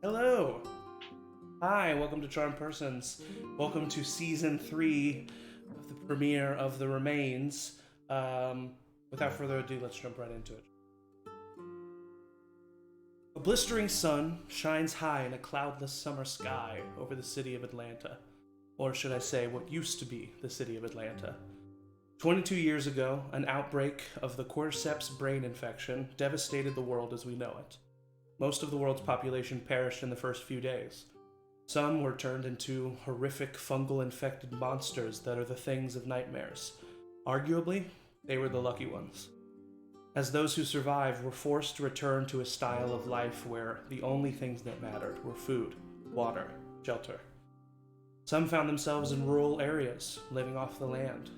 Hello. Hi, welcome to Charm Persons. Welcome to season 3 of the premiere of The Remains. Um, Without further ado, let's jump right into it. A blistering sun shines high in a cloudless summer sky over the city of Atlanta. Or should I say, what used to be the city of Atlanta. 22 years ago, an outbreak of the cordyceps brain infection devastated the world as we know it. Most of the world's population perished in the first few days. Some were turned into horrific fungal infected monsters that are the things of nightmares. Arguably, they were the lucky ones, as those who survived were forced to return to a style of life where the only things that mattered were food, water, shelter. Some found themselves in rural areas, living off the land,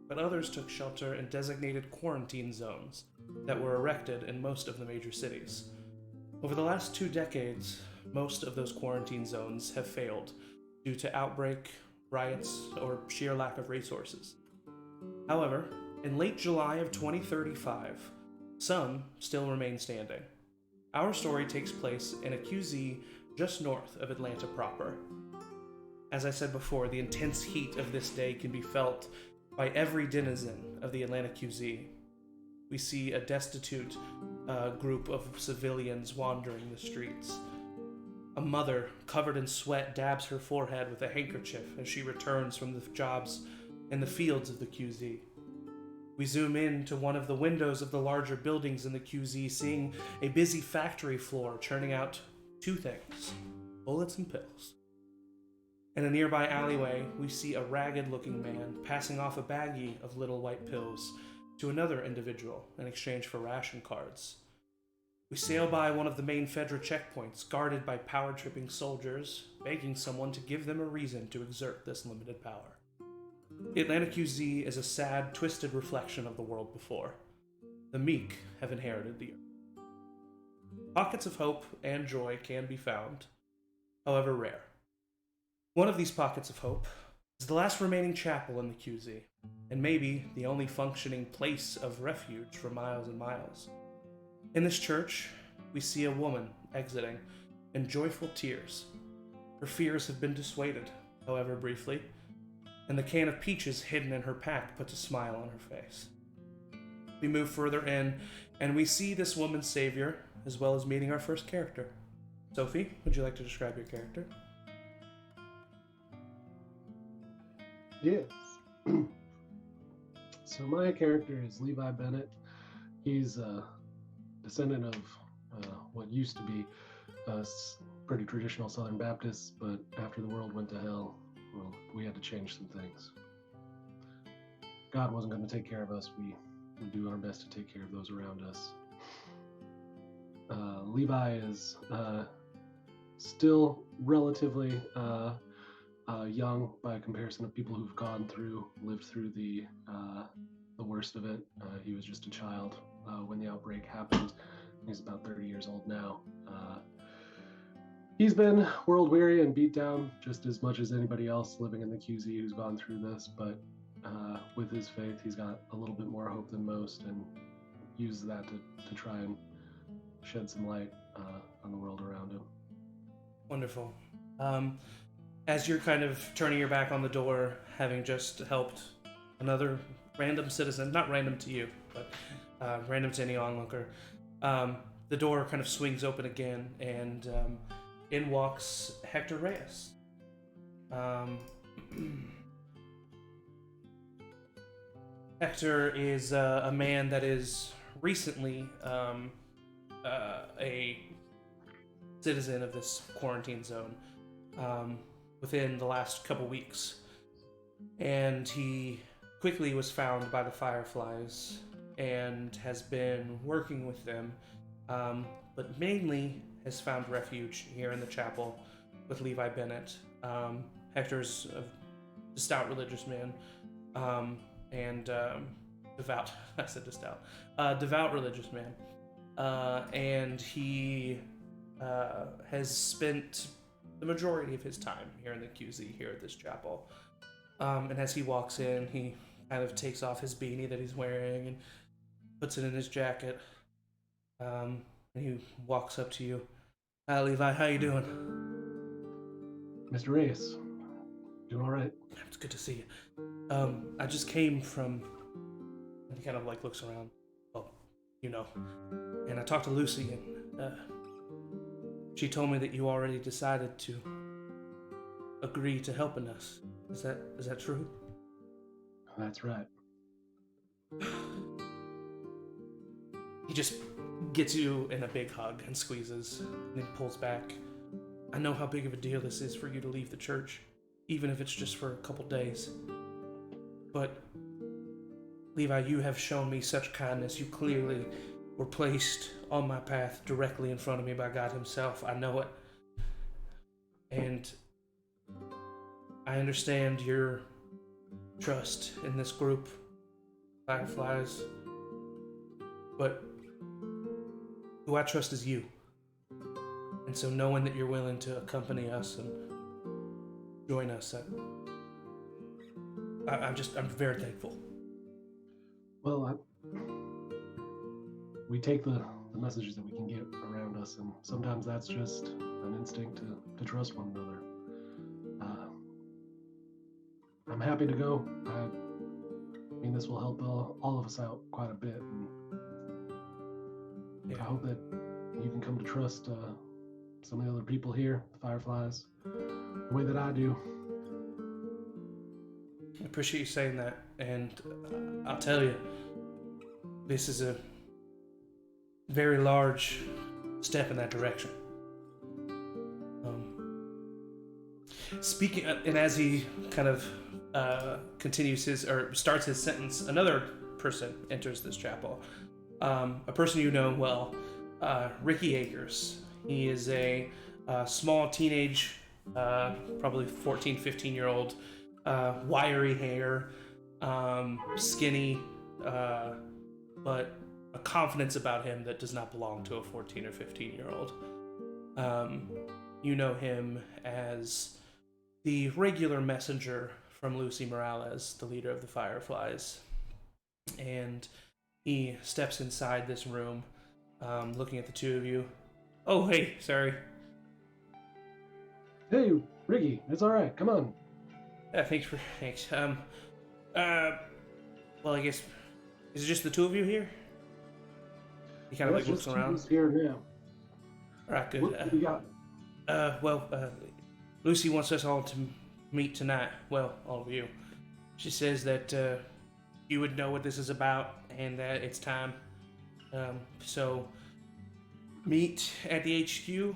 but others took shelter in designated quarantine zones that were erected in most of the major cities. Over the last 2 decades, most of those quarantine zones have failed due to outbreak, riots, or sheer lack of resources. However, in late July of 2035, some still remain standing. Our story takes place in a QZ just north of Atlanta proper. As I said before, the intense heat of this day can be felt by every denizen of the Atlanta QZ. We see a destitute group of civilians wandering the streets. A mother, covered in sweat, dabs her forehead with a handkerchief as she returns from the jobs in the fields of the QZ. We zoom in to one of the windows of the larger buildings in the QZ, seeing a busy factory floor churning out two things: bullets and pills. In a nearby alleyway, we see a ragged looking man passing off a baggie of little white pills to another individual in exchange for ration cards. We sail by one of the main Fedra checkpoints, guarded by power tripping soldiers, begging someone to give them a reason to exert this limited power. The Atlanta QZ is a sad, twisted reflection of the world before. The meek have inherited the earth. Pockets of hope and joy can be found, however rare. One of these pockets of hope is the last remaining chapel in the QZ, and maybe the only functioning place of refuge for miles and miles. In this church, we see a woman exiting in joyful tears. Her fears have been dissuaded, however briefly, and the can of peaches hidden in her pack puts a smile on her face. We move further in, and we see this woman's savior, as well as meeting our first character. Sophie, would you like to describe your character? Yes. So my character is Levi Bennett. He's a descendant of what used to be pretty traditional Southern Baptists, but after the world went to hell, well, we had to change some things. God wasn't going to take care of us. We would do our best to take care of those around us. Levi is still relatively young by comparison of people who've lived through the worst of it. He was just a child when the outbreak happened. He's about 30 years old now. He's been world weary and beat down just as much as anybody else living in the QZ who's gone through this, but with his faith, he's got a little bit more hope than most and uses that to try and shed some light on the world around him. Wonderful. As you're kind of turning your back on the door, having just helped another random citizen, not random to you, but random to any onlooker, the door kind of swings open again, and in walks Hector Reyes. Hector is a man that is recently a citizen of this quarantine zone within the last couple weeks. And he quickly was found by the Fireflies and has been working with them, but mainly has found refuge here in the chapel with Levi Bennett. Hector's a stout religious man, and devout. I said distout. Devout religious man, and he has spent the majority of his time here in the QZ, here at this chapel. And as he walks in, he kind of takes off his beanie that he's wearing and puts it in his jacket. And he walks up to you. Hi, Levi. How you doing? Mr. Reyes, doing all right? It's good to see you. I just came from. And he kind of like looks around. Well, you know. And I talked to Lucy, and she told me that you already decided to agree to helping us. Is that true? That's right. He just gets you in a big hug and squeezes, and then pulls back. I know how big of a deal this is for you to leave the church, even if it's just for a couple days. But, Levi, you have shown me such kindness. You clearly were placed on my path directly in front of me by God Himself. I know it. And I understand your trust in this group, Fireflies. But who I trust is you. And so knowing that you're willing to accompany us and join us, I'm very thankful. Well, we take the messages that we can get around us, and sometimes that's just an instinct to trust one another. I'm happy to go. I mean, this will help all of us out quite a bit. And Yeah. I hope that you can come to trust some of the other people here, the Fireflies, the way that I do. I appreciate you saying that, and I'll tell you, this is a very large step in that direction. Speaking, and as he kind of continues starts his sentence, another person enters this chapel. A person you know well, Ricky Akers. He is a small teenage, probably 14, 15-year-old, wiry hair, skinny, but a confidence about him that does not belong to a 14 or 15-year-old. You know him as the regular messenger from Lucy Morales, the leader of the Fireflies. And he steps inside this room, looking at the two of you. Oh, hey, sorry. Hey, Ricky, it's all right. Come on. Yeah, thanks. Well, I guess, is it just the two of you here? He kind of like looks around. Here now. All right, good. What do you got? Lucy wants us all to meet tonight. Well, all of you. She says that you would know what this is about and that it's time. So meet at the HQ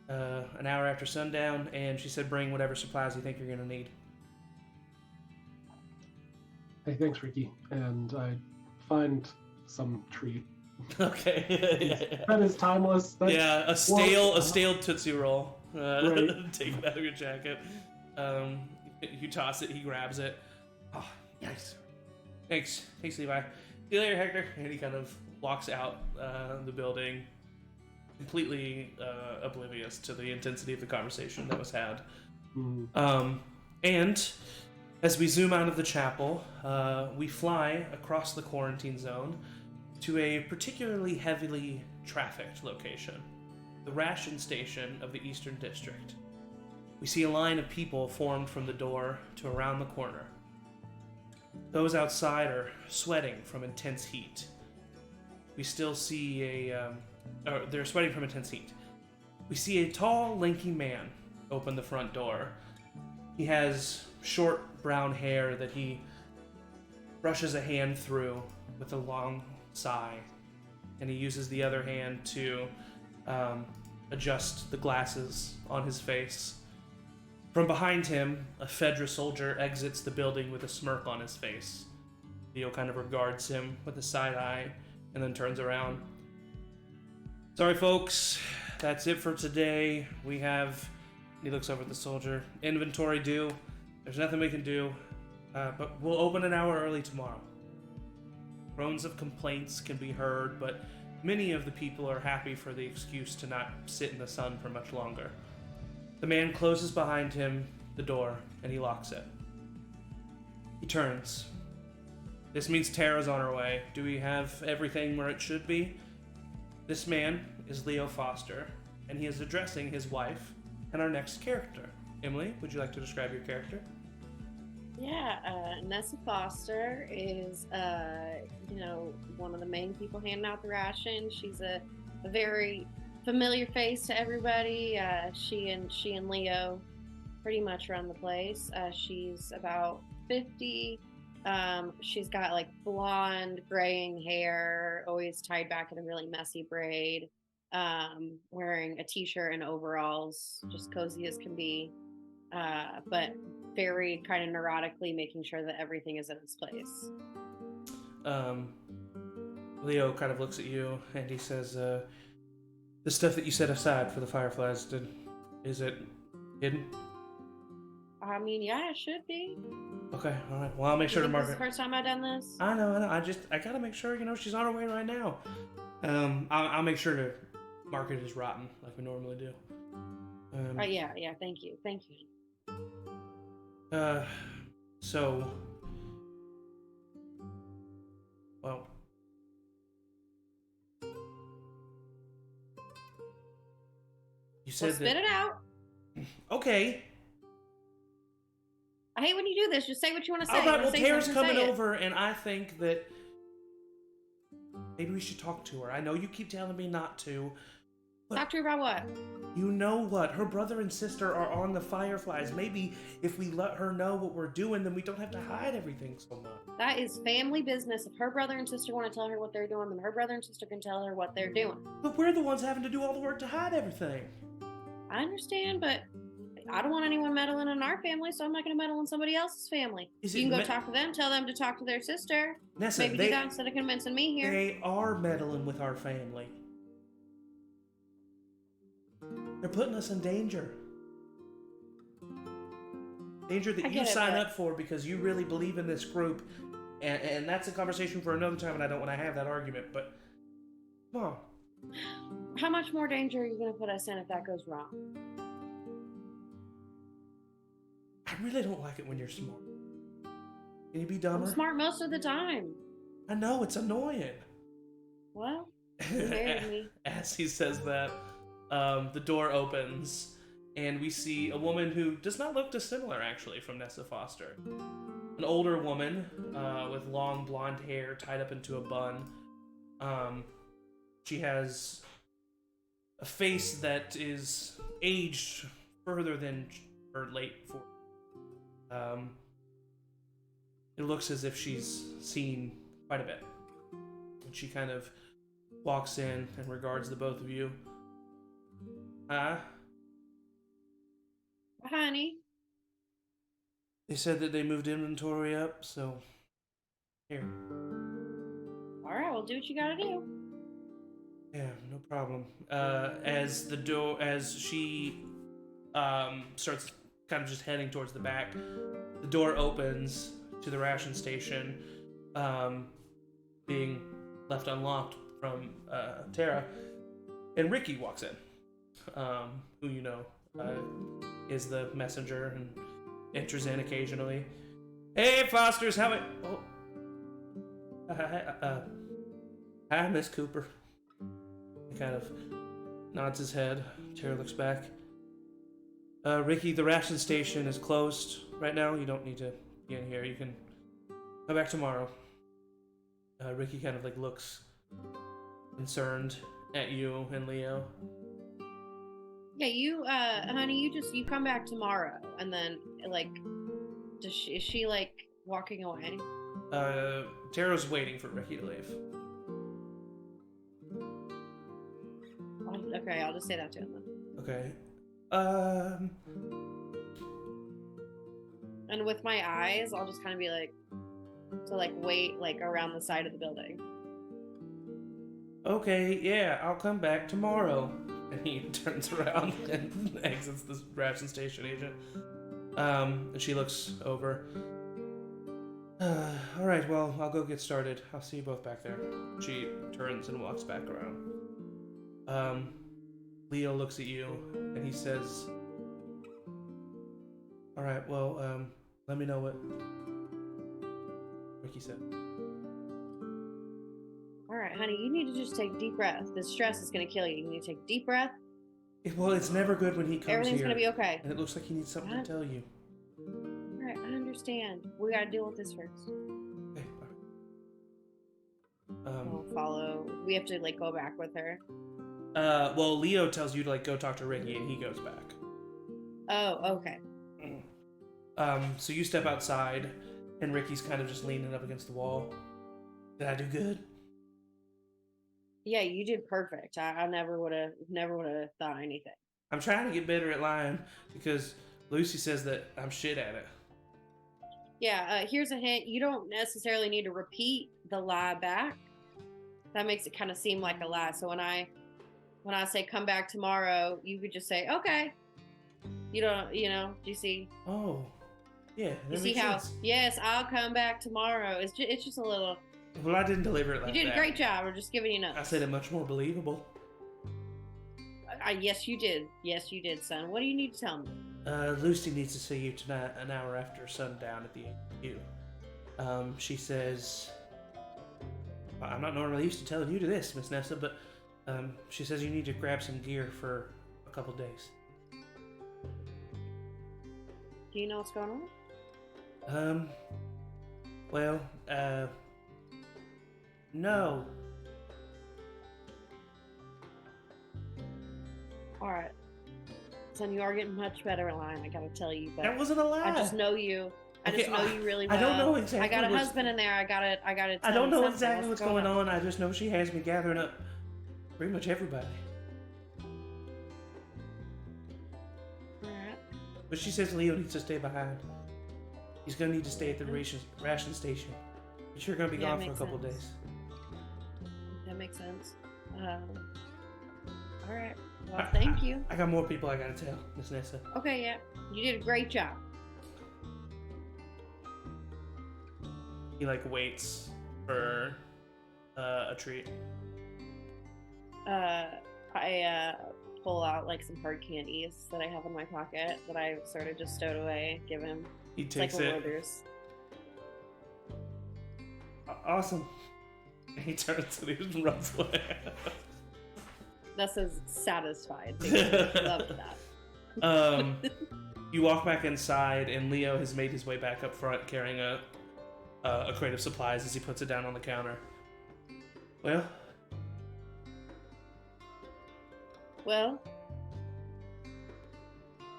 an hour after sundown, and she said bring whatever supplies you think you're going to need. Hey, thanks, Ricky. And I find some treat. Okay. That is timeless. A stale Tootsie Roll. Right. Take it out of your jacket. You toss it, he grabs it. Oh, nice. Thanks, Levi. See you later, Hector. And he kind of walks out the building, completely oblivious to the intensity of the conversation that was had. And as we zoom out of the chapel, we fly across the quarantine zone to a particularly heavily trafficked location, the ration station of the Eastern District. We see a line of people formed from the door to around the corner. Those outside are sweating from intense heat. We still see they're sweating from intense heat. We see a tall, lanky man open the front door. He has short brown hair that he brushes a hand through with a long sigh, and he uses the other hand to adjust the glasses on his face. From behind him, a Fedra soldier exits the building with a smirk on his face. Theo kind of regards him with a side eye and then turns around. Sorry, folks. That's it for today. We have, he looks over at the soldier, inventory due. There's nothing we can do, but we'll open an hour early tomorrow. Groans of complaints can be heard, but many of the people are happy for the excuse to not sit in the sun for much longer. The man closes behind him the door, and he locks it. He turns. This means Tara's on her way. Do we have everything where it should be? This man is Leo Foster. and he is addressing his wife and our next character. Emily, would you like to describe your character? Yeah, Nessa Foster is, one of the main people handing out the ration. She's a very familiar face to everybody. She and Leo pretty much run the place. She's about 50. She's got like blonde, graying hair, always tied back in a really messy braid. Wearing a t-shirt and overalls, just cozy as can be. But very kind of neurotically making sure that everything is in its place. Leo kind of looks at you and he says, the stuff that you set aside for the Fireflies, is it hidden? I mean, yeah, it should be. Okay, all right. Well, I'll make sure to mark it. This is the first time I've done this. I know. I gotta make sure, she's on her way right now. I'll make sure to mark it as rotten, like we normally do. Yeah. Thank you. So, well, you said spit it out. Okay. I hate when you do this. Just say what you want to say. All right, well, Tara's coming over, and I think that maybe we should talk to her. I know you keep telling me not to. Talk to her about what? You know what? Her brother and sister are on the Fireflies. Maybe if we let her know what we're doing, then we don't have to hide everything so much. That is family business. If her brother and sister want to tell her what they're doing, then her brother and sister can tell her what they're doing. But we're the ones having to do all the work to hide everything. I understand, but I don't want anyone meddling in our family, so I'm not going to meddle in somebody else's family. You can go talk to them, tell them to talk to their sister. Nessa, maybe do that instead of convincing me here. They are meddling with our family. They're putting us in danger. Danger that you sign up for because you really believe in this group. And that's a conversation for another time, and I don't want to have that argument, but come on. How much more danger are you going to put us in if that goes wrong? I really don't like it when you're smart. Can you be dumber? I'm smart most of the time. I know, it's annoying. Well, you married me. As he says that, the door opens, and we see a woman who does not look dissimilar, actually, from Nessa Foster. An older woman with long blonde hair tied up into a bun. She has a face that is aged further than her late 40s. It looks as if she's seen quite a bit. And she kind of walks in and regards the both of you. Honey. They said that they moved inventory up, so here. Alright, well do what you gotta do. Yeah, no problem. As she starts kind of just heading towards the back, the door opens to the ration station, being left unlocked from Tara, and Ricky walks in, who you know is the messenger and enters in occasionally. Hey, Fosters, how it? Oh, hi, Miss Cooper. He kind of nods his head. Tara looks back. Ricky, the ration station is closed right now. You don't need to be in here. You can come back tomorrow. Ricky kind of like looks concerned at you and Leo. Yeah, you, honey, you come back tomorrow, and then like, is she like walking away? Tara's waiting for Ricky to leave. Okay, I'll just say that to him then. Okay. And with my eyes, I'll just kind of be like, wait, like around the side of the building. Okay, yeah, I'll come back tomorrow. And he turns around and exits the ration station agent. And she looks over. Alright, well, I'll go get started. I'll see you both back there. She turns and walks back around. Leo looks at you, and he says, alright, well, let me know what Ricky said. Alright, honey, you need to just take a deep breath. This stress is going to kill you. You need to take a deep breath. Well, it's never good when he comes Everything's here. gonna be okay. And it looks like he needs something to tell you. Alright, I understand. We gotta deal with this first. Okay. We'll follow. We have to like go back with her. Well, Leo tells you to like go talk to Ricky, and he goes back. Oh, okay. So you step outside, and Ricky's kind of just leaning up against the wall. Did I do good? Yeah, you did perfect. I never would have thought anything. I'm trying to get better at lying because Lucy says that I'm shit at it. Yeah, here's a hint. You don't necessarily need to repeat the lie back. That makes it kind of seem like a lie. So when I say come back tomorrow, you could just say, okay. You don't, do you see? Oh, yeah. You see how, yes, I'll come back tomorrow. It's just a little. Well, I didn't deliver it like that. You did a great job. We're just giving you notes. I said it much more believable. Yes, you did. Yes, you did, son. What do you need to tell me? Lucy needs to see you tonight, an hour after sundown at the AU. She says, I'm not normally used to telling you to this, Miss Nessa, but she says you need to grab some gear for a couple days. Do you know what's going on? Well, no. All right. Son, you are getting much better at lying, I gotta tell you. But That wasn't a lie. I just know you. I Okay, just know you really well. I don't know exactly. I got a husband in there. I gotta. I don't know exactly what's going on. I just know she has me gathering up pretty much everybody. All right. But she says Leo needs to stay behind. He's gonna need to stay at the ration station. But you're gonna be gone for a couple days. That makes sense. All right. Well, thank you. I got more people I gotta tell, Miss Nessa. Okay, yeah. You did a great job. He like waits for a treat. I pull out like some hard candies that I have in my pocket that I sort of just stowed away. Give him. He takes like it. Werther's. Awesome. He turns and he runs away. That says satisfied. Love that. You walk back inside, and Leo has made his way back up front, carrying a crate of supplies as he puts it down on the counter. Well,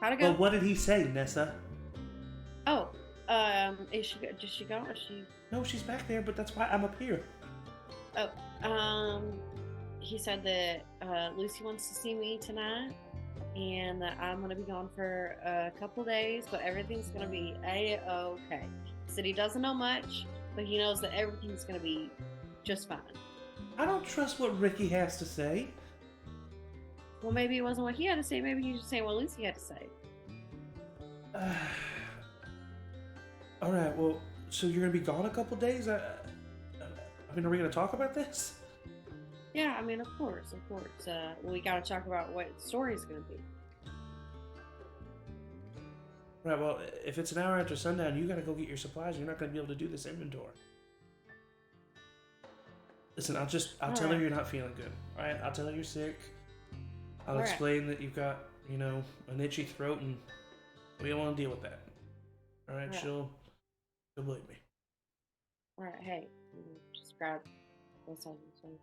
how'd it go? well, what did he say, Nessa? Oh, did she go? Is she? No, she's back there, but that's why I'm up here. Oh, he said that Lucy wants to see me tonight, and that I'm gonna be gone for a couple days, but everything's gonna be a-okay. He said he doesn't know much, but he knows that everything's gonna be just fine. I don't trust what Ricky has to say. Well, maybe it wasn't what he had to say. Maybe he was just saying what Lucy had to say. All right. Well, so you're gonna be gone a couple days. I mean, are we gonna talk about this? Yeah, I mean, of course. We gotta talk about what the story's gonna be. Right. Well, if it's an hour after sundown, you gotta go get your supplies. You're not gonna be able to do this inventory. Listen, I'll tell her you're not feeling good. All right. I'll tell her you're sick. I'll explain that you've got, an itchy throat, and we don't want to deal with that. All right. She'll believe me. All right. Hey, just grab both sides of the phone.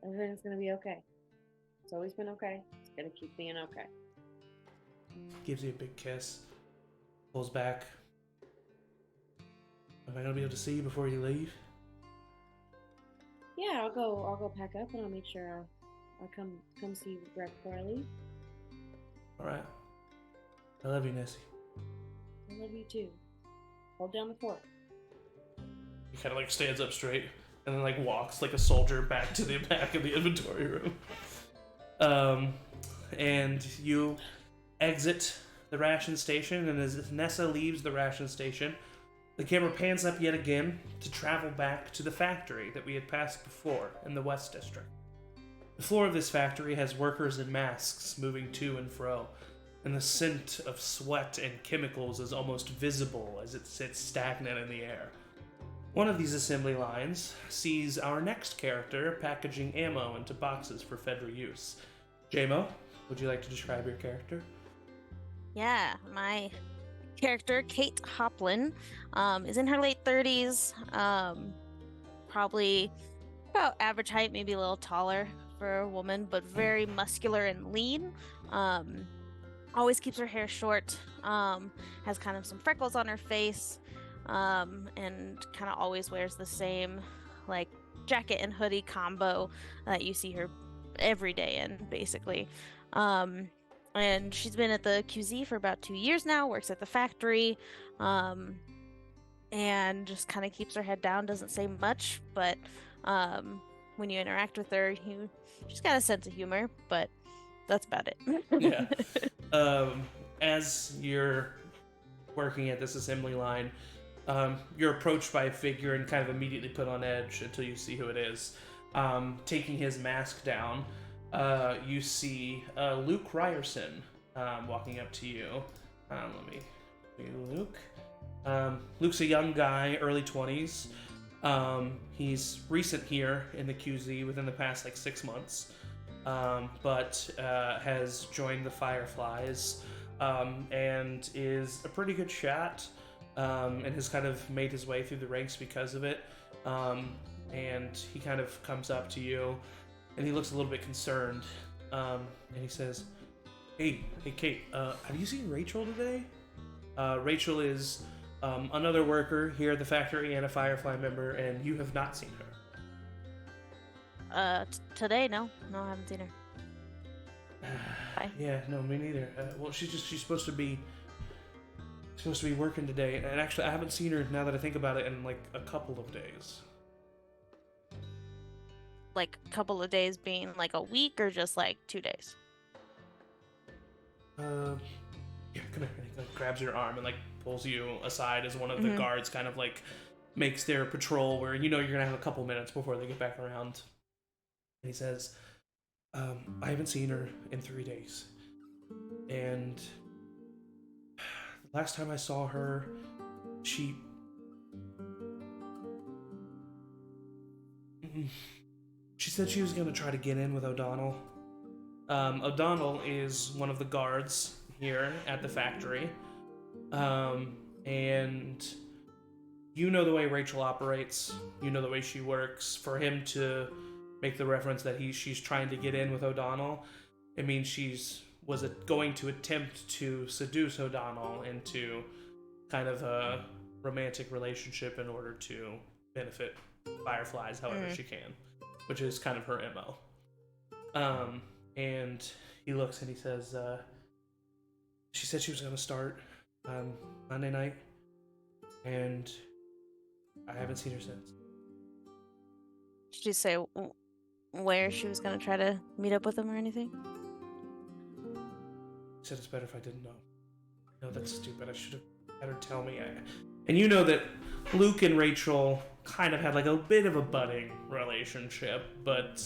Everything's gonna be okay. It's always been okay. It's gonna keep being okay. Gives you a big kiss. Pulls back. Am I gonna be able to see you before you leave? Yeah, I'll go pack up, and I'll make sure I'll come see you right before I leave. All right. I love you, Nessie. I love you too. Hold down the fort. He kind of like stands up straight and then like walks like a soldier back to the back of the inventory room. And you exit the ration station, and as Nessa leaves the ration station, the camera pans up yet again to travel back to the factory that we had passed before in the West District. The floor of this factory has workers in masks moving to and fro, and the scent of sweat and chemicals is almost visible as it sits stagnant in the air. One of these assembly lines sees our next character packaging ammo into boxes for Fedra use. JMO, would you like to describe your character? Yeah, my character, Kate Hoplin, is in her late 30s, probably about average height, maybe a little taller for a woman, but very muscular and lean. Always keeps her hair short, has kind of some freckles on her face, and kind of always wears the same like jacket and hoodie combo that you see her every day in, basically. And she's been at the QZ for about 2 years now, works at the factory, and just kind of keeps her head down, doesn't say much, but when you interact with her, she's got a sense of humor, but that's about it. Yeah. As you're working at this assembly line, you're approached by a figure and kind of immediately put on edge until you see who it is. Taking his mask down, you see Luke Ryerson walking up to you. Let me Luke. Luke's a young guy, early 20s. He's recent here in the QZ within the past 6 months, but has joined the Fireflies and is a pretty good shot, and has kind of made his way through the ranks because of it. And he kind of comes up to you, and he looks a little bit concerned, and he says, Hey Kate, have you seen Rachel today? Rachel is another worker here at the factory and a Firefly member, and you have not seen her. Today, no, I haven't seen her. Bye. Yeah, no, me neither. Well, she's supposed to be working today, and actually, I haven't seen her now that I think about it in a couple of days. Like a couple of days being a week, or just 2 days? Yeah, come here. And he grabs your arm and pulls you aside as one of the guards kind of makes their patrol where you're gonna have a couple minutes before they get back around. And he says, I haven't seen her in 3 days, and the last time I saw her, she said she was gonna try to get in with O'Donnell. O'Donnell is one of the guards here at the factory. And you know the way Rachel operates, you know the way she works. For him to make the reference that she's trying to get in with O'Donnell, it means was going to attempt to seduce O'Donnell into kind of a romantic relationship in order to benefit Fireflies however she can, which is kind of her MO. And he looks and he says, she said she was going to start Monday night, and I haven't seen her since. Did you say where she was going to try to meet up with him or anything? He said it's better if I didn't know. No, that's stupid. I should have had her tell me. And you know that Luke and Rachel kind of had a bit of a budding relationship, but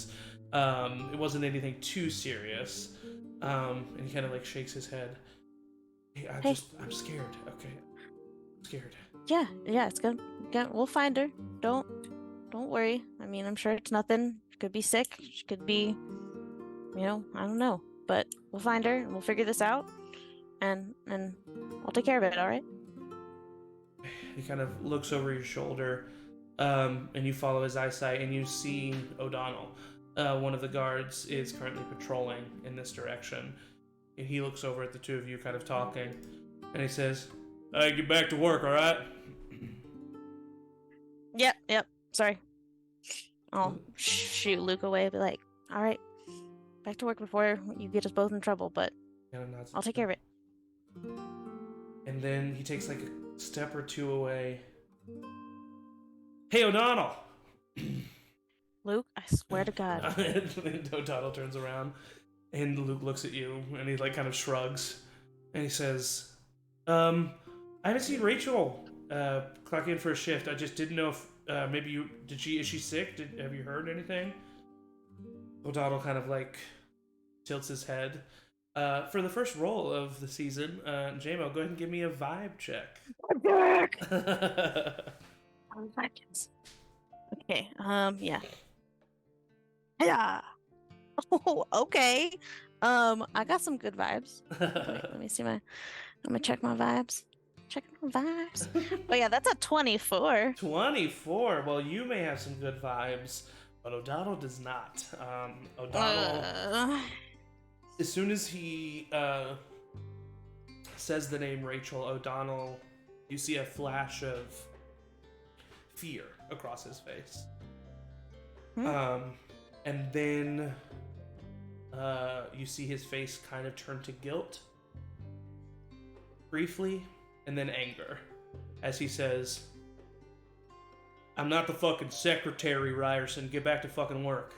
it wasn't anything too serious. And he kind of shakes his head. Hey, I'm scared. Okay, I'm scared. Yeah, it's good. We'll find her. Don't worry. I mean, I'm sure it's nothing. She could be sick. She could be, I don't know. But we'll find her and we'll figure this out. And I'll take care of it. All right. He kind of looks over your shoulder, and you follow his eyesight, and you see O'Donnell. One of the guards is currently patrolling in this direction. And he looks over at the two of you kind of talking, and he says, Hey, get back to work, alright? Yep. Sorry. I'll shoot Luke away and be like, alright, back to work before you get us both in trouble, but I'll take care of it. And then he takes a step or two away. Hey, O'Donnell! Luke, I swear to God. And O'Donnell turns around, and Luke looks at you, and he kind of shrugs, and he says, I haven't seen Rachel clock in for a shift. I just didn't know if maybe is she sick? Have you heard anything? O'Donnell kind of tilts his head. For the first roll of the season, JMO, go ahead and give me a vibe check. I'm back! Okay, yeah. Yeah. Oh, okay. I got some good vibes. Wait, let me see I'm gonna check my vibes. Checking my vibes. But yeah, that's a 24. 24. Well, you may have some good vibes, but O'Donnell does not. O'Donnell, as soon as he says the name Rachel O'Donnell, you see a flash of fear across his face. And then you see his face kind of turn to guilt briefly, and then anger, as he says, "I'm not the fucking secretary, Ryerson. Get back to fucking work."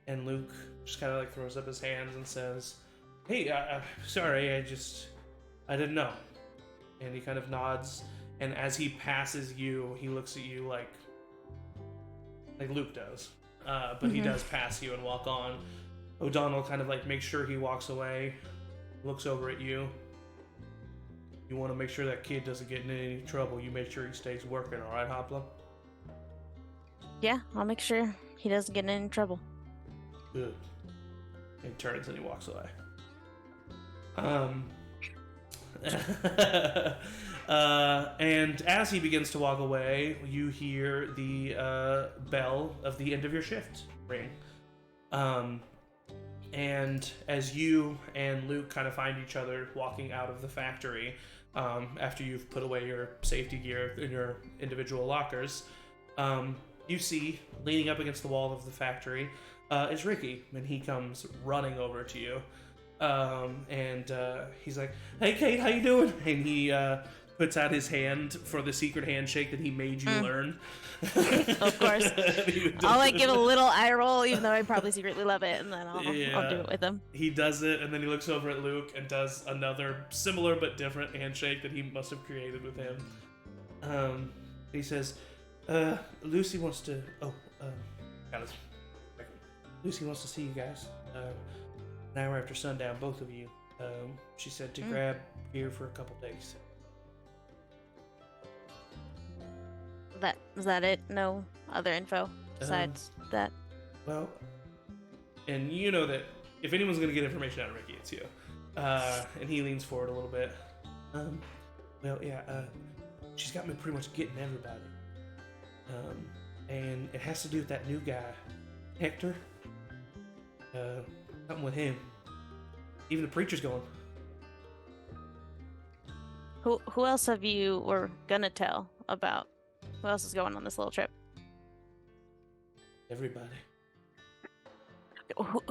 And Luke just kind of like throws up his hands and says, "Hey, sorry, I didn't know." And he kind of nods, and as he passes you, he looks at you like Luke does. But he does pass you and walk on. O'Donnell kind of like makes sure he walks away, looks over at you. "You want to make sure that kid doesn't get in any trouble. You make sure he stays working, all right, Hopla?" Yeah, I'll make sure he doesn't get in any trouble. Good. And he turns and he walks away. And as he begins to walk away, you hear the bell of the end of your shift ring. And as you and Luke kind of find each other walking out of the factory, after you've put away your safety gear in your individual lockers, you see, leaning up against the wall of the factory, is Ricky, and he comes running over to you. And he's like, "Hey, Kate, how you doing?" And he puts out his hand for the secret handshake that he made you learn. Of course. I'll like give a little eye roll, even though I probably secretly love it, and then I'll do it with him. He does it, and then he looks over at Luke and does another similar but different handshake that he must have created with him. He says, "Lucy wants to. Lucy wants to see you guys. An hour after sundown, both of you. She said to grab here for a couple days." Is that it? No other info besides that? Well, and you know that if anyone's going to get information out of Ricky, it's you. And he leans forward a little bit. She's got me pretty much getting everybody. And it has to do with that new guy, Hector. Something with him. Even the preacher's going. Who else have you were gonna tell about? Who else is going on this little trip? Everybody.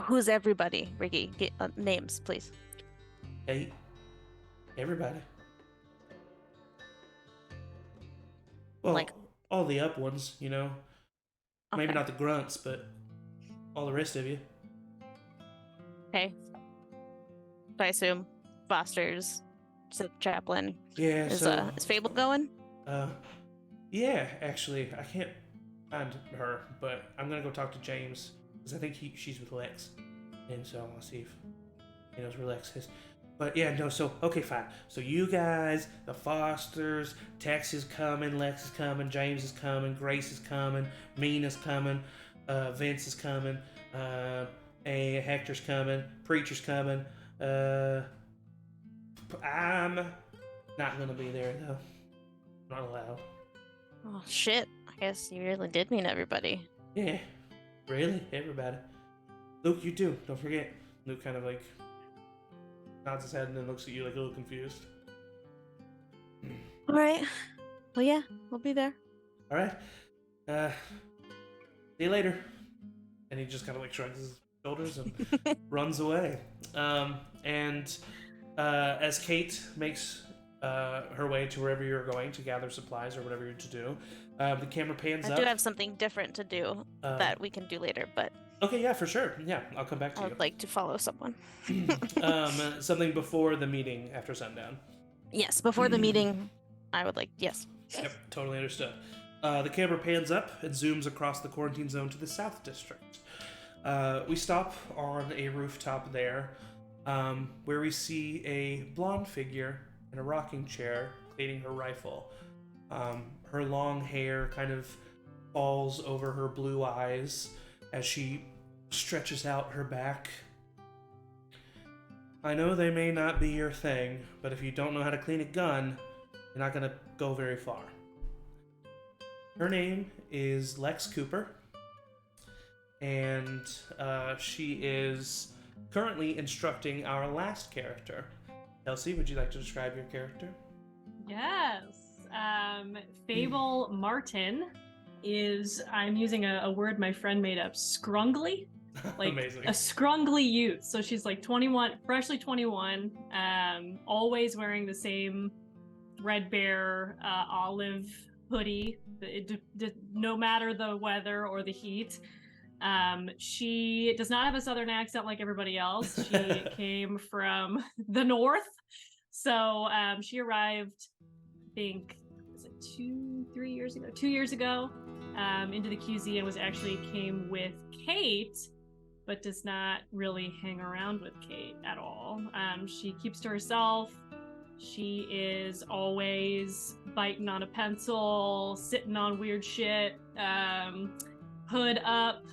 Who's everybody, Ricky? Get, names, please. Hey, everybody. Well, Like all the up ones, you know. Okay. Maybe not the grunts, but all the rest of you. Okay. So I assume Foster's chaplain. Yeah. Is Fable going? Yeah. Actually, I can't find her, but I'm gonna go talk to James because I think she's with Lex, and so I'll see if he knows where Lex is. But yeah, no. So okay, fine. So you guys, the Fosters, Tex is coming, Lex is coming, James is coming, Grace is coming, Mina's coming, Vince is coming, Hector's coming, Preacher's coming. I'm not gonna be there though. Not allowed. Oh shit! I guess you really did mean everybody. Yeah, really, everybody. Luke, you too. Don't forget. Luke kind of like nods his head and then looks at you like a little confused. All right. Well, yeah, we'll be there. All right. See you later. And he just kind of like shrugs his shoulders and runs away. And as Kate makes her way to wherever you're going to gather supplies or whatever you're to do, the camera pans up. I do have something different to do that we can do later, but okay, yeah, for sure. Yeah, I'll come back to I you. would like to follow someone. Something before the meeting after sundown. Yes, before the meeting, I would like, yes. Yep, totally understood. The camera pans up and zooms across the quarantine zone to the South District. We stop on a rooftop there, where we see a blonde figure in a rocking chair cleaning her rifle. Her long hair kind of falls over her blue eyes as she stretches out her back I know they may not be your thing, but if you don't know how to clean a gun, you're not gonna go very far. Her name is Lex Cooper, and she is currently instructing our last character. Kelsey, would you like to describe your character? Yes. Fable Martin is, I'm using a word my friend made up, scrungly. Like Amazing. a scrungly youth. So she's like 21, freshly 21, always wearing the same threadbare olive hoodie, no matter the weather or the heat. She does not have a southern accent like everybody else. She came from the north. So she arrived, I think, was it 2 years ago, into the QZ, and came with Kate, but does not really hang around with Kate at all. She keeps to herself. She is always biting on a pencil, sitting on weird shit, hood up,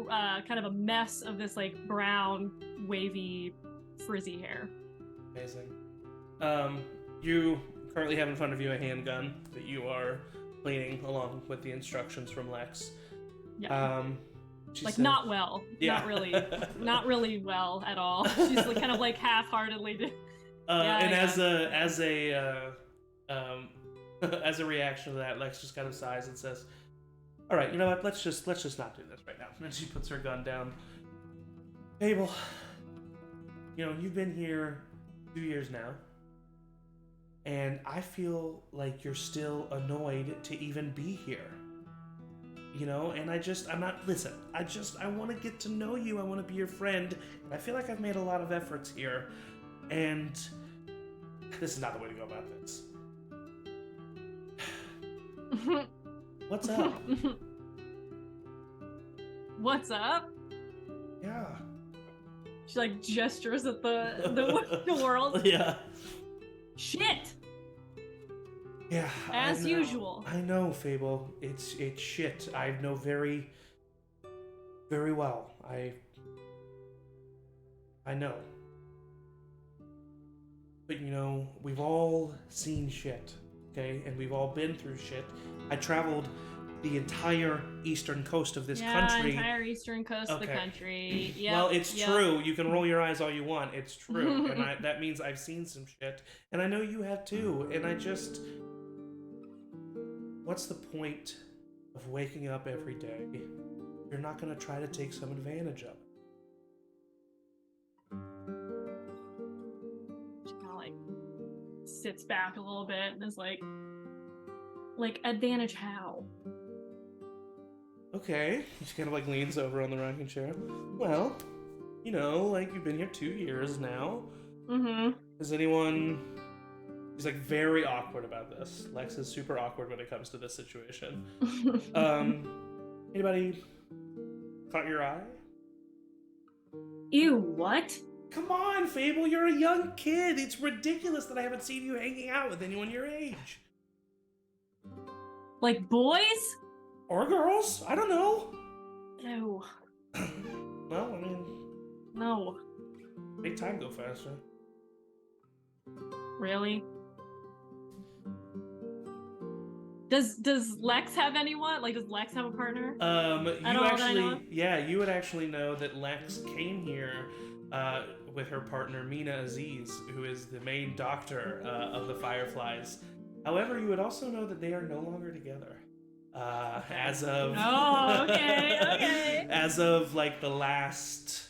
kind of a mess of this like brown, wavy, frizzy hair. Amazing. You currently have in front of you a handgun that you are cleaning along with the instructions from Lex. Yeah. She said, not well. Yeah. Not really well at all. She's like, kind of like half-heartedly. As a reaction to that, Lex just kind of sighs and says, "All right, you know what? Let's just not do this right now." And she puts her gun down. Fable, you've been here 2 years now, and I feel like you're still annoyed to even be here. And I want to get to know you. I want to be your friend. I feel like I've made a lot of efforts here, and this is not the way to go about this. What's up? What's up? Yeah. She like gestures at the world. Yeah. Shit. Yeah. As usual. I know, Fable. It's shit. I know very, very well. I know. But we've all seen shit, okay? And we've all been through shit. I traveled the entire eastern coast of this country. Yeah, entire eastern coast of the country. Yep, well, it's true. You can roll your eyes all you want. It's true. And that means I've seen some shit. And I know you have too. And what's the point of waking up every day if you're not going to try to take some advantage of it? She kind of like sits back a little bit and is like advantage how? Okay. She kind of like leans over on the rocking chair. Well, you've been here 2 years now. Mm-hmm. Has anyone... She's like very awkward about this. Lex is super awkward when it comes to this situation. Anybody caught your eye? Ew, what? Come on, Fable, you're a young kid. It's ridiculous that I haven't seen you hanging out with anyone your age. Like boys? Or girls. I don't know. Ew. Well, I mean... No. Make time go faster. Really? Does Lex have anyone? Like, does Lex have a partner? You would actually know that Lex came here with her partner Mina Aziz, who is the main doctor of the Fireflies. However, you would also know that they are no longer together. As of okay. As of like the last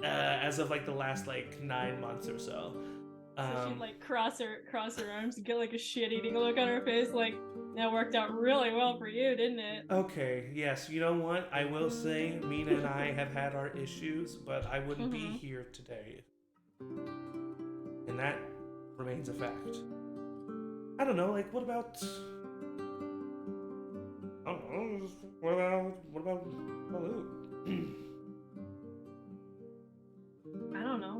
As of like the last 9 months or so. So she'd like cross her arms and get like a shit-eating look on her face, like, that worked out really well for you, didn't it? Okay, yes, you know what? I will say Mina and I have had our issues, but I wouldn't be here today. And that remains a fact. I don't know, what about... I don't know, what about Luke? I don't know.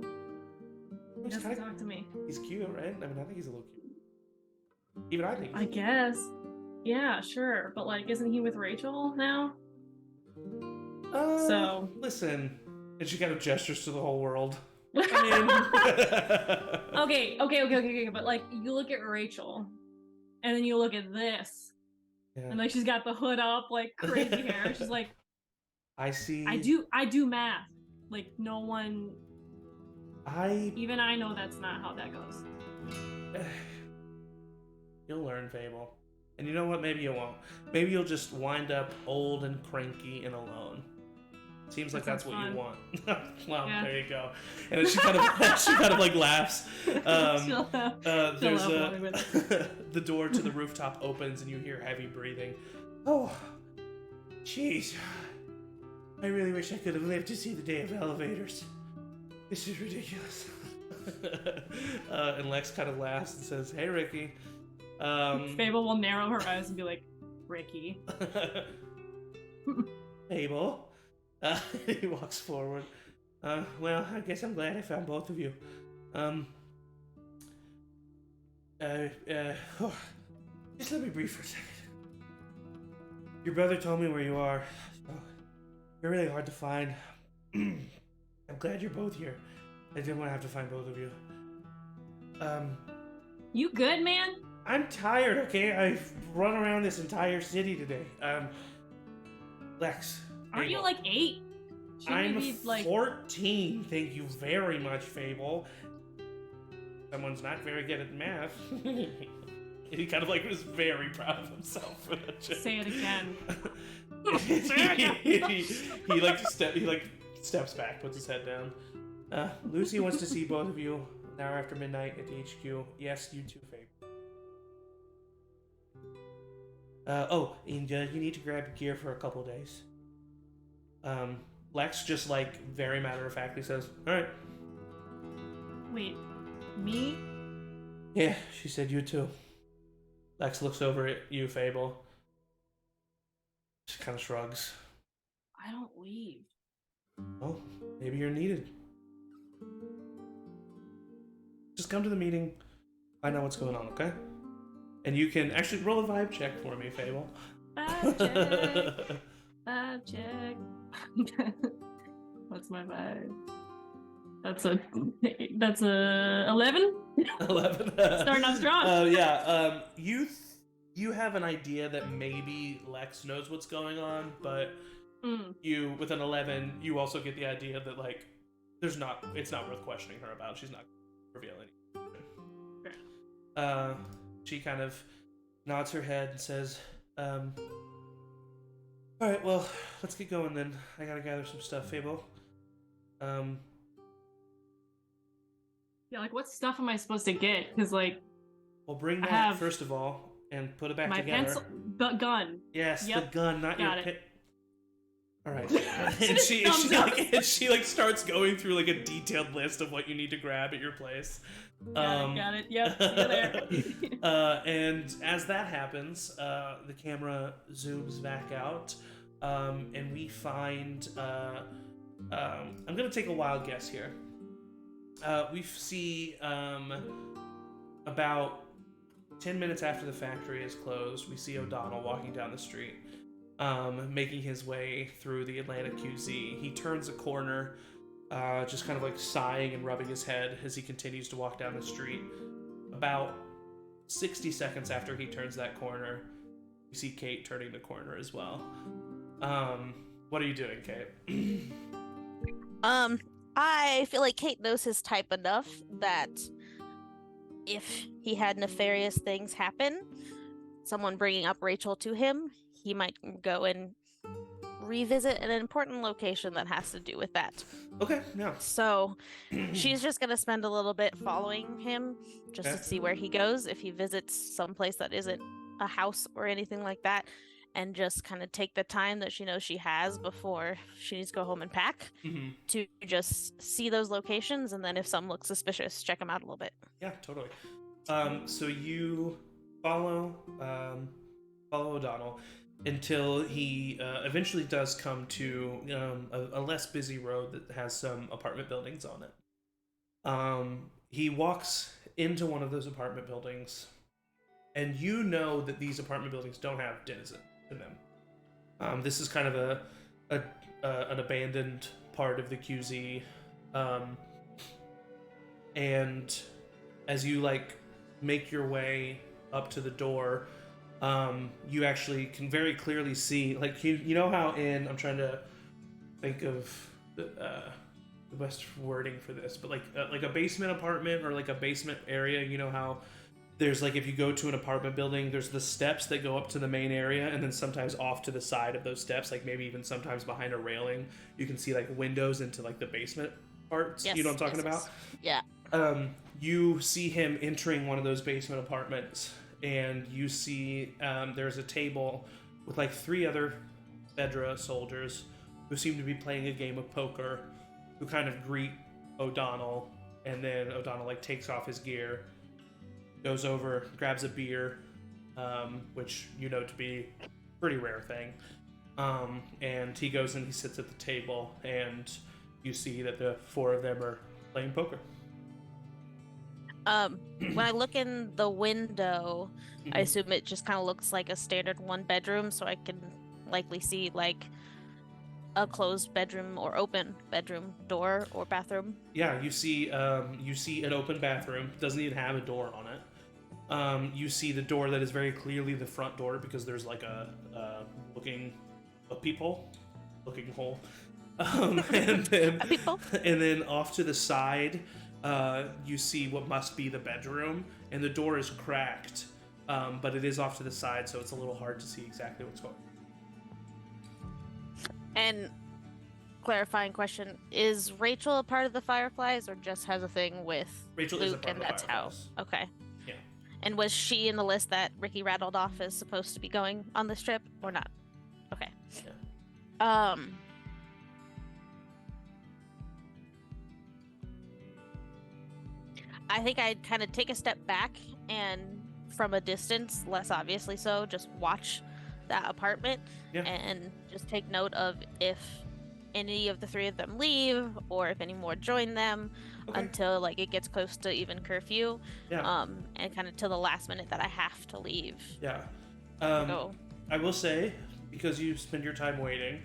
He doesn't talk to me. He's cute, right? I mean, I think he's a little cute. Even I think. I guess. Yeah, sure. But isn't he with Rachel now? So listen, and she kind of gestures to the whole world. I mean, Okay. But like, you look at Rachel, and then you look at this, yeah. and like she's got the hood up, like crazy hair. She's like, I see. I do math. Like no one, even I know that's not how that goes. You'll learn, Fable. And you know what? Maybe you won't. Maybe you'll just wind up old and cranky and alone. Seems like that's what you want. Well, yeah. There you go. And then she kind of like laughs. There's the door to the rooftop opens and you hear heavy breathing. Oh, jeez. I really wish I could have lived to see the day of elevators. This is ridiculous. And Lex kind of laughs and says, "Hey, Ricky." Fable will narrow her eyes and be like, "Ricky." Fable. He walks forward. Well, I guess I'm glad I found both of you. Just let me breathe for a second. Your brother told me where you are. Oh, you're really hard to find. I'm glad you're both here. I didn't want to have to find both of you. You good, man? I'm tired, okay? I've run around this entire city today. Lex. Aren't you like 8? I'm 14, thank you very much, Fable. Someone's not very good at math. He kind of like was very proud of himself for that joke. Say it again. he steps back, puts his head down. Lucy wants to see both of you an hour after midnight at the HQ. Yes, you too, Fable. And you need to grab your gear for a couple days. Lex just like very matter-of-factly says, "All right." Wait, me? Yeah, she said you too. Lex looks over at you, Fable. She kind of shrugs. I don't leave. Well, maybe you're needed. Just come to the meeting, find out what's going on, okay? And you can actually roll a vibe check for me, Fable. Vibe check. Vibe check. What's my vibe? That's a 11. 11. Starting off strong. You have an idea that maybe Lex knows what's going on, but you with an 11, you also get the idea that like it's not worth questioning her about. She's not revealing anything. She kind of nods her head and says, all right, well, let's get going then. I gotta gather some stuff, Fable. Yeah, like what stuff am I supposed to get? Because like, well, bring that first of all and put it back together. My pencil, the gun. Yes, yep. The gun, not Got your it. All right. and she starts going through like a detailed list of what you need to grab at your place. Got it. Yep. See you there. And as that happens, the camera zooms back out, and we find. I'm gonna take a wild guess here. We see about 10 minutes after the factory is closed, we see O'Donnell walking down the street, making his way through the Atlanta QZ. He turns a corner, just kind of like sighing and rubbing his head as he continues to walk down the street. About 60 seconds after he turns that corner, we see Kate turning the corner as well. What are you doing, Kate? I feel like Kate knows his type enough that if he had nefarious things happen, someone bringing up Rachel to him, he might go and revisit an important location that has to do with that. Okay, yeah. So she's just going to spend a little bit following him just to see where he goes. If he visits someplace that isn't a house or anything like that, and just kind of take the time that she knows she has before she needs to go home and pack to just see those locations, and then if some look suspicious, check them out a little bit. Yeah, totally. So you follow O'Donnell until he eventually does come to a less busy road that has some apartment buildings on it. He walks into one of those apartment buildings, and you know that these apartment buildings don't have denizens in them. This is kind of an abandoned part of the QZ. and as you like make your way up to the door, you actually can very clearly see, like, you know how in, I'm trying to think of the best wording for this, but like a basement apartment or like a basement area, you know how there's like, if you go to an apartment building, there's the steps that go up to the main area, and then sometimes off to the side of those steps, like maybe even sometimes behind a railing, you can see like windows into like the basement parts. Yes, You know what I'm talking about? Yeah. You see him entering one of those basement apartments, and you see there's a table with like 3 other Fedra soldiers who seem to be playing a game of poker, who kind of greet O'Donnell, and then O'Donnell like takes off his gear, goes over, grabs a beer, which you know to be a pretty rare thing, and he goes and he sits at the table, and you see that the 4 of them are playing poker. When I look in the window, I assume it just kind of looks like a standard 1 bedroom, so I can likely see like a closed bedroom or open bedroom door or bathroom. Yeah, you see an open bathroom. Doesn't even have a door on it. You see the door that is very clearly the front door, because there's like a peephole, looking hole, and then off to the side, you see what must be the bedroom, and the door is cracked, but it is off to the side, so it's a little hard to see exactly what's going on. And clarifying question, is Rachel a part of the Fireflies or just has a thing with Rachel Luke, is a part and of the that's Fireflies. how? Okay. Yeah. And was she in the list that Ricky rattled off as supposed to be going on this trip or not? Okay. Yeah. I think I'd kind of take a step back and from a distance, less obviously so, just watch that apartment and just take note of if any of the 3 of them leave or if any more join them until like it gets close to even curfew. And kind of till the last minute that I have to leave. I will say, because you spend your time waiting,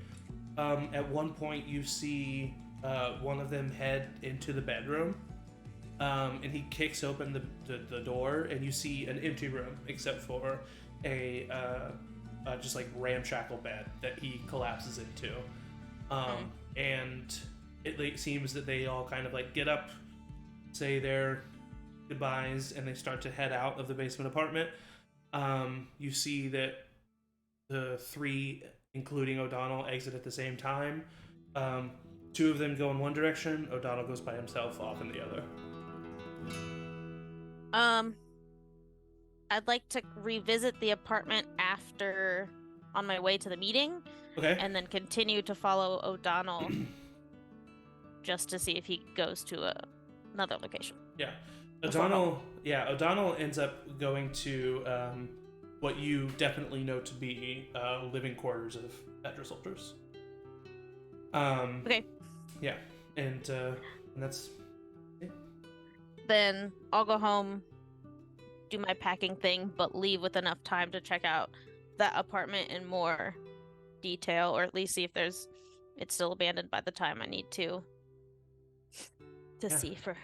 at one point you see one of them head into the bedroom, and he kicks open the door, and you see an empty room except for a just like ramshackle bed that he collapses into. And it like, seems that they all kind of like get up, say their goodbyes, and they start to head out of the basement apartment. You see that the 3, including O'Donnell, exit at the same time. 2 of them go in one direction. O'Donnell goes by himself off in the other. I'd like to revisit the apartment after on my way to the meeting. Okay. And then continue to follow O'Donnell just to see if he goes to another location. Yeah. O'Donnell ends up going to what you definitely know to be living quarters of Fedra soldiers. Okay. Yeah. And that's it. Then I'll go home, do my packing thing, but leave with enough time to check out that apartment in more detail, or at least see if it's still abandoned by the time I need to see for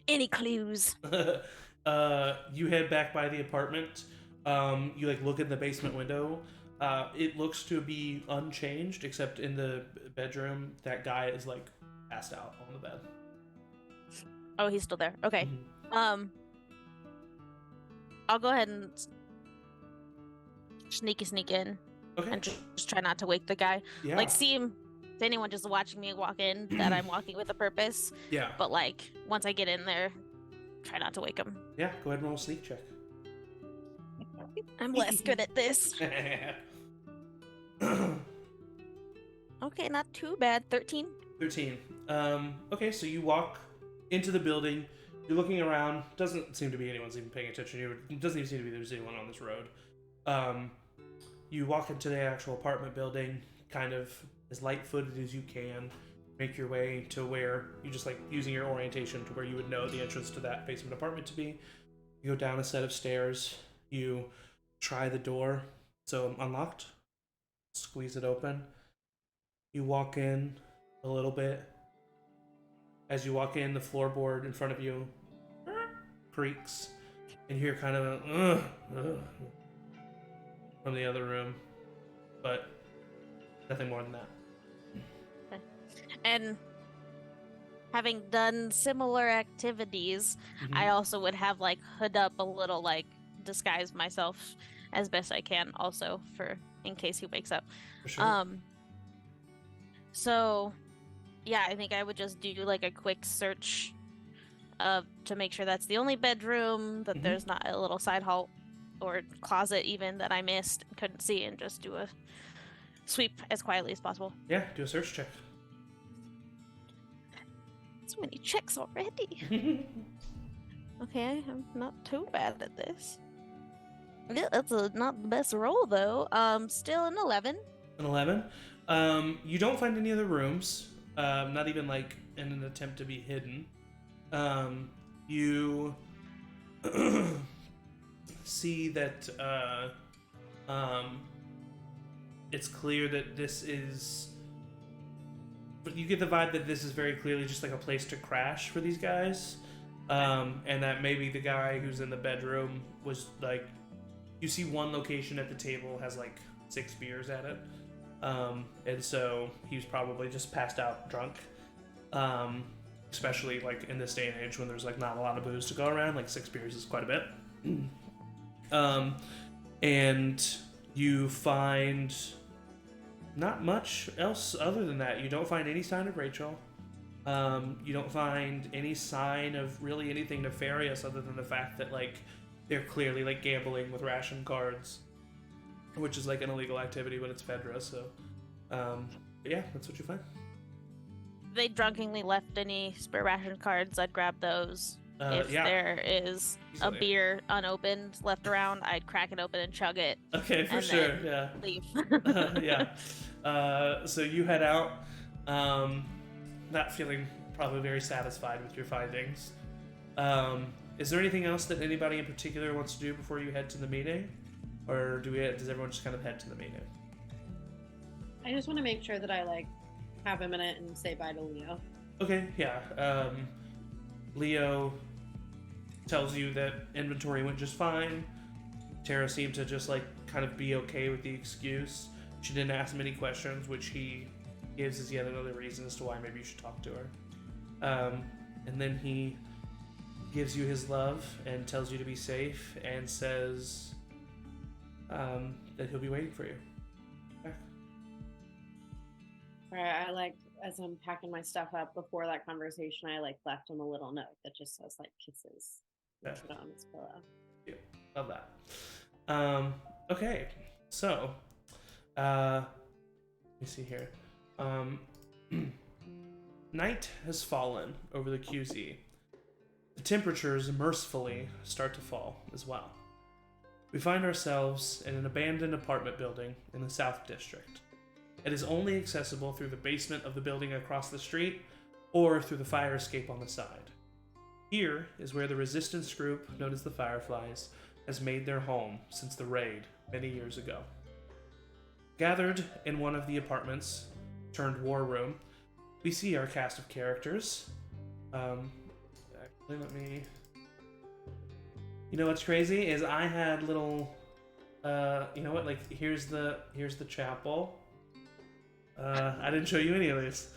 any clues. You head back by the apartment. You like look in the basement window. It looks to be unchanged, except in the bedroom, that guy is like passed out on the bed. Oh, he's still there. Okay. I'll go ahead and sneak in. Okay. And just try not to wake the guy. Yeah. Like, see him, if anyone just watching me walk in, that I'm walking with a purpose. Yeah. But, like, once I get in there, try not to wake him. Yeah, go ahead and roll a sneak check. I'm less good at this. Okay, not too bad. 13. 13. Okay, so you walk into the building. You're looking around. Doesn't seem to be anyone's even paying attention to you. It doesn't even seem to be there's anyone on this road. You walk into the actual apartment building, kind of as light-footed as you can. Make your way to where you just like using your orientation to where you would know the entrance to that basement apartment to be. You go down a set of stairs. You try the door. So unlocked. Squeeze it open. You walk in a little bit. As you walk in, the floorboard in front of you creaks, and you hear kind of a from the other room, but nothing more than that. And having done similar activities, Mhm. I also would have like hood up a little, like disguise myself as best I can, also for in case he wakes up. For sure. So yeah, I think I would just do like a quick search to make sure that's the only bedroom, that Mhm. there's not a little side hall or closet even that I missed and couldn't see, and just do a sweep as quietly as possible. Yeah, do a search check. So many checks already. Okay, I'm not too bad at this. Yeah, that's not the best roll though. Still an 11. An 11. You don't find any other rooms. Not even like in an attempt to be hidden. You see that it's clear that this is. But you get the vibe that this is very clearly just like a place to crash for these guys, and that maybe the guy who's in the bedroom was like. You see one location at the table has like 6 beers at it. And so he was probably just passed out drunk. Especially like in this day and age when there's like not a lot of booze to go around, like 6 beers is quite a bit. And you find not much else other than that. You don't find any sign of Rachel. You don't find any sign of really anything nefarious other than the fact that like they're clearly like gambling with ration cards, which is like an illegal activity when it's Fedra. So, but yeah, that's what you find. If they drunkenly left any spare ration cards, I'd grab those. If Yeah. there is a Easily. beer unopened left around, I'd crack it open and chug it. Okay, for and sure. then Yeah. Leave. Yeah. So you head out, not feeling probably very satisfied with your findings. Is there anything else that anybody in particular wants to do before you head to the meeting, or does everyone just kind of head to the meeting? I just want to make sure that I like have a minute and say bye to Leo. Okay. Yeah. Leo tells you that inventory went just fine. Tara seemed to just like kind of be okay with the excuse. She didn't ask many questions, which he gives as yet another reason as to why maybe you should talk to her. And then he gives you his love and tells you to be safe and says that he'll be waiting for you. Alright, I like as I'm packing my stuff up before that conversation, I like left him a little note that just says like kisses. Yeah. Put it on his pillow. Love that. Okay, so let me see here. Night has fallen over the QZ. The temperatures mercifully start to fall as well. We find ourselves in an abandoned apartment building in the South District. It is only accessible through the basement of the building across the street or through the fire escape on the side. Here is where the resistance group, known as the Fireflies, has made their home since the raid many years ago. Gathered in one of the apartments, turned war room, we see our cast of characters. Actually, let me... You know what's crazy is I had little... you know what? Like, here's the chapel. I didn't show you any of these.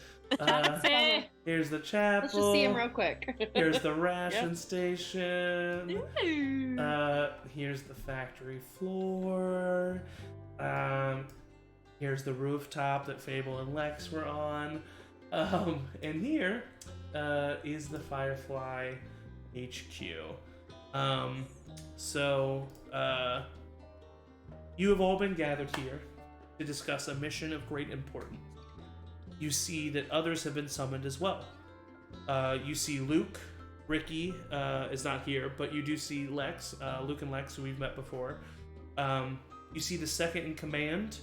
Here's the chapel. Let's just see him real quick. Here's the ration station. Ooh. Here's the factory floor. Here's the rooftop that Fable and Lex were on. And here is the Firefly HQ. You have all been gathered here to discuss a mission of great importance. You see that others have been summoned as well. You see Luke, Ricky is not here, but you do see Lex, Luke and Lex, who we've met before. You see the second in command.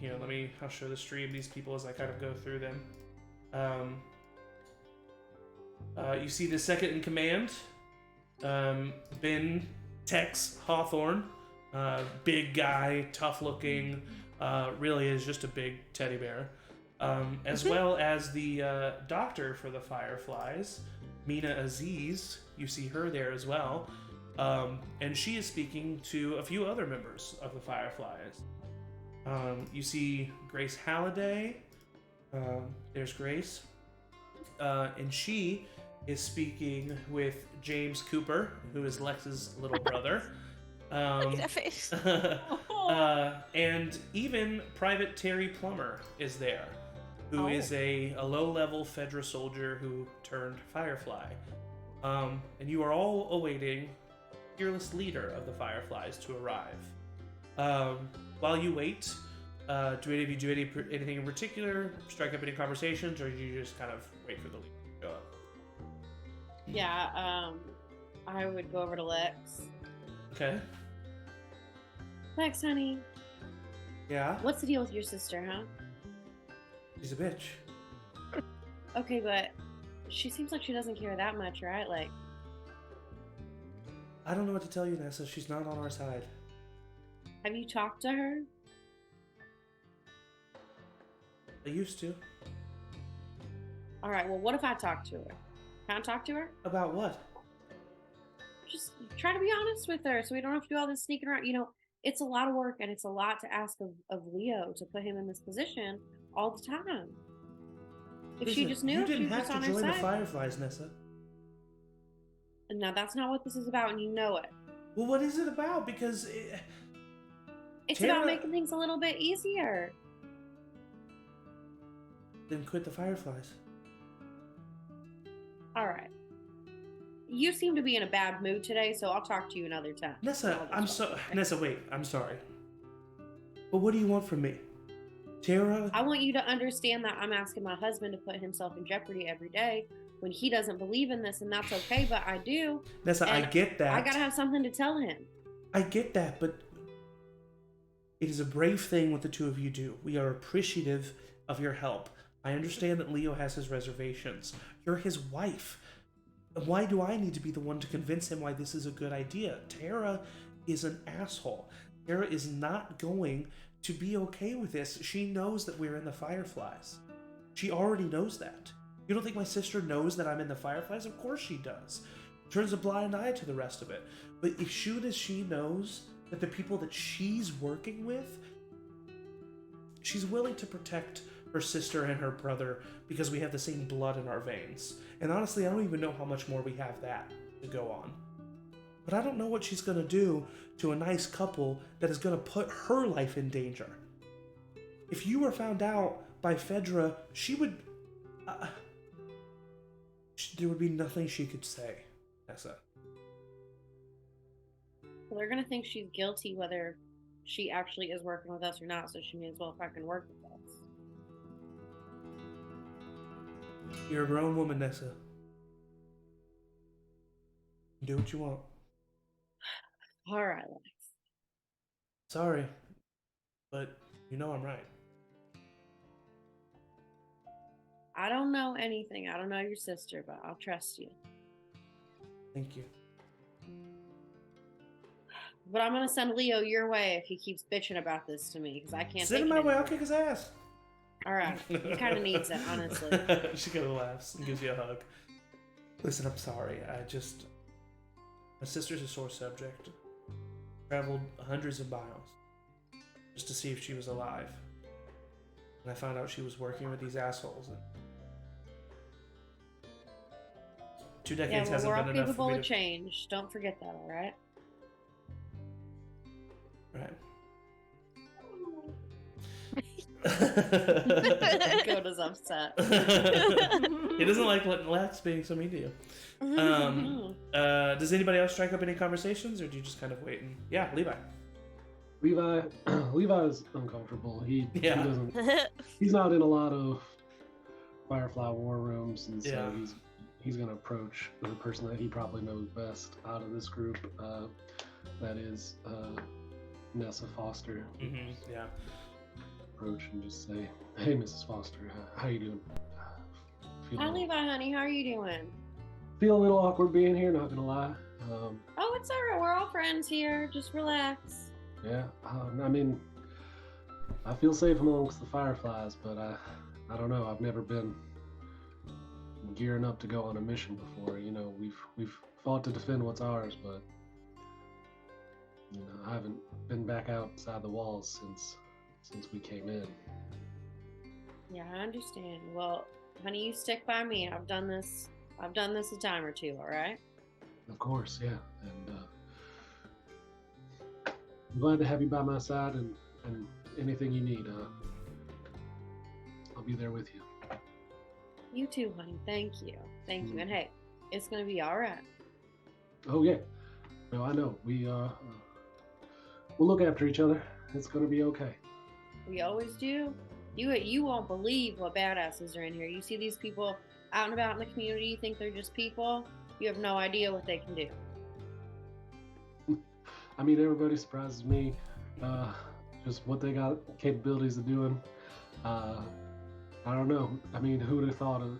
Here, I'll show the stream these people as I kind of go through them. You see the second in command, Ben Tex Hawthorne, big guy, tough looking, really is just a big teddy bear. As well as the doctor for the Fireflies, Mina Aziz, you see her there as well. And she is speaking to a few other members of the Fireflies. You see Grace Halliday. There's Grace. And she is speaking with James Cooper, who is Lex's little brother. Look at that face. And even Private Terry Plummer is there, who is a low-level Fedra soldier who turned Firefly. And you are all awaiting fearless leader of the Fireflies to arrive. While you wait, do any of you do anything in particular? Strike up any conversations, or do you just kind of wait for the leader to go up? Yeah, I would go over to Lex. Okay. Lex, honey, Yeah. what's the deal with your sister, huh? She's a bitch. Okay, but she seems like she doesn't care that much, right? Like, I don't know what to tell you, Nessa. She's not on our side. have you talked to her? I used to. All right, well, what if I talk to her? Can I talk to her? About what? Just try to be honest with her so we don't have to do all this sneaking around. You know, it's a lot of work and it's a lot to ask of Leo to put him in this position all the time. If she Listen, just knew, you if she didn't was have just to on her join the side. Fireflies, Nessa. Now, that's not what this is about, and you know it. Well, what is it about? Because It's Tara- about making things a little bit easier. then quit the Fireflies. All right. You seem to be in a bad mood today, so I'll talk to you another time. Nessa, I'll just talk to you. Nessa, wait. I'm sorry. But what do you want from me? Tara? I want you to understand that I'm asking my husband to put himself in jeopardy every day when he doesn't believe in this, and that's okay, but I do. Nessa, I And get that. I gotta have something to tell him. I get that, but it is a brave thing what the two of you do. We are appreciative of your help. I understand that Leo has his reservations. You're his wife. Why do I need to be the one to convince him why this is a good idea? Tara is an asshole. Tara is not going to be okay with this. She knows that we're in the Fireflies. She already knows that. You don't think my sister knows that I'm in the Fireflies? Of course she does. Turns a blind eye to the rest of it. But as soon as she knows that the people that she's working with, she's willing to protect her sister and her brother because we have the same blood in our veins. And honestly, I don't even know how much more we have that to go on. But I don't know what she's going to do to a nice couple that is going to put her life in danger. If you were found out by Fedra, she would... there would be nothing she could say, Nessa. Well, they're gonna think she's guilty whether she actually is working with us or not, so she may as well fucking work with us. You're a grown woman, Nessa. Do what you want. All right, Lex. Sorry, but you know I'm right. I don't know anything. I don't know your sister, but I'll trust you. Thank you. But I'm gonna send Leo your way if he keeps bitching about this to me, because I can't. Send take him it my way, I'll anymore. kick his ass. All right, he kind of needs it, honestly. She kind of laughs and gives you a hug. Listen, I'm sorry. My sister's a sore subject. Traveled hundreds of miles just to see if she was alive. And I found out she was working with these assholes. And 2 Yeah, decades well, we're all hasn't been enough capable for me of to... change. Don't forget that, all right? Right. Dakota's upset. He doesn't like letting Lex being so mean to you. Does anybody else strike up any conversations, or do you just kind of wait and... Yeah, Levi. Levi's uncomfortable. He Yeah. doesn't. He's not in a lot of Firefly war rooms, and so Yeah. he's gonna approach the person that he probably knows best out of this group. That is Nessa Foster. Mm-hmm. Yeah. Approach and just say, "Hey, Mrs. Foster, how you doing?" Hi, Levi, honey. How are you doing? Feel a little awkward being here. Not gonna lie. Oh, it's all right. We're all friends here. Just relax. Yeah, I mean, I feel safe amongst the Fireflies, but I don't know. I've never been gearing up to go on a mission before. You know, we've fought to defend what's ours, but you know, I haven't been back outside the walls since we came in. Yeah, I understand. Well, honey, you stick by me. I've done this a time or two, all right? Of course, yeah. And I'm glad to have you by my side, and anything you need, I'll be there with you. You too, honey. Thank you. Thank you. And hey, it's gonna be all right. Oh yeah. No, I know. We'll look after each other. It's gonna be okay. We always do. You won't believe what badasses are in here. You see these people out and about in the community, you think they're just people. You have no idea what they can do. I mean, everybody surprises me. Just what they got capabilities of doing. I don't know. I mean, who would have thought a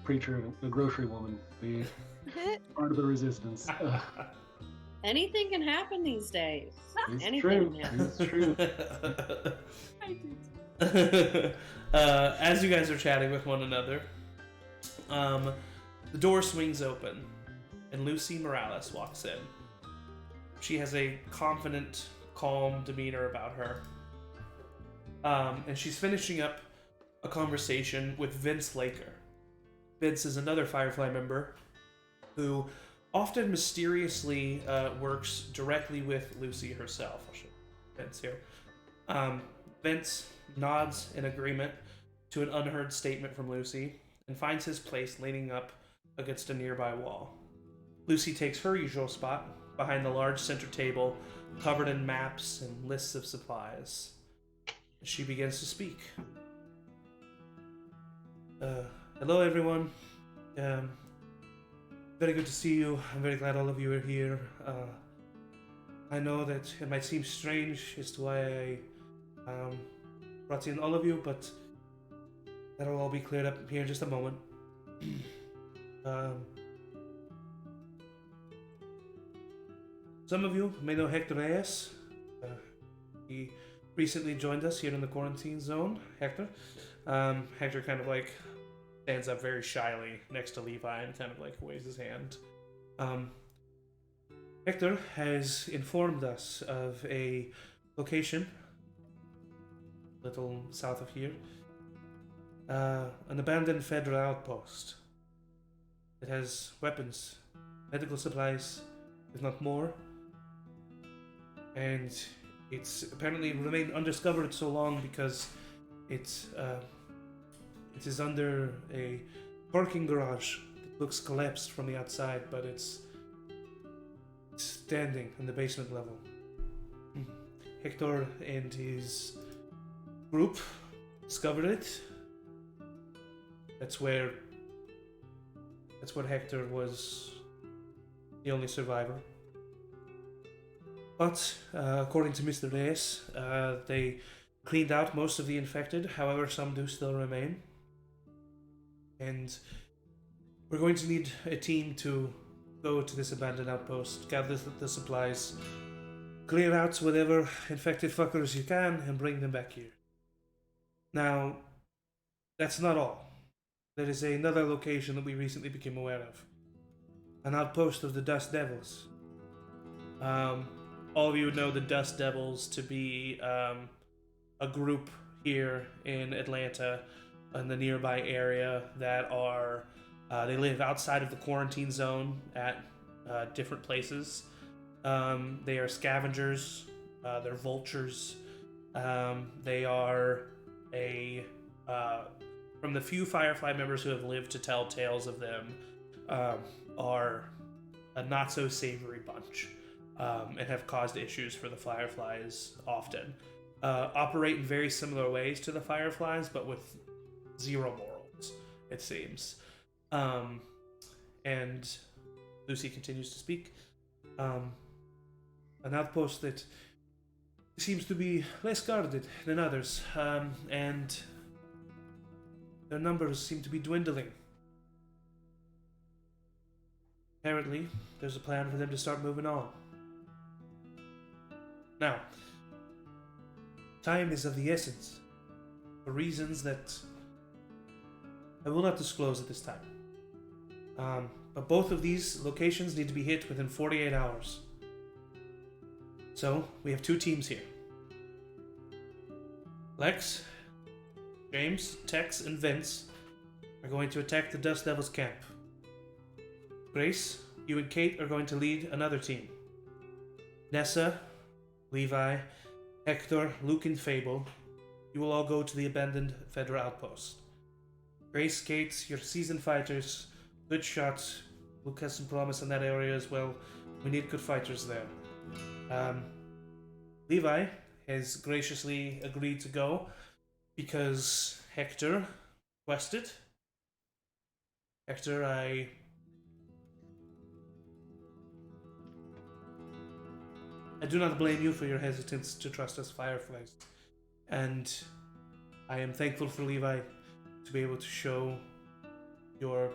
preacher and a grocery woman be part of the resistance? Anything can happen these days. It's Anything true. can happen. It's true. As you guys are chatting with one another, the door swings open, and Lucy Morales walks in. She has a confident, calm demeanor about her. And she's finishing up a conversation with Vince Laker. Vince is another Firefly member who often mysteriously works directly with Lucy herself. I'll show Vince here. Vince nods in agreement to an unheard statement from Lucy and finds his place leaning up against a nearby wall. Lucy takes her usual spot behind the large center table covered in maps and lists of supplies. She begins to speak. Hello everyone. Very good to see you. I'm very glad all of you are here. I know that it might seem strange as to why I brought in all of you, but that'll all be cleared up here in just a moment. Some of you may know Hector Reyes. He recently joined us here in the quarantine zone. Hector kind of like stands up very shyly next to Levi and kind of like waves his hand. Hector has informed us of a location a little south of here, an abandoned federal outpost. It has weapons, medical supplies, if not more, and it's apparently remained undiscovered so long because it is under a parking garage that looks collapsed from the outside, but it's standing in the basement level. Hector and his group discovered it. That's what Hector was the only survivor. But according to Mr. Reyes, they cleaned out most of the infected. However, some do still remain. And we're going to need a team to go to this abandoned outpost, gather the supplies, clear out whatever infected fuckers you can, and bring them back here. Now, that's not all. There is another location that we recently became aware of. An outpost of the Dust Devils. All of you would know the Dust Devils to be a group here in Atlanta and the nearby area that are they live outside of the quarantine zone at different places. They are scavengers. They're vultures. They are from the few Firefly members who have lived to tell tales of them, are a not so savory bunch, and have caused issues for the Fireflies often. Operate in very similar ways to the Fireflies, but with zero morals, it seems. And Lucy continues to speak. An outpost that seems to be less guarded than others, and their numbers seem to be dwindling. Apparently, there's a plan for them to start moving on. Now, time is of the essence, for reasons that I will not disclose at this time. But both of these locations need to be hit within 48 hours. So, we have two teams here. Lex, James, Tex, and Vince are going to attack the Dust Devils camp. Grace, you and Kate are going to lead another team. Nessa, Levi, Hector, Luke, and Fable, you will all go to the abandoned Federal outpost. Grace, Kate, you're seasoned fighters, good shots. Luke has some promise in that area as well. We need good fighters there. Levi has graciously agreed to go because Hector requested. Hector, I do not blame you for your hesitance to trust us Fireflies, and I am thankful for Levi to be able to show your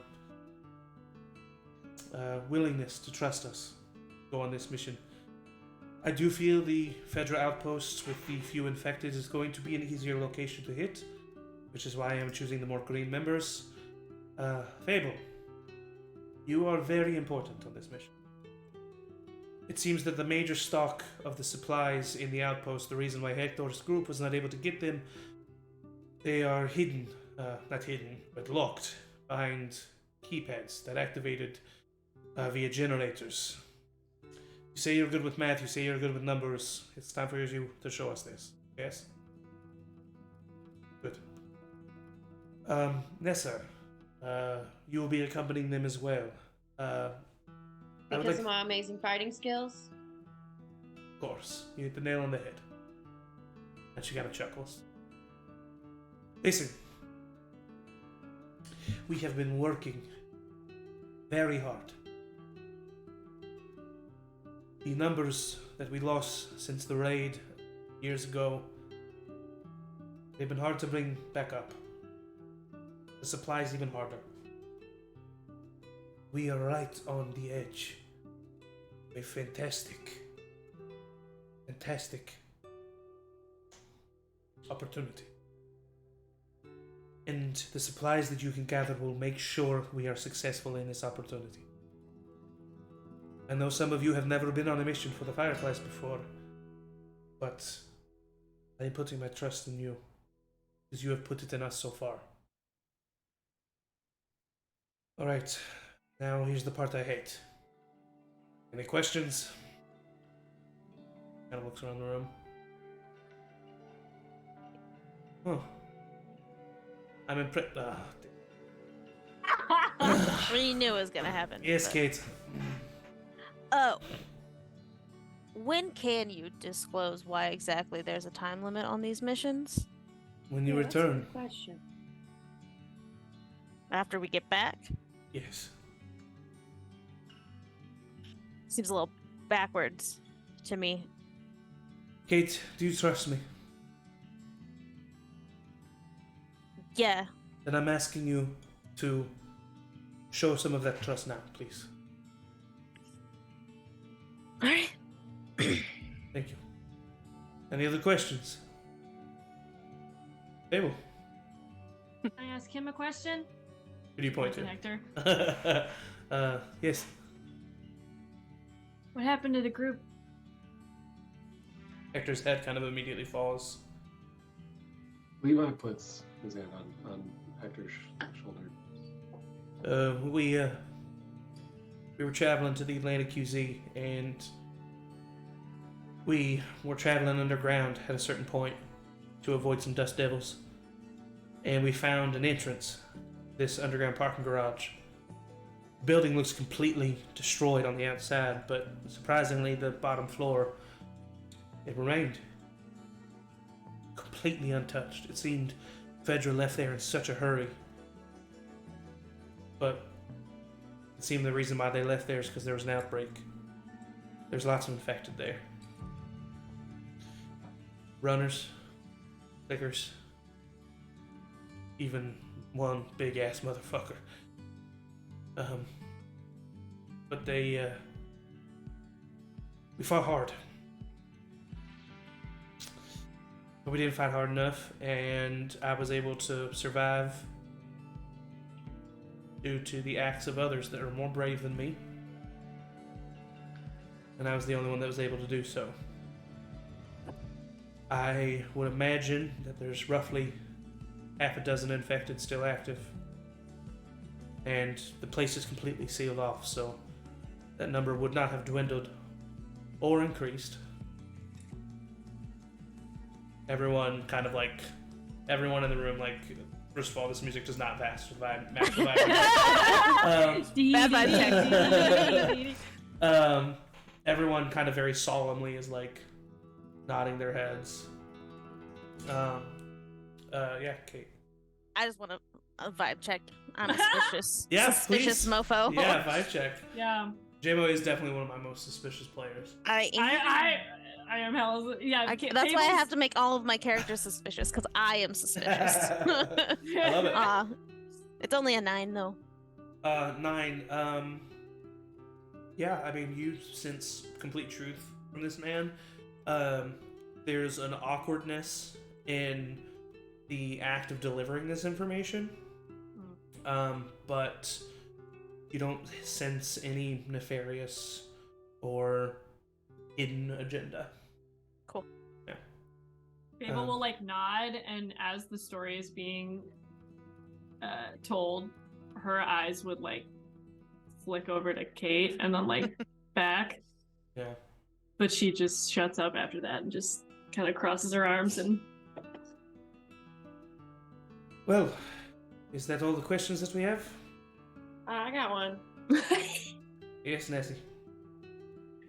willingness to trust us go on this mission. I do feel the Fedra outpost with the few infected is going to be an easier location to hit, which is why I am choosing the more green members. Fable, you are very important on this mission. It seems that the major stock of the supplies in the outpost, the reason why Hector's group was not able to get them, they are hidden, not hidden, but locked behind keypads that activated via generators. You say you're good with math, you say you're good with numbers. It's time for you to show us this. Yes? Good. Nessa, you will be accompanying them as well. Because of my amazing fighting skills? Of course. You hit the nail on the head. And she kind of chuckles. Listen. We have been working very hard. The numbers that we lost since the raid years ago, they've been hard to bring back up. The supply's even harder. We are right on the edge of a fantastic opportunity. And the supplies that you can gather will make sure we are successful in this opportunity. I know some of you have never been on a mission for the Fireflies before, but I am putting my trust in you, because you have put it in us so far. Alright, now here's the part I hate. Any questions? Kind of looks around the room. Oh. I'm impressed. We knew it was gonna happen. Yes, but... Kate. Oh. When can you disclose why exactly there's a time limit on these missions? When you That's a return. good question. After we get back? Yes. Seems a little backwards to me. Kate, do you trust me? Yeah. Then I'm asking you to show some of that trust now, please. Alright. Thank you. Any other questions? Abel, Can I ask him a question? who do you point to? Hector. Yes. What happened to the group? Hector's head kind of immediately falls. Levi puts his hand on Hector's shoulder. We were traveling to the Atlantic QZ, and we were traveling underground at a certain point to avoid some dust devils. And we found an entrance, this underground parking garage. The building looks completely destroyed on the outside, but surprisingly, the bottom floor, it remained completely untouched. It seemed Fedra left there in such a hurry. But it seemed the reason why they left there is because there was an outbreak. There's lots of infected there. Runners, clickers, even one big ass motherfucker. But we fought hard. But we didn't fight hard enough, and I was able to survive due to the acts of others that are more brave than me. And I was the only one that was able to do so. I would imagine that there's roughly half a dozen infected still active. And the place is completely sealed off, so that number would not have dwindled or increased. Everyone in the room, like, first of all, this music does not match the vibe. Bad vibe check. Everyone kind of very solemnly is like nodding their heads. Yeah, Kate. I just want a vibe check. I'm a suspicious, Yeah, suspicious please. mofo. Yeah, vibe check. Yeah. JMO is definitely one of my most suspicious players. I am hell. Yeah. That's why I have to make all of my characters suspicious, because I am suspicious. I love it. It's only a 9 though. 9. Yeah, I mean, you sense complete truth from this man. There's an awkwardness in the act of delivering this information. But you don't sense any nefarious or hidden agenda. Cool. Yeah. Fable will like nod, and as the story is being told, her eyes would like flick over to Kate and then like back. Yeah. But she just shuts up after that and just kind of crosses her arms and. Well, is that all the questions that we have? I got one. Yes, Nessie.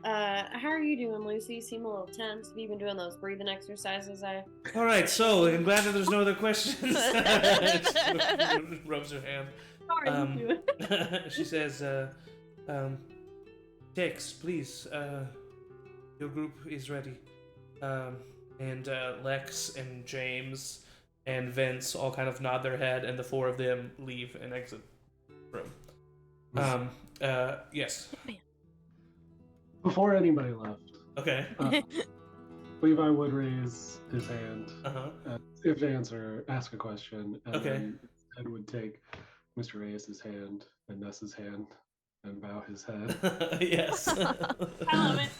How are you doing, Lucy? You seem a little tense. Have you been doing those breathing exercises? All right, so I'm glad that there's no other questions. Rubs her hand. How are you doing? She says, Tex, please, your group is ready. And Lex and James and Vince all kind of nod their head, and the 4 of them leave and exit the room. Yes. Before anybody left, Okay. Levi would raise his hand Uh-huh. if to ask a question, and Okay. then Ed would take Mr. Reyes's hand and Nessa's hand and bow his head. Yes. I love it.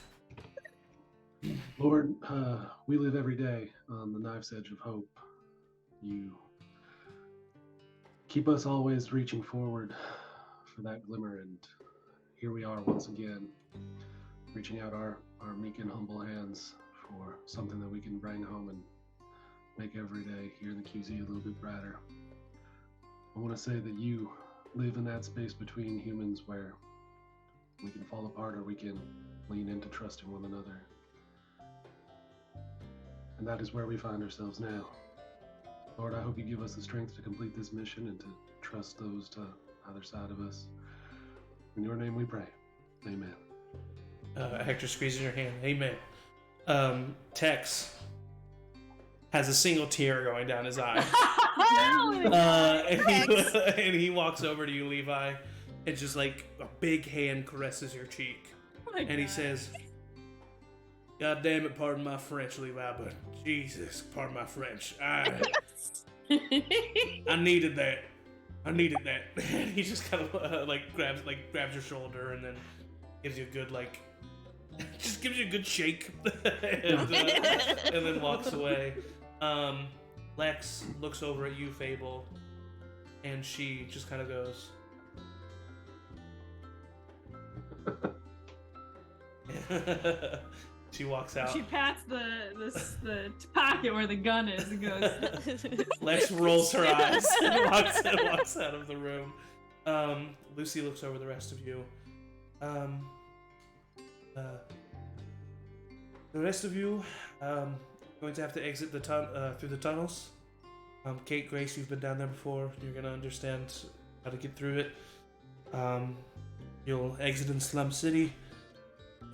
Lord, we live every day on the knife's edge of hope. You keep us always reaching forward for that glimmer, and here we are once again, reaching out our meek and humble hands for something that we can bring home and make every day here in the QZ a little bit brighter. I want to say that you live in that space between humans where we can fall apart or we can lean into trusting one another. And that is where we find ourselves now. Lord, I hope you give us the strength to complete this mission and to trust those to either side of us. In your name we pray. Amen. Hector squeezes your hand. Amen. Tex has a single tear going down his eye. And he walks over to you, Levi, and just like a big hand caresses your cheek. And he says, God damn it, pardon my French, Levi, but Jesus, pardon my French. I needed that. And he just kind of grabs your shoulder and then gives you a good just gives you a good shake and then walks away. Lex looks over at you, Fable, and she just kind of goes. She walks out. She pats the pocket where the gun is and goes. Lex rolls her eyes and walks out of the room. Lucy looks over the rest of you. The rest of you, going to have to exit the through the tunnels. Kate, Grace, you've been down there before. You're gonna understand how to get through it. You'll exit in Slum City,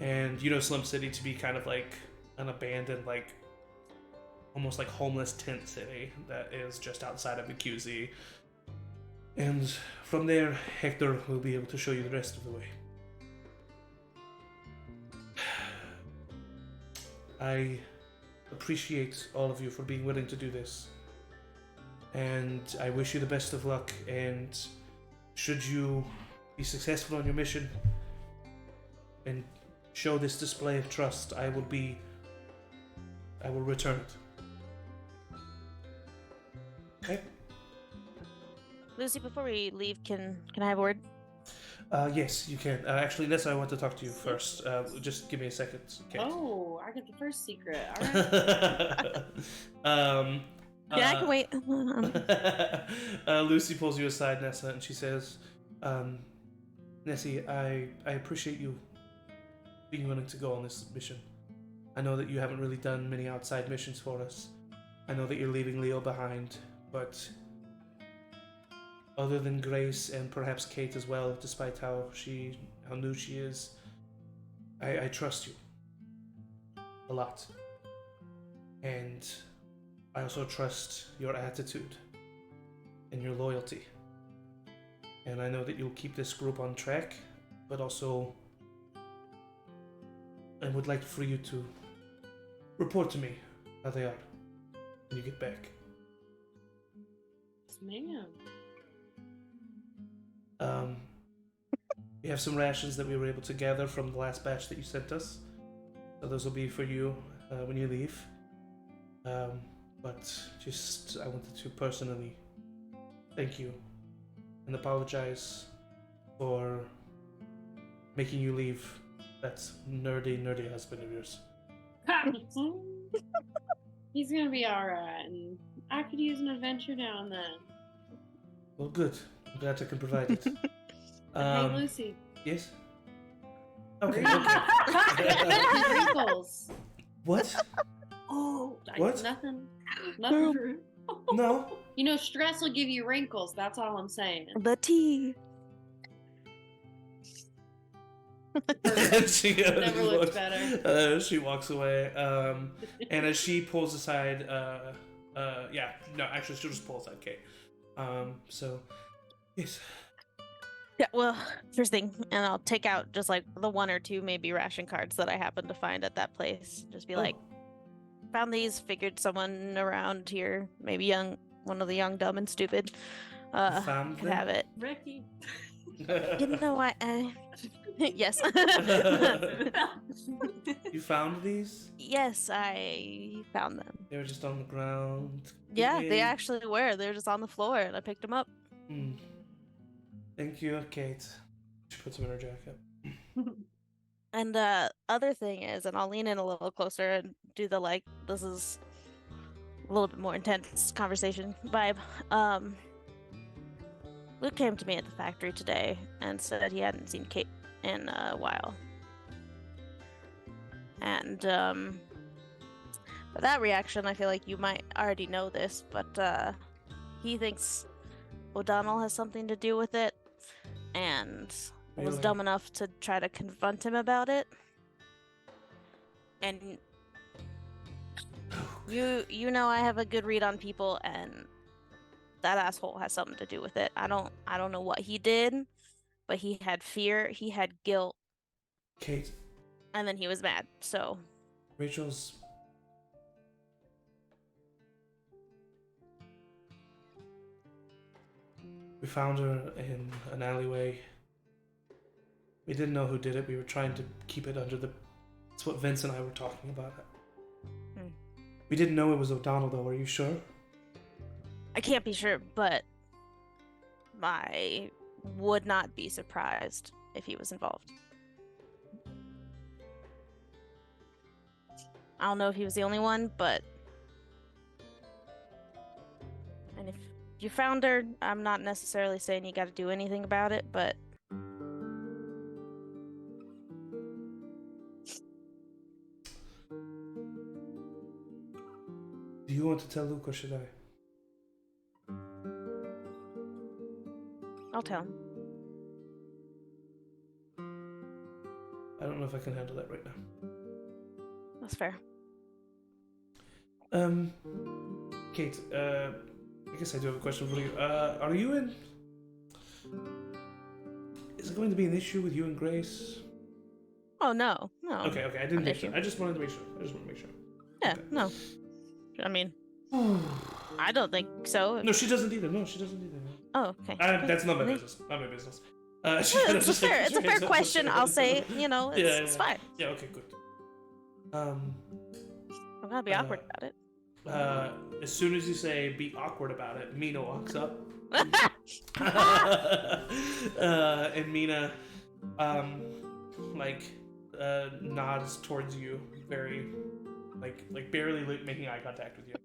and you know Slum City to be kind of like an abandoned, almost like homeless tent city that is just outside of the QZ. And from there, Hector will be able to show you the rest of the way. I appreciate all of you for being willing to do this. And I wish you the best of luck, and should you be successful on your mission and show this display of trust, I will return it. Okay? Lucy, before we leave, can I have a word? Yes, you can. Actually, Nessa, I want to talk to you first. Just give me a second. Kate. Oh, I get the first secret. All right. Yeah, I can wait. Lucy pulls you aside, Nessa, and she says, Nessie, I appreciate you being willing to go on this mission. I know that you haven't really done many outside missions for us. I know that you're leaving Leo behind, but other than Grace and perhaps Kate as well, despite how new she is, I trust you a lot. And I also trust your attitude and your loyalty. And I know that you'll keep this group on track, but also I would like for you to report to me how they are when you get back. Man. We have some rations that we were able to gather from the last batch that you sent us. So those will be for you when you leave. But just, I wanted to personally thank you and apologize for making you leave that nerdy husband of yours. He's gonna be alright, and I could use an adventure now and then. Well, good. I'm glad I can provide it. Hey, Lucy. Yes? Okay, Wrinkles. okay. Wrinkles. What? Oh, What? Nothing. No. You know, stress will give you wrinkles. That's all I'm saying. The tea. She Never looked better. She walks away. And as she pulls aside, she'll just pull aside Kate. So, yes. Yeah, well, first thing, and I'll take out just like the one or two maybe ration cards that I happen to find at that place. Just be like, found these, figured someone around here, maybe one of the young, dumb, and stupid, found could them? have it. Ricky. You know what? Yes. You found these? Yes, I found them. They were just on the ground. Yeah, they Yay. actually were. They were just on the floor, and I picked them up. Hmm. Thank you, Kate. She puts them in her jacket. And the other thing is, and I'll lean in a little closer and do the like, this is a little bit more intense conversation vibe. Luke came to me at the factory today and said he hadn't seen Kate in a while. And for that reaction, I feel like you might already know this, but he thinks O'Donnell has something to do with it, and was Really? dumb enough to try to confront him about it. And you know I have a good read on people, and that asshole has something to do with it. I don't know what he did, but he had fear, he had guilt, Kate, and then he was mad. So Rachel's. We found her in an alleyway. We didn't know who did it. We were trying to keep it under the. That's what Vince and I were talking about. We didn't know it was O'Donnell, though. Are you sure? I can't be sure, but I would not be surprised if he was involved. I don't know if he was the only one, but... And if you found her, I'm not necessarily saying you gotta do anything about it, but... Do you want to tell Luke or should I? I'll tell him. I don't know if I can handle that right now. That's fair. Kate, I guess I do have a question for you. Are you in... Is it going to be an issue with you and Grace? Oh, no. Okay, I didn't An think so. issue. I just wanted to make sure. Yeah, Okay. no. I mean, I don't think so. No, she doesn't either. No, she doesn't either. Oh, okay. That's not my They- business. Not my business. It's a fair question. I'll say, you know, it's fine. Yeah. Okay. Good. I'm gonna be awkward about it. As soon as you say "be awkward about it," Mina walks up. And Mina, nods towards you, very, barely making eye contact with you.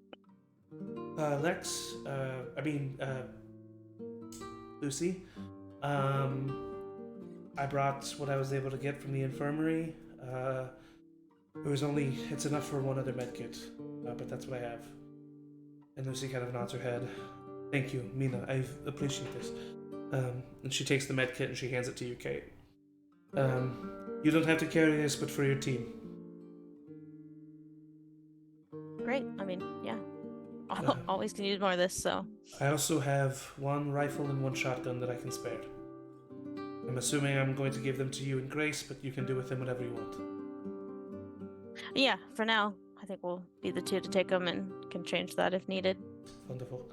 Lucy, I brought what I was able to get from the infirmary. It's enough for one other medkit, but that's what I have. And Lucy kind of nods her head. Thank you, Mina. I appreciate this. And she takes the medkit and she hands it to you, Kate. You don't have to carry this, but for your team. Great. I mean, yeah. Always can use more of this, so. I also have one rifle and one shotgun that I can spare. I'm assuming I'm going to give them to you in grace, but you can do with them whatever you want. Yeah, for now, I think we'll be the two to take them and can change that if needed. Wonderful.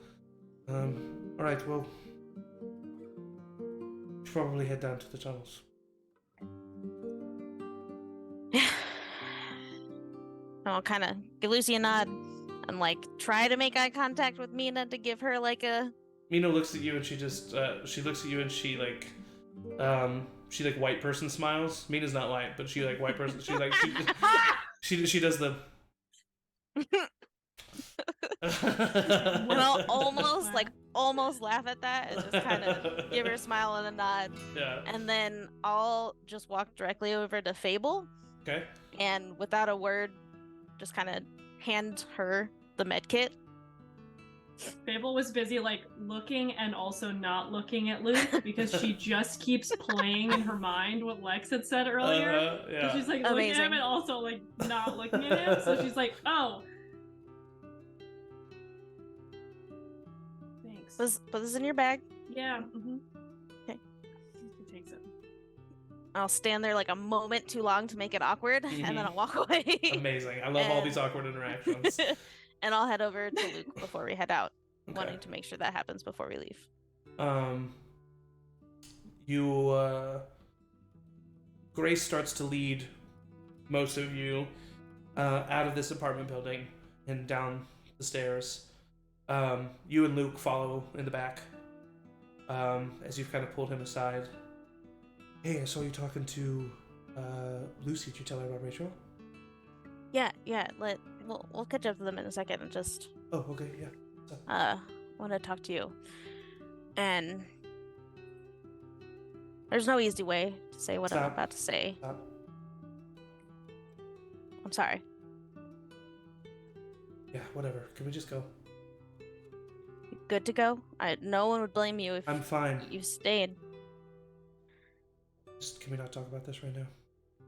Alright, well, you should probably head down to the tunnels. I'll kind of give Lucy a nod and try to make eye contact with Mina to give her a. Mina looks at you and she just she looks at you and she white person smiles. Mina's not white, but she white person. She does the. And I'll almost laugh at that and just kind of give her a smile and a nod. Yeah. And then I'll just walk directly over to Fable. Okay. And without a word, just kind of hand her the med kit. Fable was busy looking and also not looking at Luke because she just keeps playing in her mind what Lex had said earlier. Yeah. So she's looking at him and also not looking at him. So she's like, oh. Thanks. Put this in your bag. Yeah. Mm-hmm. Okay. He takes it. I'll stand there a moment too long to make it awkward, and then I'll walk away. Amazing. I love all these awkward interactions. And I'll head over to Luke before we head out, Okay. wanting to make sure that happens before we leave. Grace starts to lead most of you out of this apartment building and down the stairs. You and Luke follow in the back as you've kind of pulled him aside. Hey, I saw you talking to Lucy. Did you tell her about Rachel? Yeah. We'll catch up to them in a second and just. Oh, okay, yeah. Want to talk to you. And there's no easy way to say what I'm about to say. Stop. I'm sorry. Yeah, whatever. Can we just go? Good to go? No one would blame you if I'm fine. you stayed. Just, can we not talk about this right now?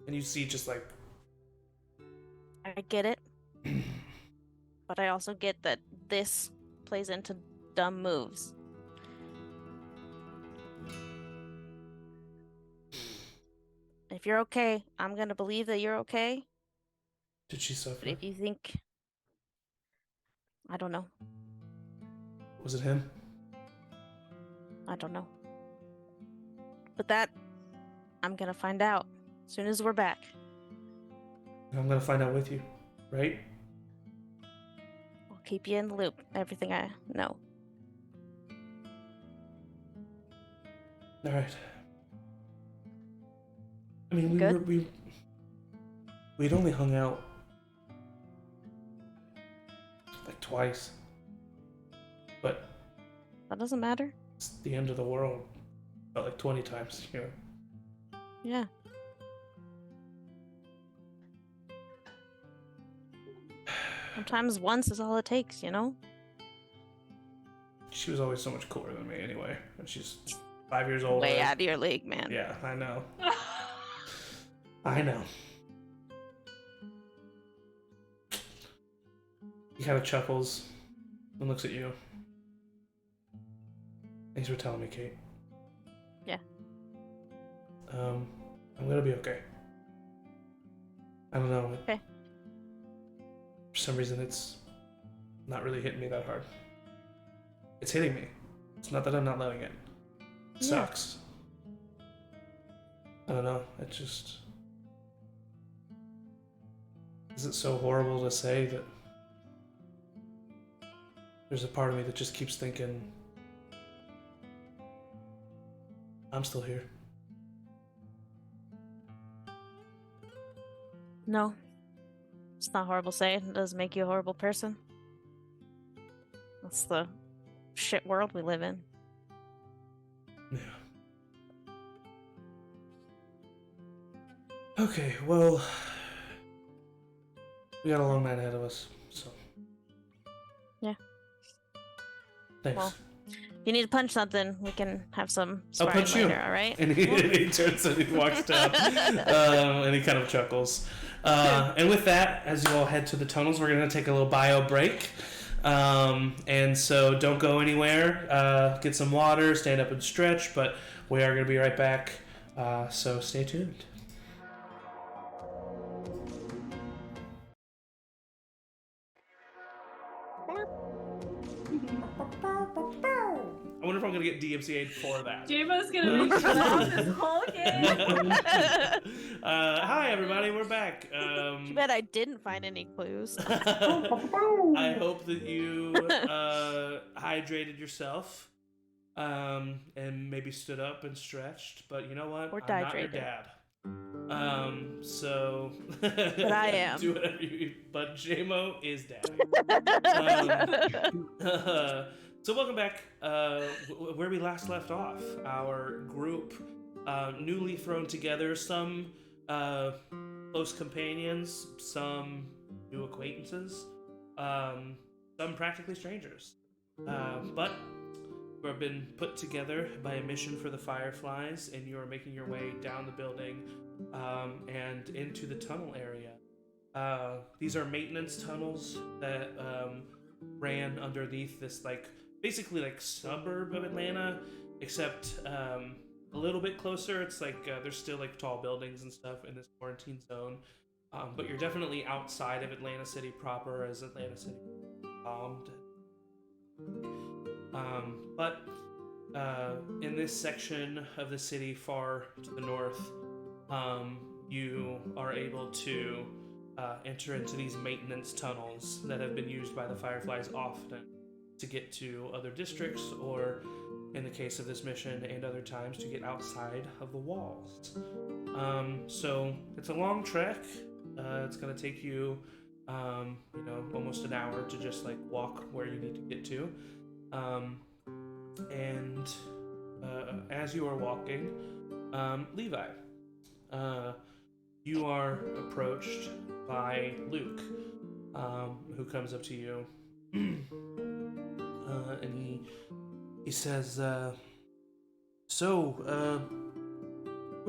And you see just I get it. But I also get that this plays into dumb moves. If you're okay, I'm gonna believe that you're okay. Did she suffer? But if you think... I don't know. Was it him? I don't know. But that, I'm gonna find out as soon as we're back. And I'm gonna find out with you, right? I'll keep you in the loop. Everything I know. All right. I mean, we'd only hung out twice, but That doesn't matter. it's the end of the world. Felt 20 times, Yeah. Sometimes once is all it takes, you know? She was always so much cooler than me anyway. And she's 5 years older. Way out of your league, man. Yeah, I know. I know. He kind of chuckles and looks at you. Thanks for telling me, Kate. Yeah. I'm gonna be okay. I don't know. Okay. For some reason, it's not really hitting me that hard. It's hitting me. It's not that I'm not loving it. It sucks. I don't know. It just... Is it so horrible to say that there's a part of me that just keeps thinking, I'm still here. No. It's not horrible to say. It doesn't make you a horrible person. That's the shit world we live in. Yeah. Okay, well, we got a long night ahead of us, so. Yeah. Thanks. Well, if you need to punch something, we can have some I'll sparring punch you. later, all right? And he turns and he walks down, and he kind of chuckles. And with that, as you all head to the tunnels, we're going to take a little bio break. And so don't go anywhere. Get some water, stand up and stretch, but we are going to be right back. So stay tuned. I wonder if I'm going to get DMCA'd for that. J-Bo's gonna be shut out this whole game. Hi, everybody. We're back. Too bad I didn't find any clues. I hope that you hydrated yourself and maybe stood up and stretched. But you know what? Or I'm not your dehydrated. dad. So... But I am. Do whatever you... But JMO is daddy. So welcome back. Where we last left off, our group newly thrown together, some close companions, some new acquaintances, some practically strangers. But we've been put together by a mission for the Fireflies, and you are making your way down the building and into the tunnel area. These are maintenance tunnels that ran underneath this, basically suburb of Atlanta, except a little bit closer. It's there's still tall buildings and stuff in this quarantine zone, but you're definitely outside of Atlanta City proper, as Atlanta City bombed. But in this section of the city far to the north, you are able to enter into these maintenance tunnels that have been used by the Fireflies often to get to other districts, or in the case of this mission and other times, to get outside of the walls. So it's a long trek. It's going to take you, almost an hour to just walk where you need to get to. And as you are walking, Levi, you are approached by Luke, who comes up to you, and he says, what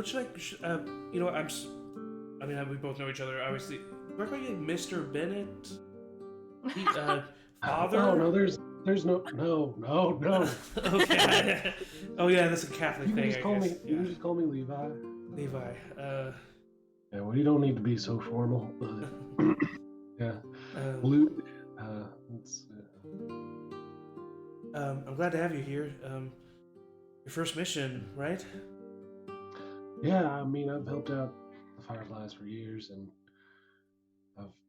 should we both know each other, obviously. We're calling you Mr. Bennett? Father? Oh, no, there's no. Okay. Oh yeah, that's a Catholic You thing. can just call I me. guess. You can just call me Levi. Levi. Yeah, well, you don't need to be so formal, but yeah, Luke. I'm glad to have you here. Your first mission, right? Yeah, I mean, I've helped out the Fireflies for years, and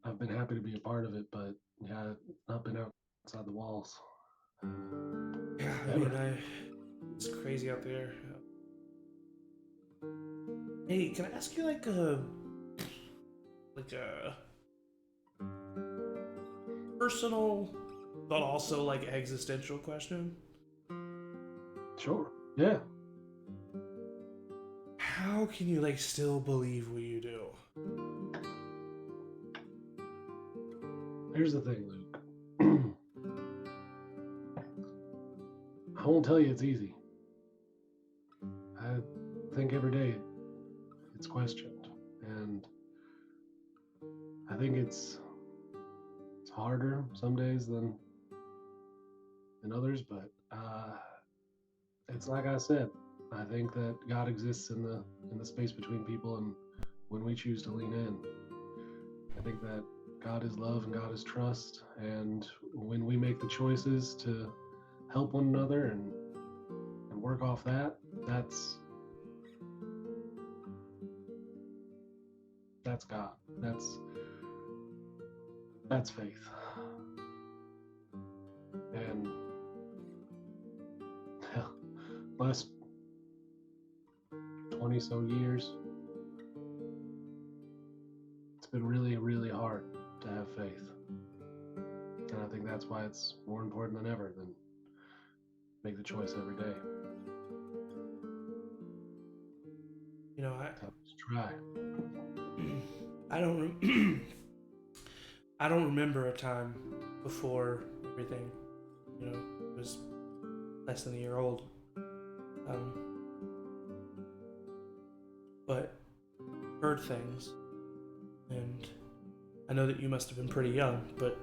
I've been happy to be a part of it. But yeah, I've not been outside the walls. Yeah, I mean, it's crazy out there. Hey, can I ask you a personal, but also existential question? Sure. Yeah. How can you still believe what you do? Here's the thing, Luke. I won't tell you it's easy. I think every day it's questioned, and I think it's harder some days than others, but it's like I said, I think that God exists in the space between people, and when we choose to lean in, I think that God is love and God is trust, and when we make the choices to help one another and work off that, that's God. That's faith. And hell, last 20 so years, it's been really, really hard to have faith. And I think that's why it's more important than ever than make the choice every day. You know, Let's try. I don't I don't remember a time before everything, you know, was less than a year old. But heard things, and I know that you must have been pretty young, but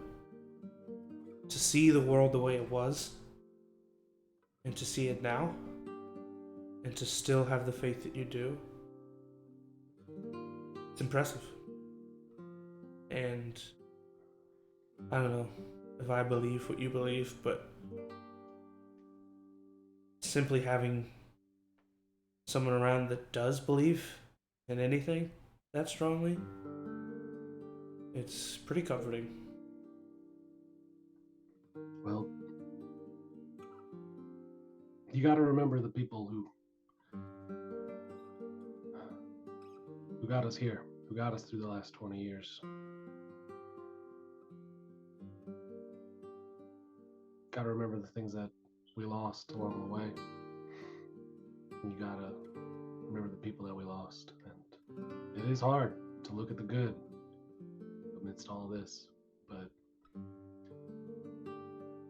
to see the world the way it was, and to see it now, and to still have the faith that you do, it's impressive. And I don't know if I believe what you believe, but simply having someone around that does believe in anything that strongly, it's pretty comforting. Well, you got to remember the people who got us here, who got us through the last 20 years. Got to remember the things that we lost along the way. And you got to remember the people that we lost. And it is hard to look at the good amidst all this, but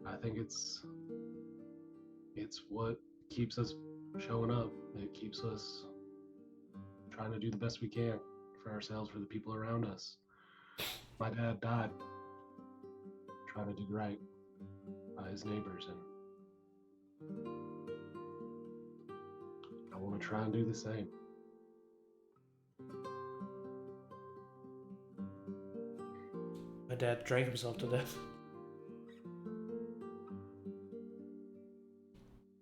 I think it's what keeps us showing up. It keeps us trying to do the best we can for ourselves, for the people around us. My dad died trying to do right by his neighbors, and I want to try and do the same. My dad drank himself to death.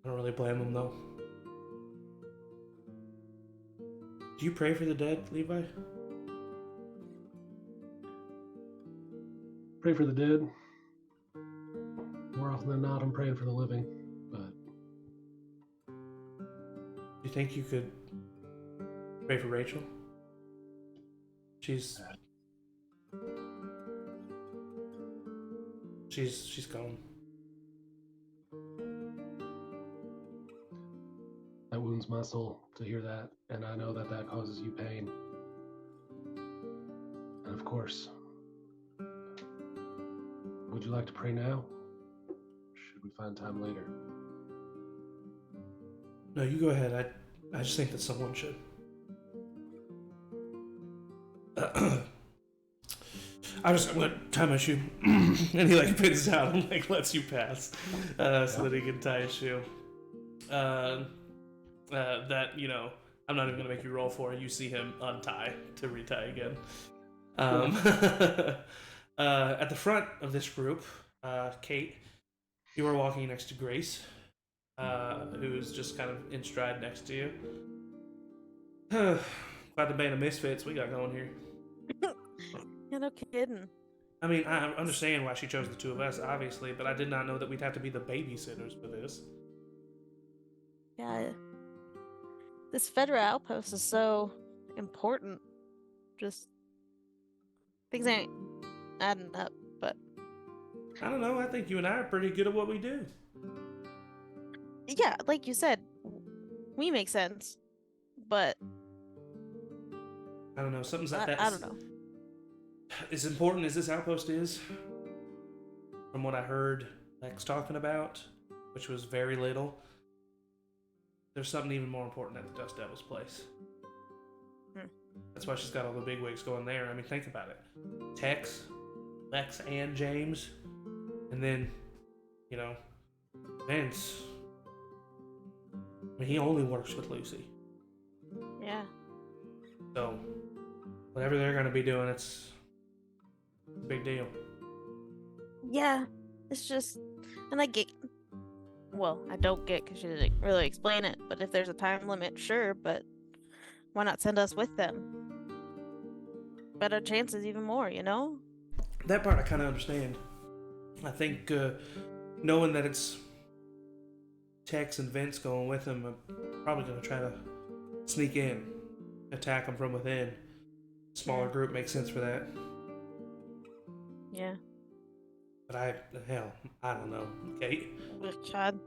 I don't really blame him though. Do you pray for the dead, Levi? Pray for the dead. More often than not, I'm praying for the living, but Do you think you could pray for Rachel? She's gone. that wounds my soul to hear that, and I know that that causes you pain. And of course, would you like to pray now? Should we find time later? No, you go ahead. I just think that someone should. I'm gonna tie my shoe, and he like pins down and like lets you pass, so that he can tie his shoe. That, you know, I'm not even gonna make you roll for. You see him untie to retie again. At the front of this group, Kate, you are walking next to Grace, who's just kind of in stride next to you. Quite the band of misfits we got going here. Yeah, no kidding. I mean, I understand why she chose the two of us, obviously, but I did not know that we'd have to be the babysitters for this. Yeah. This federal outpost is so important. Just things ain't adding up, but I don't know, I think you and I are pretty good at what we do. yeah, like you said, we make sense. But I don't know, something's like that. I don't know. As important as this outpost is, from what I heard Lex talking about, which was very little, there's something even more important at the Dust Devil's place. That's why she's got all the bigwigs going there. I mean, think about it. Tex, Lex, and James, and then, you know, Vince. I mean, he only works with Lucy. Yeah. So, whatever they're going to be doing, it's a big deal. Yeah. It's just, and I get, well, I don't get because she didn't really explain it, but if there's a time limit, sure, but why not send us with them? Better chances, even more, you know? That part I kind of understand. I think knowing that it's Tex and Vince going with him, I'm probably going to try to sneak in, attack them from within. Smaller group makes sense for that. Yeah. But I don't know, Kate. Chad.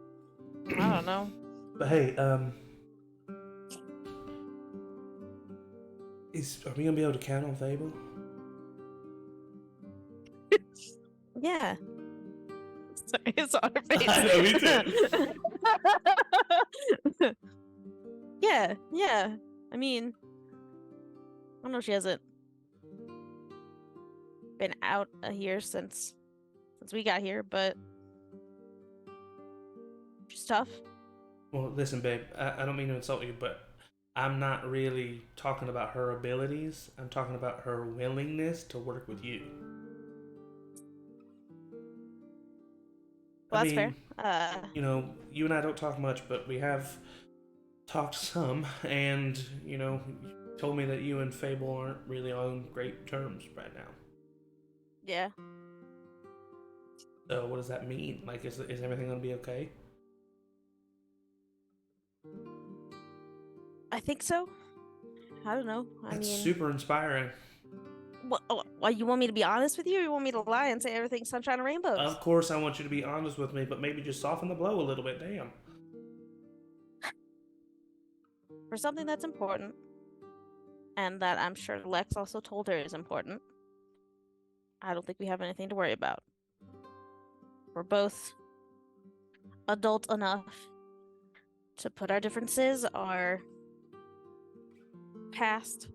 I don't know. But hey, are we gonna be able to count on Fable? Yeah. Sorry, it's on her face. I know, me too. Yeah. I mean, I don't know if she hasn't been out of here since we got here, but she's tough. Well, listen, babe, I don't mean to insult you, but I'm not really talking about her abilities. I'm talking about her willingness to work with you. Well, I that's mean, fair. You know, you and I don't talk much, but we have talked some, and, you know, you told me that you and Fable aren't really on great terms right now. Yeah. So what does that mean? Like, is everything gonna be okay? I think so. I don't know. That's I mean, super inspiring. what, you want me to be honest with you, or you want me to lie and say everything's sunshine and rainbows? Of course, I want you to be honest with me, but maybe just soften the blow a little bit. Damn. For something that's important, and that I'm sure Lex also told her is important, I don't think we have anything to worry about. We're both adult enough to put our differences, our past,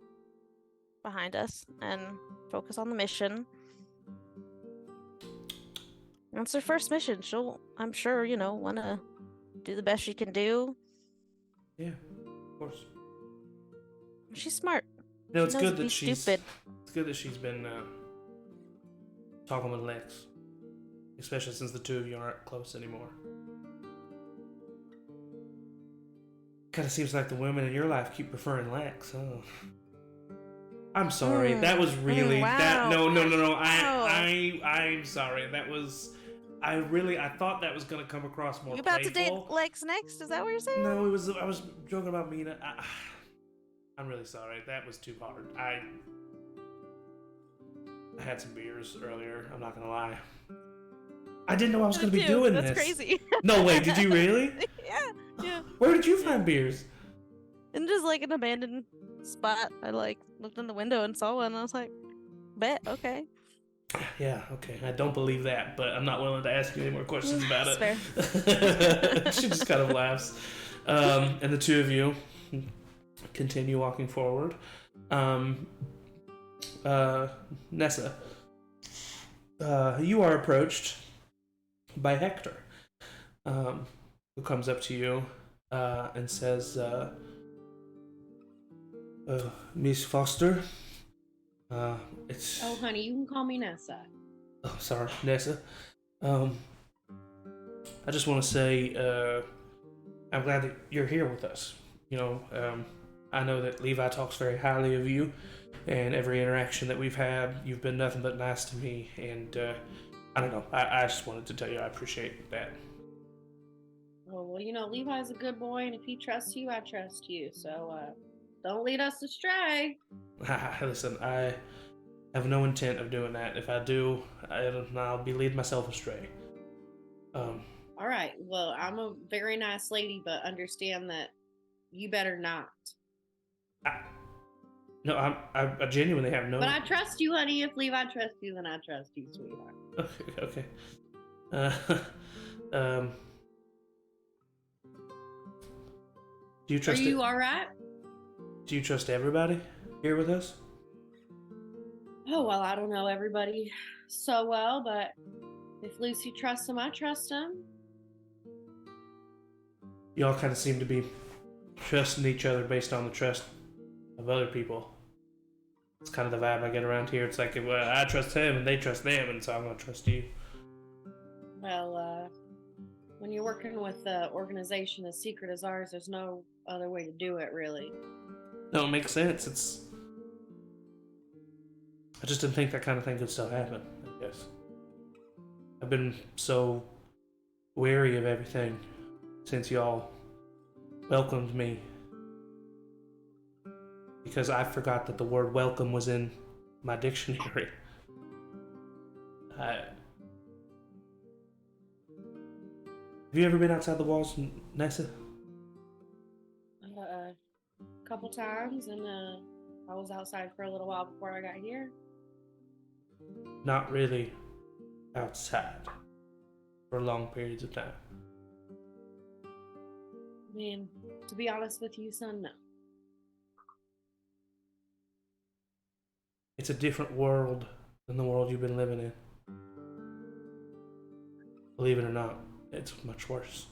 behind us and focus on the mission. That's her first mission. She'll, I'm sure, want to do the best she can do. Yeah, of course. She's smart. You know, She knows to be stupid. It's good that she's been talking with Lex, especially since the two of you aren't close anymore. Kind of seems like the women in your life keep preferring Lex. Oh, I'm sorry. That was really wow. that. No. Wow. I'm sorry. That was. I thought that was gonna come across more. You about playful. to date Lex next? Is that what you're saying? No, I was joking about Mina. I'm really sorry. That was too hard. I had some beers earlier. I'm not gonna lie. I didn't know I was gonna be doing That's this. That's crazy. No way. Did you really? Yeah. Where did you find beers? In just like an abandoned spot. I looked in the window and saw one. And I was like, bet, okay. Yeah, okay. I don't believe that, but I'm not willing to ask you any more questions about it. Fair. She just kind of laughs. And the two of you continue walking forward. Nessa, you are approached by Hector, who comes up to you and says, Miss Foster, it's... Oh, honey, you can call me Nessa. Oh, sorry, Nessa. I just want to say, I'm glad that you're here with us. I know that Levi talks very highly of you, and every interaction that we've had, you've been nothing but nice to me, and I don't know, I just wanted to tell you I appreciate that. Oh, well, Levi's a good boy, and if he trusts you, I trust you, so don't lead us astray. Listen, I have no intent of doing that. If I do, I'll be leading myself astray. All right. Well, I'm a very nice lady, but understand that you better not. No, I genuinely have no... But I trust you, honey. If Levi trusts you, then I trust you, sweetheart. Okay. Do you trust... Are you all right? Do you trust everybody here with us? Oh, well, I don't know everybody so well, but if Lucy trusts him, I trust him. Y'all kind of seem to be trusting each other based on the trust of other people. It's kind of the vibe I get around here. It's like, well, I trust him and they trust them, and so I'm going to trust you. Well, when you're working with an organization as secret as ours, there's no other way to do it, really. No, it makes sense. I just didn't think that kind of thing could still happen, I guess. I've been so wary of everything since y'all welcomed me. Because I forgot that the word welcome was in my dictionary. Have you ever been outside the walls, Nessa? A couple times, and I was outside for a little while before I got here. Not really outside for long periods of time. I mean, to be honest with you, son, no. It's a different world than the world you've been living in. Believe it or not, it's much worse.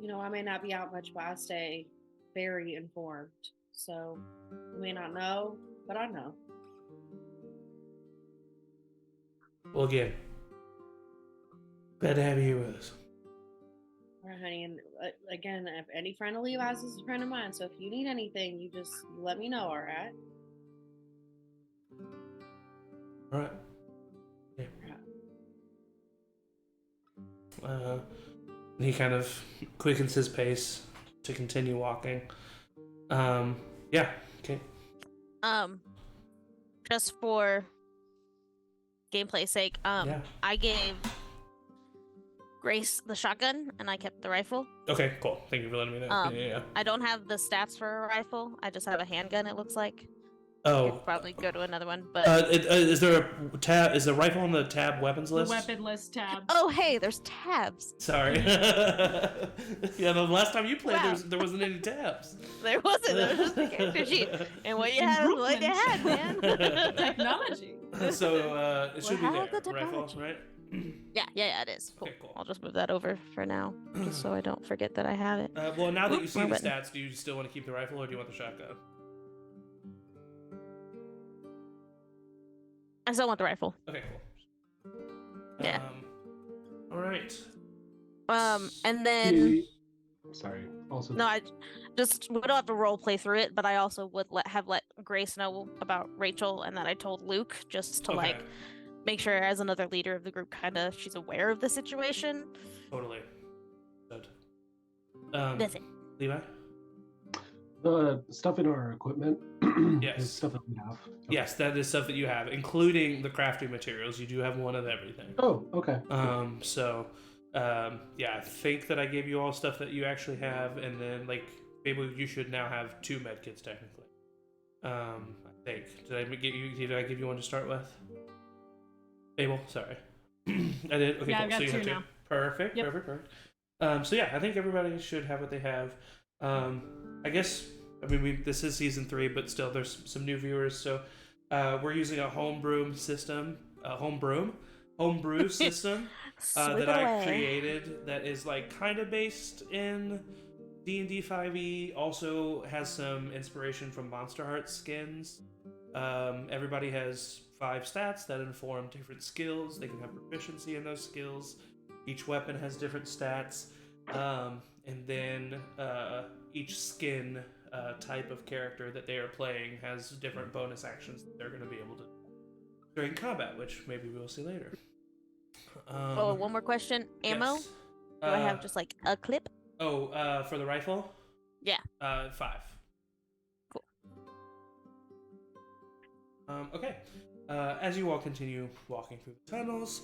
You know, I may not be out much, but I stay very informed. So, you may not know, but I know. Well, again, glad to have you here with us. All right, honey, and again, if any friend of Levi's is a friend of mine, so if you need anything, you let me know, all right? All right. Yeah. And he kind of quickens his pace to continue walking. Yeah. Okay. Just for gameplay sake, Yeah. I gave Grace the shotgun and I kept the rifle. Okay. Cool. Thank you for letting me know. Yeah. I don't have the stats for a rifle. I just have a handgun. It looks like. Oh. Could probably go to another one, but is there a tab? Is the rifle on the tab weapons list? The weapon list tab. oh hey, there's tabs. Sorry. Yeah, the last time you played, Wow. there wasn't any tabs. There wasn't. There was just the character sheet, and what you had was what you had, man. Technology. So it should be Well, there. the Rifle, technology. right? Yeah, it is. Cool. Okay, cool. I'll just move that over for now, just so I don't forget that I have it. Well, now that you Oop, see wrong the button. stats, do you still want to keep the rifle or do you want the shotgun? I still want the rifle. Okay, cool. Yeah. All right. And then Sorry. Also, no, I just we don't have to role play through it, but I also would let Grace know about Rachel and that I told Luke just to Okay. make sure as another leader of the group, kind of she's aware of the situation. Totally. Good. That's it. Levi? the stuff in our equipment Yes. is stuff that we have. Okay. Yes, that is stuff that you have, including the crafting materials. You do have one of everything. Oh, okay. Yeah, I think that I gave you all stuff that you actually have, and then like maybe you should now have 2 med kits technically. I think. Did I give you one to start with? Abel, sorry. I did. Okay, Yeah, cool. I've got So you have 2 2. now. Perfect. Yep. Perfect. So yeah, I think everybody should have what they have. I guess. I mean, this is season 3, but still, there's some new viewers. So we're using a homebrew system, homebrew system that I created that is like kind of based in D&D 5e. Also has some inspiration from Monster Heart skins. Everybody has 5 stats that inform different skills. They can have proficiency in those skills. Each weapon has different stats. And then each skin type of character that they are playing has different bonus actions that they're going to be able to do during combat, which maybe we'll see later. One more question. Ammo? Yes. Do I have just like a clip? For the rifle? Yeah. 5. Cool. Okay. As you all continue walking through the tunnels,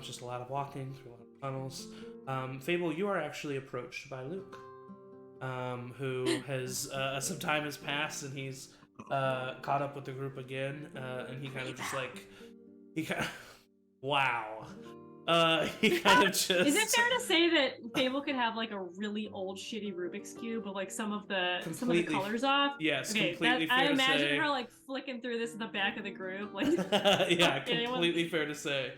just a lot of walking through a lot of tunnels. Fable, you are actually approached by Luke, who has some time has passed and he's caught up with the group again, and he kind of just like wow. He kind of just. Is it fair to say that Fable could have like a really old shitty Rubik's cube with like some of the colors off? Yes, Okay, completely fair I to imagine say. her like flicking through this in the back of the group, like. Yeah, anyone? completely fair to say.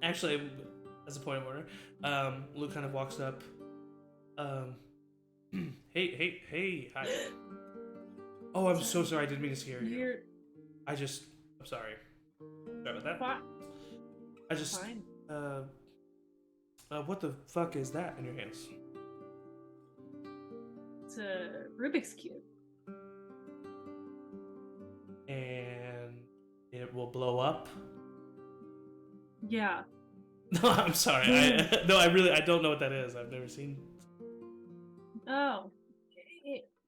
Actually, as a point of order, Luke kind of walks up. Hey, hi. Oh, I'm so sorry. I didn't mean to scare you. I'm sorry. Sorry about that. Fine. I just, Fine. What the fuck is that in your hands? It's a Rubik's Cube. And it will blow up? Yeah. No, I'm sorry. I don't know what that is. I've never seen. Oh.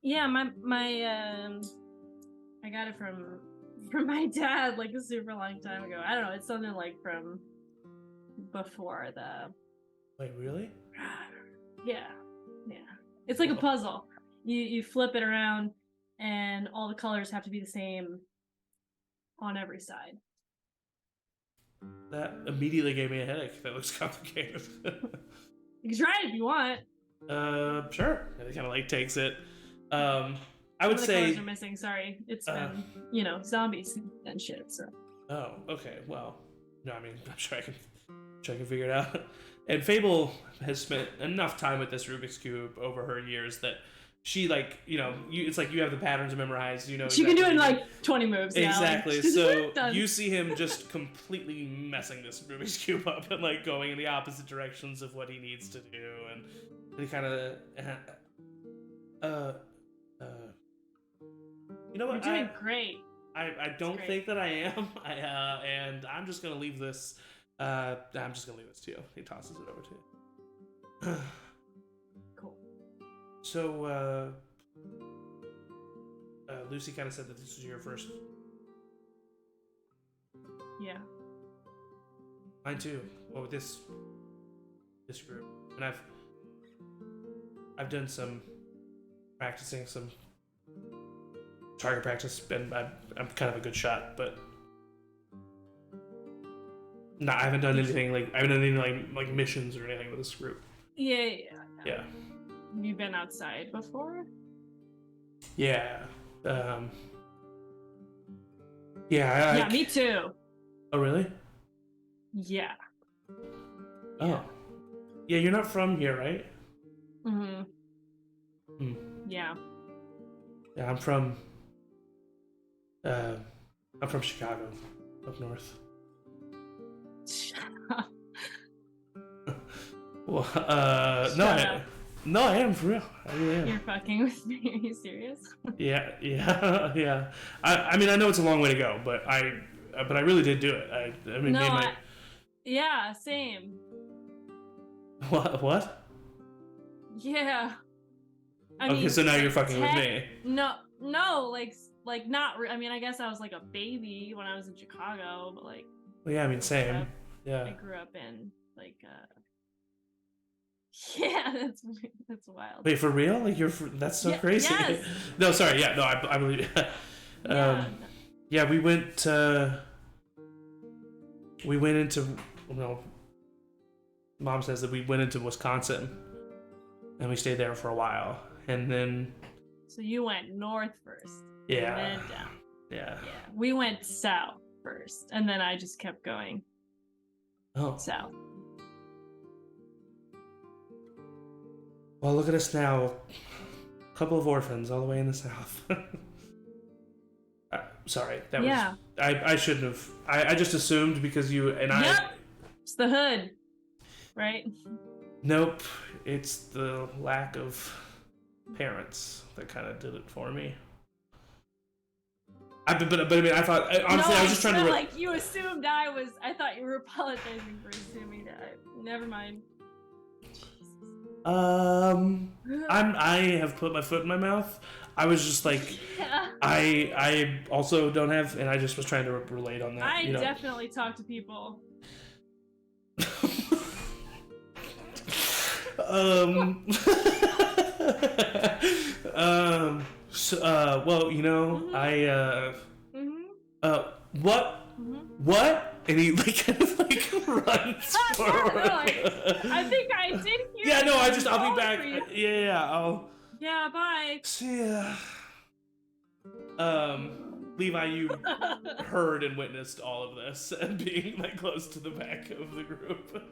Yeah, my I got it from my dad like a super long time ago. I don't know, it's something like from before the Wait, really? Yeah. It's like a puzzle. You flip it around and all the colors have to be the same on every side. That immediately gave me a headache. That looks complicated. You can try it if you want. Sure. And it kind of like takes it. I Some would of the say. colors are missing. Sorry, it's been zombies and shit. So. Oh, okay. Well, no, I mean, I'm sure I can figure it out. And Fable has spent enough time with this Rubik's Cube over her years that she it's like you have the patterns memorized. You know. She can do it in like 20 moves. Exactly. Yeah, So done. you see him just completely messing this Rubik's Cube up and like going in the opposite directions of what he needs to do, and he kind of. You know what? You're doing great. I don't think that I am. And I'm just gonna leave this. I'm just gonna leave this to you. He tosses it over to you. Cool. So, Lucy kind of said that this was your first. Yeah. Mine too. Well, with this group, and I've done some practicing, some target practice, and I'm kind of a good shot, but no, I haven't done anything like missions or anything with this group. Yeah. Yeah. Have you been outside before? Yeah. Yeah. Yeah, me too. Oh, really? Yeah. Oh. Yeah, you're not from here, right? Mm-hmm. Hmm. Yeah. Yeah, I'm from Chicago, up north. Shut up. Well, Shut up. no, I am for real. I really am. You're fucking with me. Are you serious? Yeah. I mean, I know it's a long way to go, but I really did do it. I mean, No, me yeah, same. What? Yeah. I Okay, mean, so now you're fucking with me. No, like not. I mean, I guess I was like a baby when I was in Chicago, but like. Well, yeah, I mean, same. I Yeah. grew up in like. Yeah, that's wild. Wait, for real? Like that's so crazy. Yes. No, sorry. Yeah, no, I believe it. Yeah, we went into. Well, Mom says that we went into Wisconsin, and we stayed there for a while, and then. So you went north first. Yeah. And then down. Yeah. Yeah. We went south first, and then I just kept going Oh. south. Well, look at us now. A couple of orphans all the way in the south. Sorry, that was. I shouldn't have. I just assumed because you and I. Yep. It's the hood, right? Nope. It's the lack of parents that kind of did it for me. But I mean, I thought honestly, No, I was just trying to. Like you assumed I thought you were apologizing for assuming that. Never mind. I have put my foot in my mouth. I was just like, Yeah. I also don't have, and I just was trying to relate on that. I definitely talk to people. Well, what? What? And he like kind of like runs forward. I think I did hear. Yeah, no, I'll be back. for you. Yeah. Yeah, bye. See ya. Levi, you heard and witnessed all of this and being like close to the back of the group.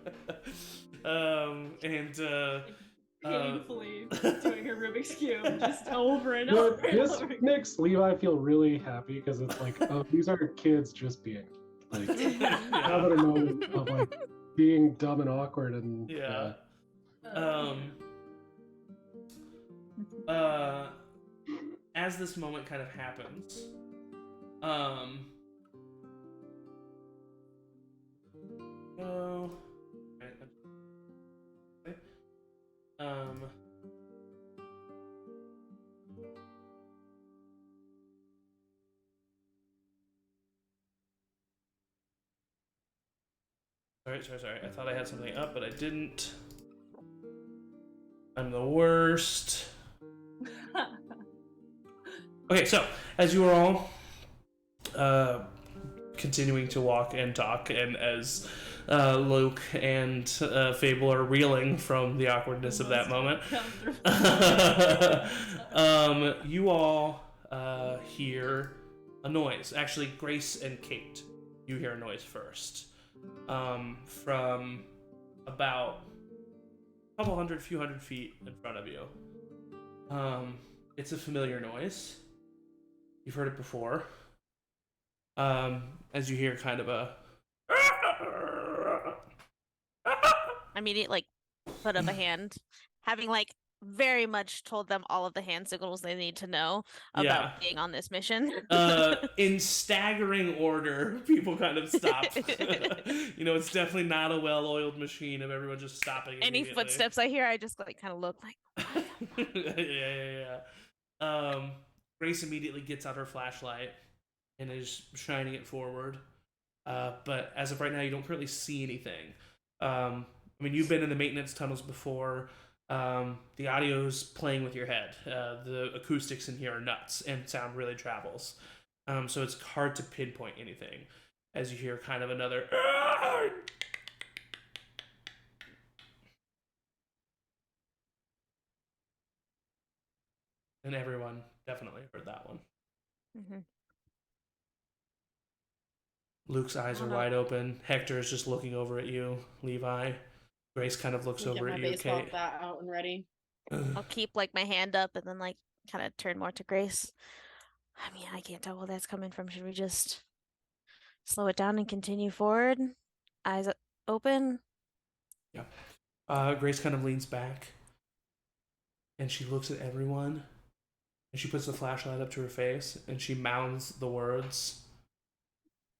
Painfully doing a Rubik's Cube just over and No, over and this over. makes Levi feel really happy because it's like, oh, these are kids just being like having a moment of like being dumb and awkward and Yeah. As this moment kind of happens, oh, sorry. I thought I had something up, but I didn't. I'm the worst. Okay, so as you are all continuing to walk and talk, and as Luke and Fable are reeling from the awkwardness of that moment, you all hear a noise. Actually, Grace and Kate, you hear a noise first. From about a few hundred feet in front of you. It's a familiar noise. You've heard it before. As you hear kind of a... I immediately put up a hand, having very much told them all of the hand signals they need to know about being on this mission. In staggering order, people kind of stop. It's definitely not a well-oiled machine of everyone just stopping. Any footsteps I hear, I just kind of look like. Yeah. Grace immediately gets out her flashlight and is shining it forward. But as of right now, you don't currently see anything. You've been in the maintenance tunnels before. The audio's playing with your head. The acoustics in here are nuts, and sound really travels. So it's hard to pinpoint anything as you hear kind of another... And everyone definitely heard that one. Mm-hmm. Luke's eyes are wide open. Hector is just looking over at you. Levi. Grace kind of looks over at you, Kate. Get my baseball bat out and ready. I'll keep my hand up and then kind of turn more to Grace. I can't tell where that's coming from. Should we just slow it down and continue forward? Eyes open? Yeah. Grace kind of leans back and she looks at everyone and she puts the flashlight up to her face and she mouths the words,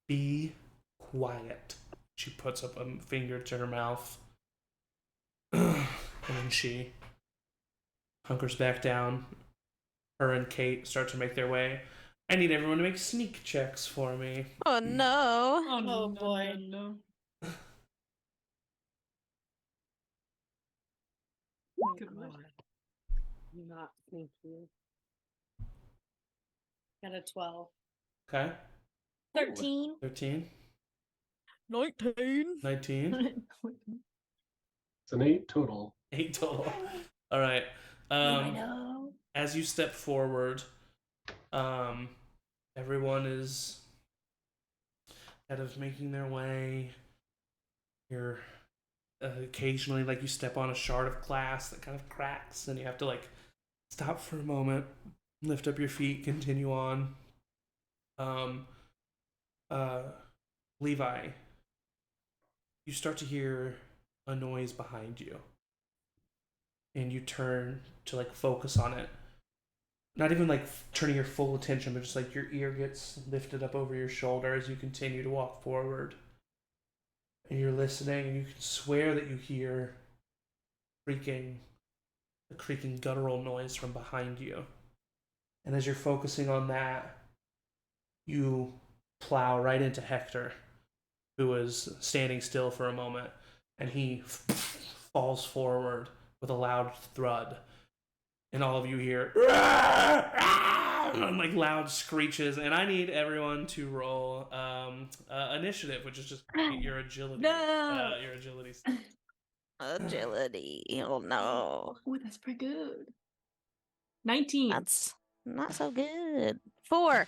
"Be quiet." She puts up a finger to her mouth. And then she hunkers back down. Her and Kate start to make their way. I need everyone to make sneak checks for me. Oh no. Oh boy. No. Good God. Not sneaky. Got a 12. Okay. 13. 13. 19. 19. It's an 8 total. 8 total. All right. I know. As you step forward, everyone is kind of making their way. You're occasionally, you step on a shard of glass that kind of cracks, and you have to stop for a moment, lift up your feet, continue on. Levi, you start to hear a noise behind you, and you turn to focus on it. Not even turning your full attention, but just your ear gets lifted up over your shoulder as you continue to walk forward. And you're listening, and you can swear that you hear the creaking guttural noise from behind you. And as you're focusing on that, you plow right into Hector, who is standing still for a moment, and he falls forward with a loud thud. And all of you hear loud screeches, and I need everyone to roll initiative, which is just your agility. No. Your agility. Agility. Oh no. Oh, that's pretty good. 19. That's not so good. 4.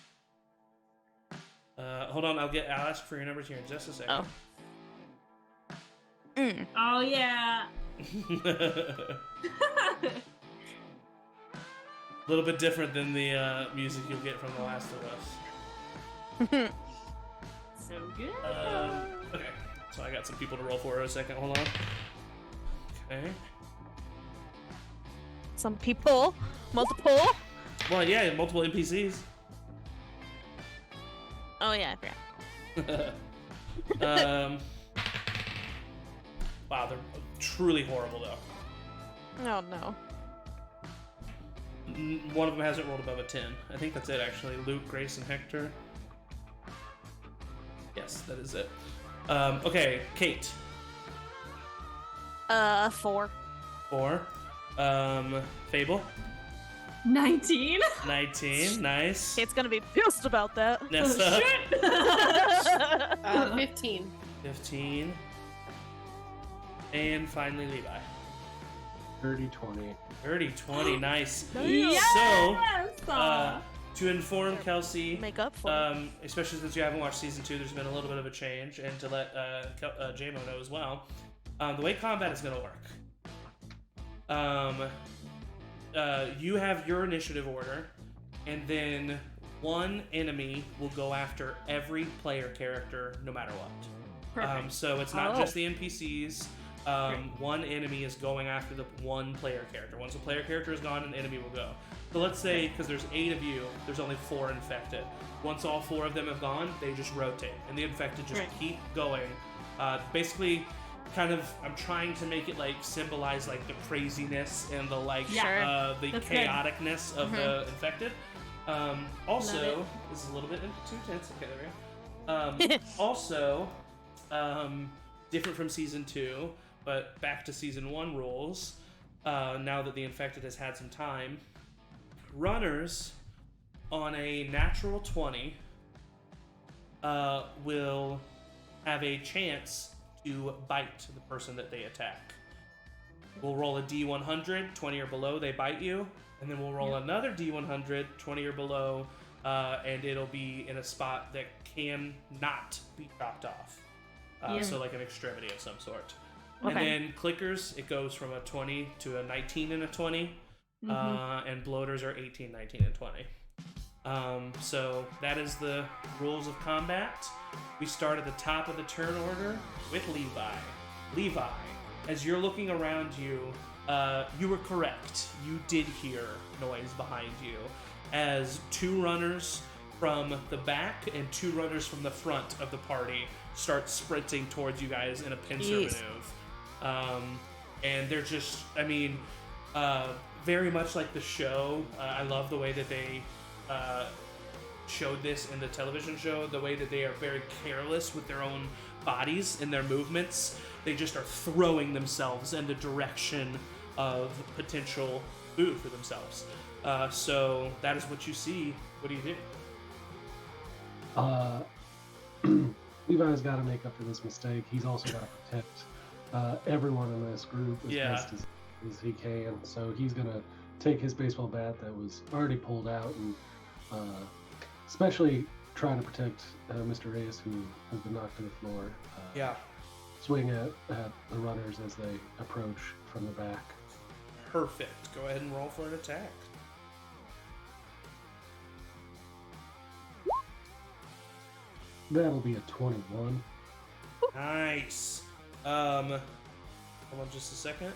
Hold on, I'll ask for your numbers here in just a second. Oh. Oh yeah. A little bit different than the music you'll get from The Last of Us. So good. Okay, So I got some people to roll for a second. Hold on. Okay. Some people, multiple. Well, yeah, multiple NPCs. Oh yeah, I forgot. Wow, they're truly horrible though. Oh no. One of them hasn't rolled above a 10. I think that's it actually. Luke, Grace, and Hector. Yes, that is it. Okay, Kate. 4. 4. Fable. 19. 19. Nice. Kate's gonna be pissed about that. Nessa. Shit. 15. 15. And finally Levi. 30-20. 30-20. Nice. Yes! So, to inform Kelsey, Make up for it. especially since you haven't watched season 2, there's been a little bit of a change, and to let JMO know as well, the way combat is going to work. You have your initiative order, and then one enemy will go after every player character, no matter what. Perfect. So it's not Oh. just the NPCs. One enemy is going after the one player character. Once a player character is gone, an enemy will go. So let's say, because there's 8 of you, there's only 4 infected. Once all 4 of them have gone, they just rotate, and the infected just Right. keep going. Basically, kind of, I'm trying to make it like symbolize like the craziness and the like Yeah. the That's good. chaoticness of the infected. Also, Love this is a little bit too tense. Okay, there we go. Also, different from season 2, but back to season 1 rules. Now that the infected has had some time, runners on a natural 20 will have a chance to bite the person that they attack. We'll roll a D100, 20 or below, they bite you, and then we'll roll another D100, 20 or below, and it'll be in a spot that can not be chopped off. So like an extremity of some sort. And Okay. then clickers, it goes from a 20 to a 19 and a 20. And bloaters are 18, 19, and 20. So that is the rules of combat. We start at the top of the turn order with Levi. Levi, as you're looking around you, you were correct. You did hear noise behind you as 2 runners from the back and 2 runners from the front of the party start sprinting towards you guys in a pincer Jeez. maneuver. And they're just, I mean, very much like the show. I love the way that they showed this in the television show, the way that they are very careless with their own bodies and their movements. They just are throwing themselves in the direction of potential food for themselves. So that is what you see. What do you do? Levi's got to make up for this mistake. He's also got to protect everyone in this group as best as he can. So he's going to take his baseball bat that was already pulled out and especially trying to protect Mr. Reyes, who has been knocked to the floor. Swing at the runners as they approach from the back. Perfect. Go ahead and roll for an attack. That'll be a 21. Nice. Hold on just a second.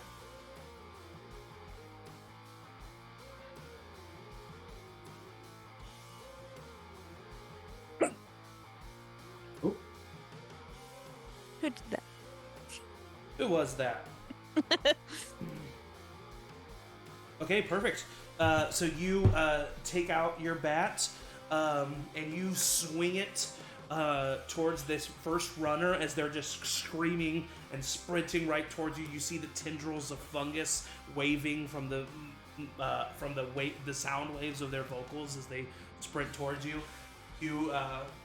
Oh, Who did that? Who was that? Okay, perfect. So you take out your bat and you swing it towards this first runner as they're just screaming and sprinting right towards you. You see the tendrils of fungus waving from the sound waves of their vocals as they sprint towards you. You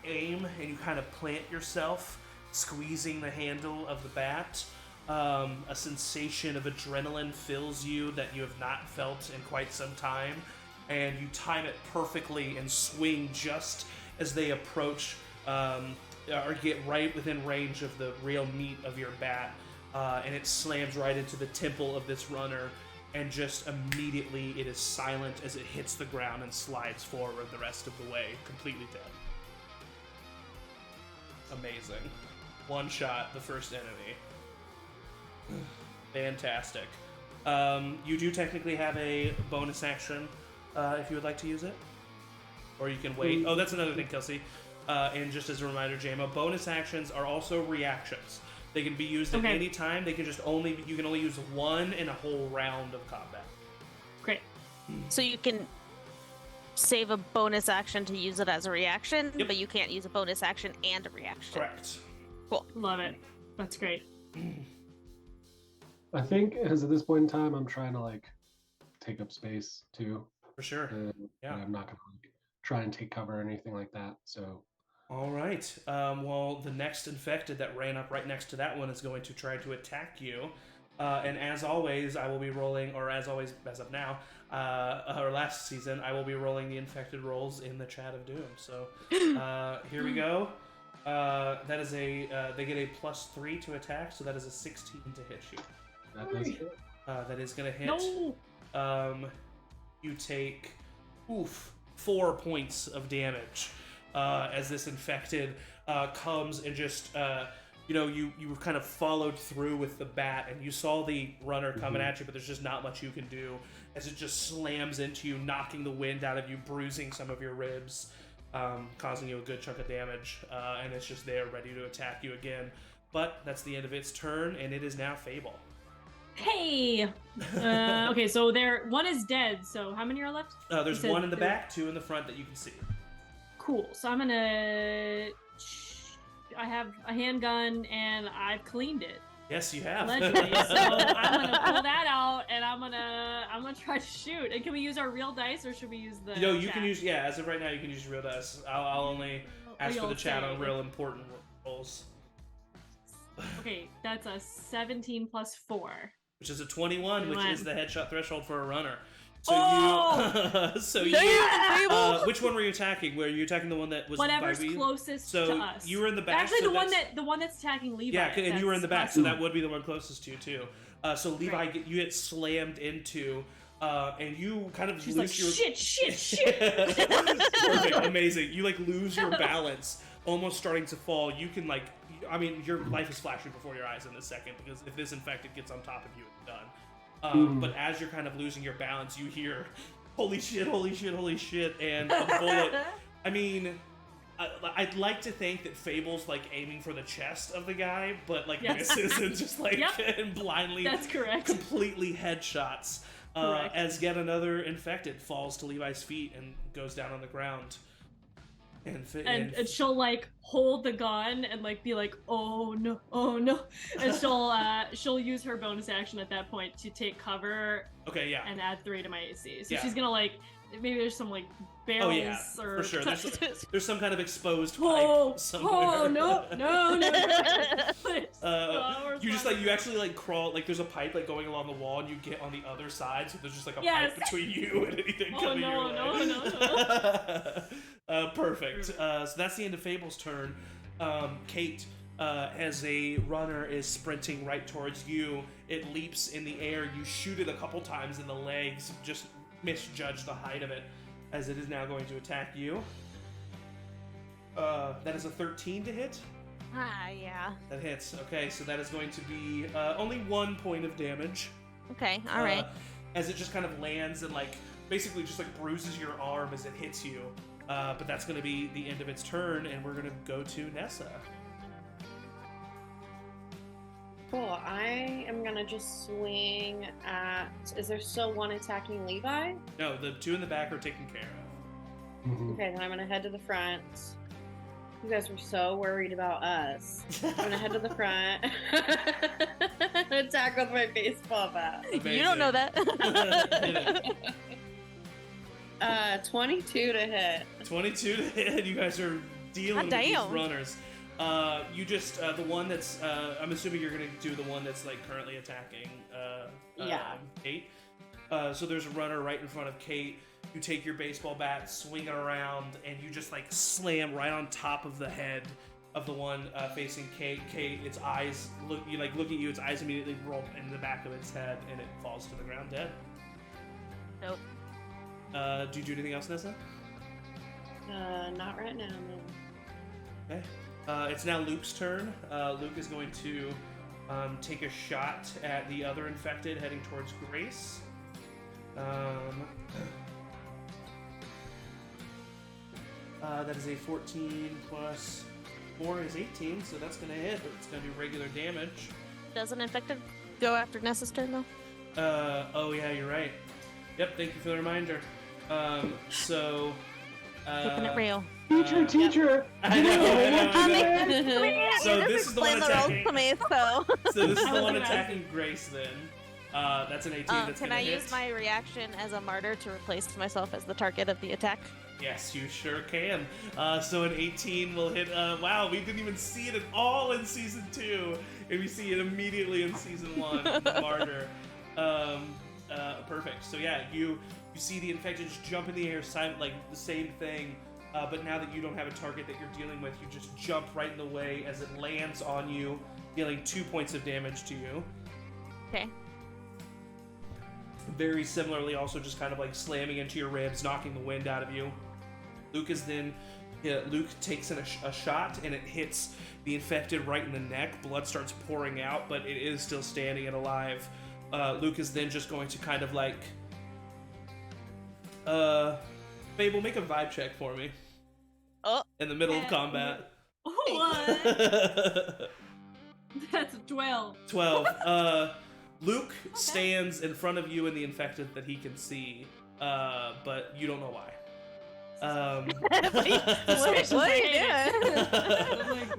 aim and you kind of plant yourself, squeezing the handle of the bat. A sensation of adrenaline fills you that you have not felt in quite some time, and you time it perfectly and swing just as they approach or get right within range of the real meat of your bat, and it slams right into the temple of this runner, and just immediately it is silent as it hits the ground and slides forward the rest of the way, completely dead. Amazing. one-shot the first enemy. Fantastic. You do technically have a bonus action if you would like to use it. Or you can wait. Oh, that's another thing, Kelsey. And just as a reminder, JMO, bonus actions are also reactions. They can be used at any time. You can only use one in a whole round of combat. Great. So you can save a bonus action to use it as a reaction, but you can't use a bonus action and a reaction. Correct. Cool. Love it. That's great. I think as at this point in time, I'm trying to like take up space too. For sure. Yeah. I'm not gonna like, try and take cover or anything like that. So. All right. Well, the next infected that ran up right next to that one is going to try to attack you. And as always, I will be rolling, or as always, as of now, or last season, I will be rolling the infected rolls in the chat of Doom. So here we go. That is they get a +3 to attack, so that is a 16 to hit you. That is going to hit. No. You take 4 points of damage as this infected comes and just you were kind of followed through with the bat, and you saw the runner coming at you, but there's just not much you can do as it just slams into you, knocking the wind out of you, bruising some of your ribs, causing you a good chunk of damage, and it's just there ready to attack you again. But that's the end of its turn, and it is now Fable. Hey! Okay, so one is dead, so how many are left? There's one in the back, 2 in the front that you can see. Cool, so I'm gonna... I have a handgun, and I've cleaned it. Yes, you have. Allegedly, so I'm gonna pull that out, and I'm gonna try to shoot. And can we use our real dice, or should we use the? No, you can use. Yeah, as of right now, you can use your real dice. I'll only ask for the chat on real important rolls. Okay, that's a 17 plus 4. Which is a 21, which is the headshot threshold for a runner. So which one were you attacking? Were you attacking the one that was whatever's by closest so to us? You were in the back. Actually, so the one that's attacking Levi. Yeah, and you were in the back, so that would be the one closest to you too. So Levi, you get slammed into, and you kind of She's lose like, your shit. Perfect, amazing. You like lose your balance, almost starting to fall. You can like, I mean, your life is flashing before your eyes in this second because if this infected gets on top of you, it's done. But as you're kind of losing your balance, you hear, holy shit, and a bullet. I mean, I'd like to think that Fable's like aiming for the chest of the guy, but like misses and just like and blindly, that's correct, completely headshots. As yet another infected falls to Levi's feet and goes down on the ground. And she'll like hold the gun and like be like, oh no, and she'll use her bonus action at that point to take cover. Okay, yeah. And add 3 to my AC. So she's gonna like, maybe there's some like barrels or for sure. There's some kind of exposed pipe somewhere. Oh no. You just like you actually like crawl like there's a pipe like going along the wall and you get on the other side, so there's just like a pipe between you and anything coming your way. No. Perfect. So that's the end of Fable's turn. Kate, as a runner is sprinting right towards you, it leaps in the air. You shoot it a couple times in the legs, just misjudge the height of it, as it is now going to attack you. That is a 13 to hit. Yeah. That hits. Okay, so that is going to be only 1 point of damage. Okay, alright. As it just kind of lands and like basically just like bruises your arm as it hits you. But that's going to be the end of its turn, and we're going to go to Nessa. Cool. I am going to just swing at... Is there still one attacking Levi? No, the 2 in the back are taken care of. Okay, then I'm going to head to the front. You guys were so worried about us. I'm going to head to the front and attack with my baseball bat. Amazing. You don't know that. 22 to hit. 22 to hit. You guys are dealing with these runners. You just the one that's I'm assuming you're gonna do the one that's like currently attacking Kate. So there's a runner right in front of Kate. You take your baseball bat, swing it around, and you just like slam right on top of the head of the one facing Kate. Kate, its eyes look at you. Its eyes immediately roll in the back of its head, and it falls to the ground dead. Nope. Do you do anything else, Nessa? Not right now, no. Okay. It's now Luke's turn. Luke is going to take a shot at the other infected heading towards Grace. That is a 14 plus 4 is 18, so that's going to hit, but it's going to do regular damage. Doesn't infected go after Nessa's turn though? Oh yeah, you're right. Yep, thank you for the reminder. So... Keeping it real. Teacher! I know. So You this just is the one explained the rules attacking. to me, so. So this is I the was one gonna attacking Grace then. That's an 18 that's Can gonna I hit. use my reaction as a martyr to replace myself as the target of the attack? Yes, you sure can. So an 18 will hit. Wow, we didn't even see it at all in season 2, and we see it immediately in season 1. The martyr. Perfect. So yeah, you see the infected just jump in the air, like the same thing. But now that you don't have a target that you're dealing with, you just jump right in the way as it lands on you, dealing 2 points of damage to you. Okay. Very similarly, also just kind of like slamming into your ribs, knocking the wind out of you. Luke takes in a shot, and it hits the infected right in the neck. Blood starts pouring out, but it is still standing and alive. Luke is then just going to kind of like... Fable, make a vibe check for me. Oh. In the middle of combat. What? That's a 12. 12. Luke stands in front of you and the infected that he can see, but you don't know why. What are you doing?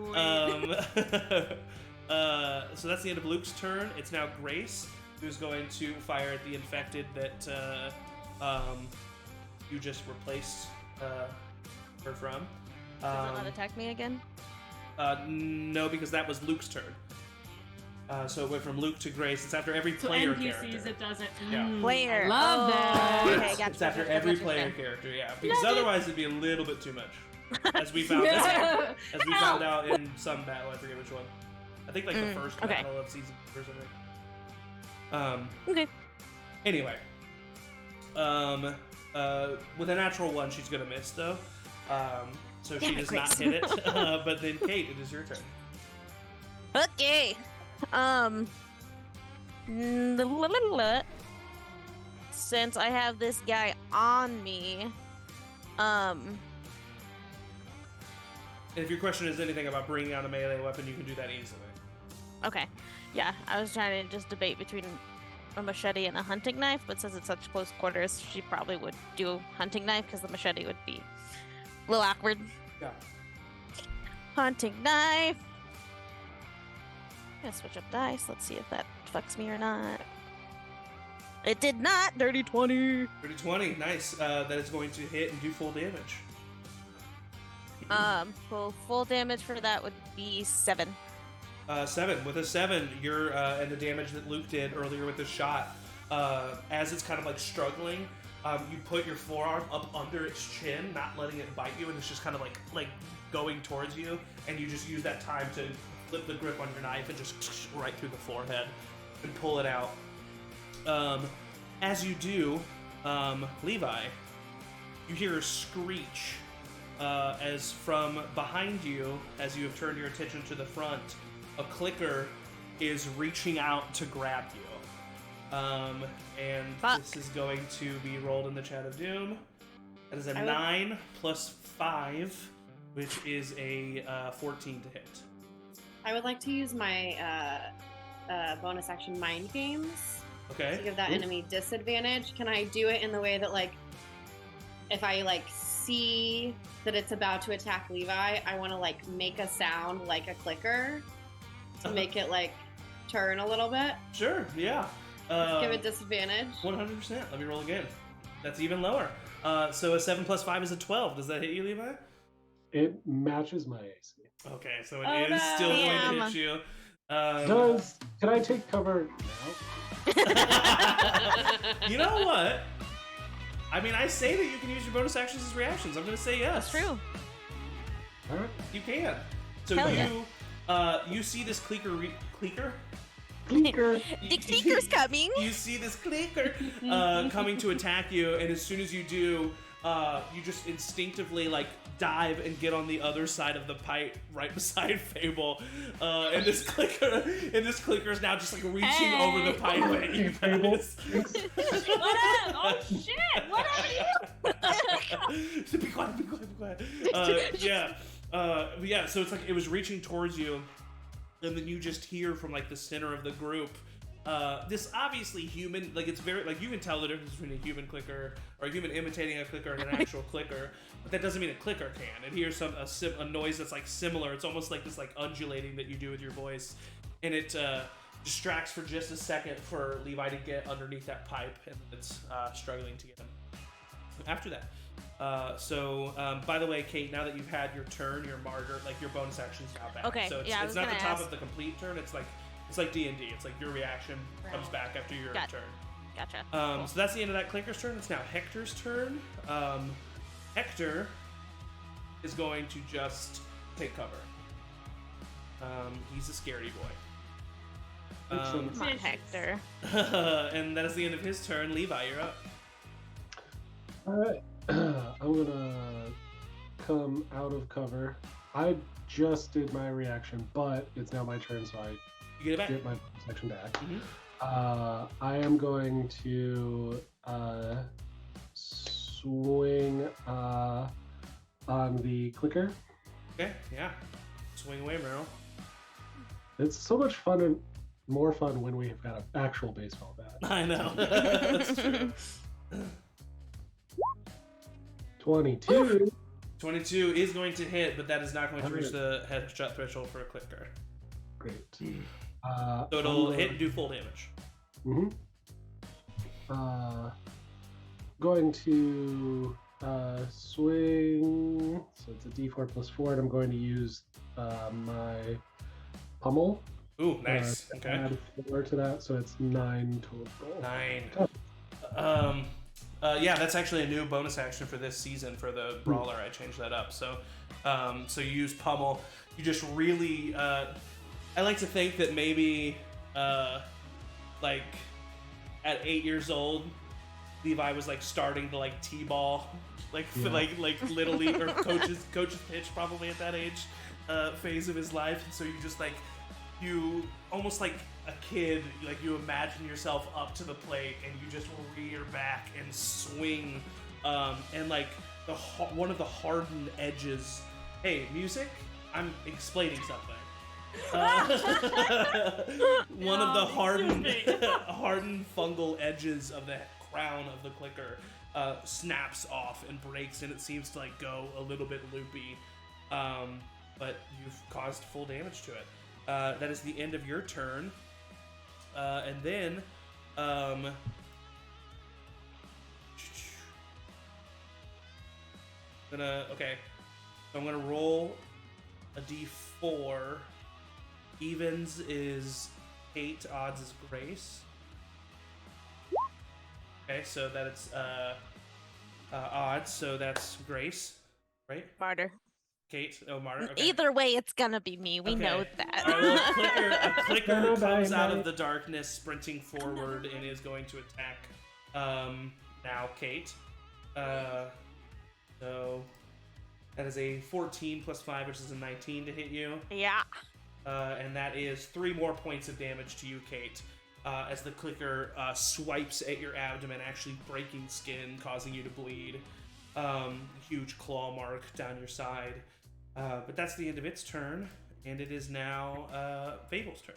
So that's the end of Luke's turn. It's now Grace, who's going to fire at the infected that you just replaced her from. Does it not attack me again? No, because that was Luke's turn. So it went from Luke to Grace. It's after every So player NPCs, character. it doesn't. Yeah. Player. I love that. Okay, gotcha. It's after every player character, yeah. Because Love it. otherwise it'd be a little bit too much. As we found found out in some battle, I forget which one. I think like the first okay. battle of season or something. Okay. Anyway. With a natural 1, she's gonna miss though. So she Damn it, does not Grace. hit it. But then Kate, it is your turn. Okay. Since I have this guy on me, And if your question is anything about bringing out a melee weapon, you can do that easily. okay. Yeah, I was trying to just debate between a machete and a hunting knife, but since it's such close quarters, she probably would do hunting knife because the machete would be a little awkward. Yeah. Hunting knife. I'm gonna switch up dice. Let's see if that fucks me or not. It did not. Dirty 20. Dirty 20, nice. That is going to hit and do full damage. Full damage for that would be 7. 7. With a 7, you're and the damage that Luke did earlier with the shot. As it's kind of like struggling, you put your forearm up under its chin, not letting it bite you, and it's just kind of like going towards you, and you just use that time to flip the grip on your knife and just right through the forehead and pull it out. As you do, Levi, you hear a screech as from behind you, as you have turned your attention to the front, a clicker is reaching out to grab you. And Fuck. this is going to be rolled in the chat of doom. That is a I would- 9 plus 5, which is a 14 to hit. I would like to use my bonus action mind games Okay. to give that Ooh. enemy disadvantage. Can I do it in the way that, like, if I see that it's about to attack Levi, I want to make a sound like a clicker to make it turn a little bit? Sure, yeah. Give it disadvantage. 100%. Let me roll again. That's even lower. So a 7 plus 5 is a 12. Does that hit you, Levi? It matches my AC. Okay, so it Oh, is no. still going to Damn. hit you. Can I take cover now? You know what? I mean, I say that you can use your bonus actions as reactions. I'm going to say yes. That's true. All right. You can. So Hell yeah. you see this clicker Clicker. The clicker's coming. You see this clicker coming to attack you, and as soon as you do, you just instinctively like dive and get on the other side of the pipe, right beside Fable. And this clicker is now just like reaching over the pipe at you guys. What up? Oh shit! What are you? Be quiet. Yeah. So it's like it was reaching towards you, and then you just hear from like the center of the group. This obviously human, like it's very, like you can tell the difference between a human clicker or a human imitating a clicker and an actual clicker, but that doesn't mean a clicker can. It hears a noise that's like similar. It's almost like this like undulating that you do with your voice, and it distracts for just a second for Levi to get underneath that pipe, and it's struggling to get him. After that, by the way, Kate, now that you've had your turn, your martyr, like your bonus action's now back. Okay, So it's not the top of the complete turn. It's like D&D. It's like your reaction comes back after your turn. Gotcha. Cool. So that's the end of that clicker's turn. It's now Hector's turn. Hector is going to just take cover. He's a scaredy boy. Come on, Hector. And that is the end of his turn. Levi, you're up. All right. I'm gonna come out of cover. I just did my reaction, but it's now my turn, so I You get it back. get my section back. Mhm. I am going to swing on the clicker. Okay, yeah. Swing away, Meryl. It's so much fun and more fun when we've got an actual baseball bat. I know. That's true. 22. 22 is going to hit, but that is not going to reach the headshot threshold for a clicker. Great. So it'll hit and do full damage. Going to swing. So it's a D4 plus 4, and I'm going to use my pummel. Ooh, nice. To Okay. add 4 to that, so it's 9 total. 9. Yeah, that's actually a new bonus action for this season for the brawler. I changed that up. So, so you use pummel. You just really. I like to think that maybe, like, at 8 years old, Levi was like starting to like t-ball, like like little league or coach's pitch probably at that age phase of his life. And so you just like you almost like a kid, like you imagine yourself up to the plate and you just rear back and swing, and like one of the hardened edges. Hey, music! I'm explaining something. One of the hardened fungal edges of the crown of the clicker snaps off and breaks, and it seems to like go a little bit loopy, but you've caused full damage to it. That is the end of your turn, and then I'm gonna roll a d4. Evens is 8, odds is Grace. Okay, so that it's odds, so that's Grace, right? Martyr. Kate, Martyr. Okay. Either way, it's gonna be me. We know that. All right, well, a clicker comes out of the darkness, sprinting forward, and is going to attack now Kate. So that is a 14 plus 5, which is a 19 to hit you. Yeah. And that is 3 more points of damage to you, Kate, as the clicker swipes at your abdomen, actually breaking skin, causing you to bleed. Huge claw mark down your side. But that's the end of its turn, and it is now Fable's turn.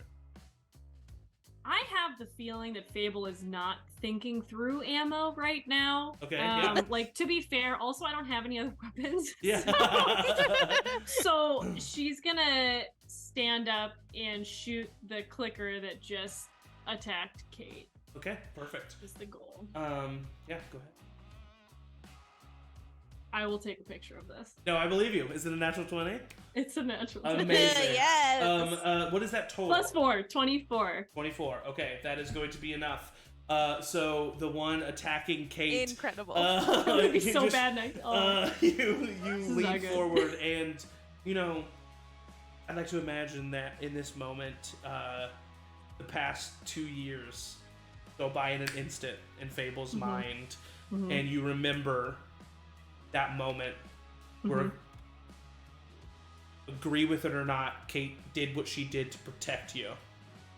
I have the feeling that Fable is not thinking through ammo right now. Okay. Yeah. Like, to be fair, also I don't have any other weapons. Yeah. So she's gonna stand up and shoot the clicker that just attacked Kate. Okay. Perfect. Is the goal. Yeah. Go ahead. I will take a picture of this. No, I believe you. Is it a natural 20? It's a natural. Amazing. Yes. What is that total? Plus 4, 24. 24. Okay, that is going to be enough. So the one attacking Kate. Incredible. It would be so just, bad next. Oh. You is lean not good. forward, and you know, I'd like to imagine that in this moment, the past 2 years go by in an instant in Fable's mind, and you remember that moment where, agree with it or not, Kate did what she did to protect you.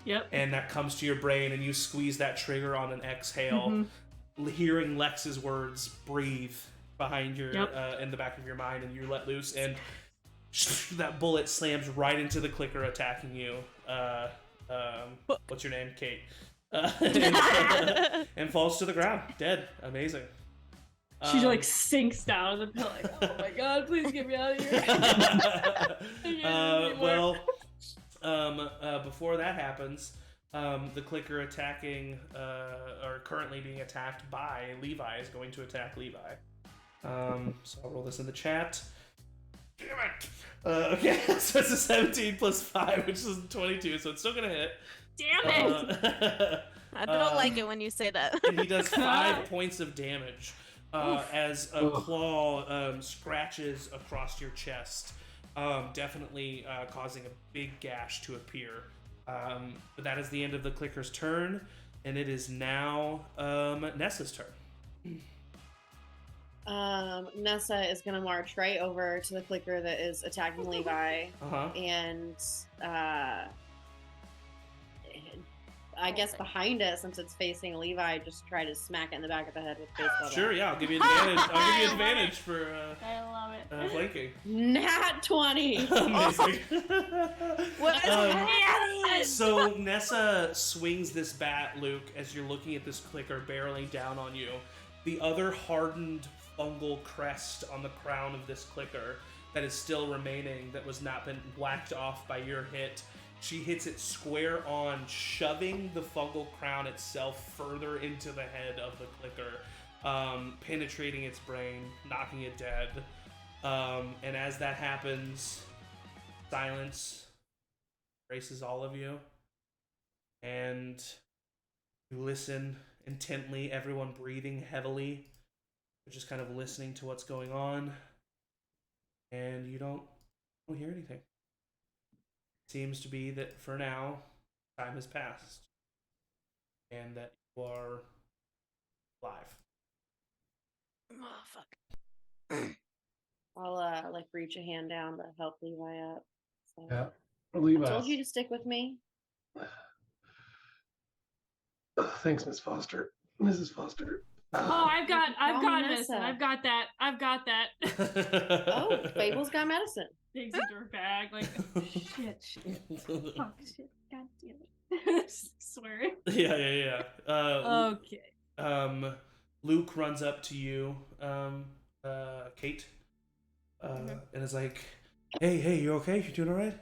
Yep. And that comes to your brain, and you squeeze that trigger on an exhale, hearing Lex's words breathe behind your in the back of your mind, and you let loose, and that bullet slams right into the clicker attacking you. What's your name? Kate. And falls to the ground, dead. Amazing. She like sinks down on the pillow, like, oh my god, please get me out of here. Before that happens, the clicker attacking, or currently being attacked by Levi, is going to attack Levi. So I'll roll this in the chat. Damn it! Okay, so it's a 17 plus 5, which is 22, so it's still gonna hit. Damn it! I don't like it when you say that. And he does 5 points of damage as a claw scratches across your chest, definitely causing a big gash to appear. But that is the end of the clicker's turn, and it is now Nessa's turn. Nessa is gonna march right over to the clicker that is attacking Levi, and I guess behind it, since it's facing Levi, just try to smack it in the back of the head with baseball. Sure, yeah, I'll give you advantage. I'll give you advantage for I love it. flanking. Nat 20. Amazing. What is So Nessa swings this bat, Luke, as you're looking at this clicker barreling down on you. The other hardened fungal crest on the crown of this clicker that is still remaining, that was not been whacked off by your hit, she hits it square on, shoving the fungal crown itself further into the head of the clicker, penetrating its brain, knocking it dead. And as that happens, silence embraces all of you, and you listen intently, everyone breathing heavily, just kind of listening to what's going on, and you don't hear anything. Seems to be that for now, time has passed, and that you are alive. Oh, fuck. I'll like reach a hand down to help Levi up. So. Yeah. I Levi. told you to stick with me. Thanks, Miss Foster. Mrs. Foster. Oh, I've got Nessa. medicine. I've got that. Oh, Fable's got medicine. Takes into her bag, like, shit. Fuck, shit. God damn it. Swearing. Yeah. Okay. Luke runs up to you, Kate, and is like, hey, you okay? You doing all right?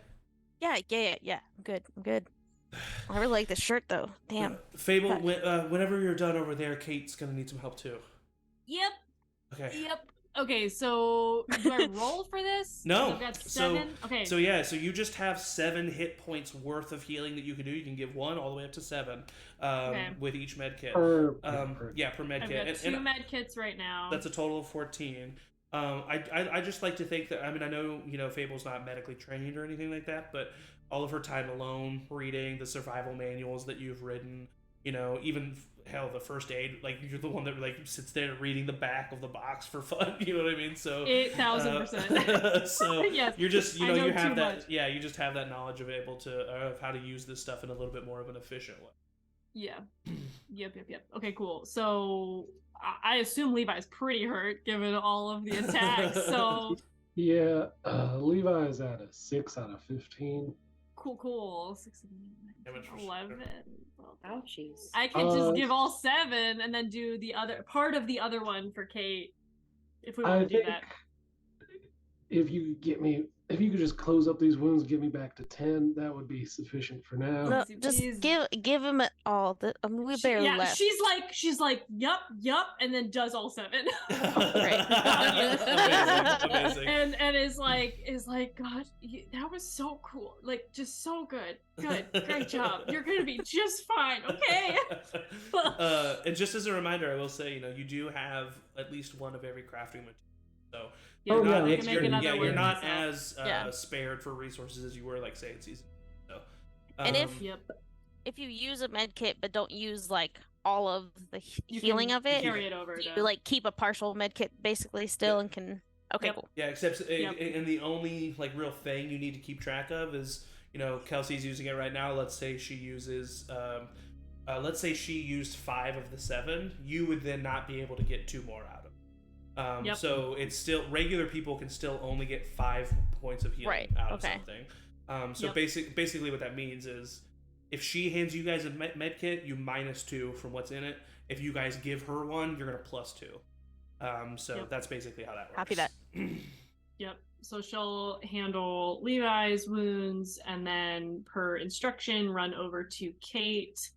Yeah. I'm good. I really like this shirt, though. Damn. Fable, whenever you're done over there, Kate's gonna need some help too. Yep. Okay. Okay, so do I roll for this? No. I've got 7. Okay. So you just have 7 hit points worth of healing that you can do. You can give 1 all the way up to 7 with each med kit. Per med I've kit. got 2 med kits right now. That's a total of 14. I just like to think that, I mean, I know, Fable's not medically trained or anything like that, but all of her time alone, reading the survival manuals that you've written, even hell, the first aid, like, you're the one that like sits there reading the back of the box for fun, you know what I mean? So 8,000%. So yes, you're just, you have that, much. yeah, you just have that knowledge of how to use this stuff in a little bit more of an efficient way. Yeah. Yep. Okay, cool. So I assume Levi's pretty hurt given all of the attacks. So yeah, Levi is at a 6 out of 15. Cool. 6, 11. Ouchies. I could just give all 7 and then do the other part of the other one for Kate if we want to do that. If you could just close up these wounds and get me back to 10, that would be sufficient for now. No, just give him it all. We barely left. She's like, yup, and then does all 7. Amazing. And is like, God, that was so cool. Like, just so good. Great job. You're gonna be just fine, okay? And just as a reminder, I will say, you do have at least one of every crafting material. So you're not as spared for resources as you were, like, say, in season. So, and if you use a med kit but don't use like all of the You healing can of it, carry it over. you To... like keep a partial med kit basically still and can. Okay, Yep. cool. Yeah, except Yep. and the only like real thing you need to keep track of is, you know, Kelsey's using it right now. Let's say she uses let's say she used 5 of the 7. You would then not be able to get 2 more out of it. Yep. So it's still regular people can still only get 5 points of healing out of something. So basically what that means is if she hands you guys a med kit, you -2 from what's in it. If you guys give her one, you're gonna +2. So that's basically how that works. Copy that. Yep. So she'll handle Levi's wounds, and then per instruction, run over to Kate.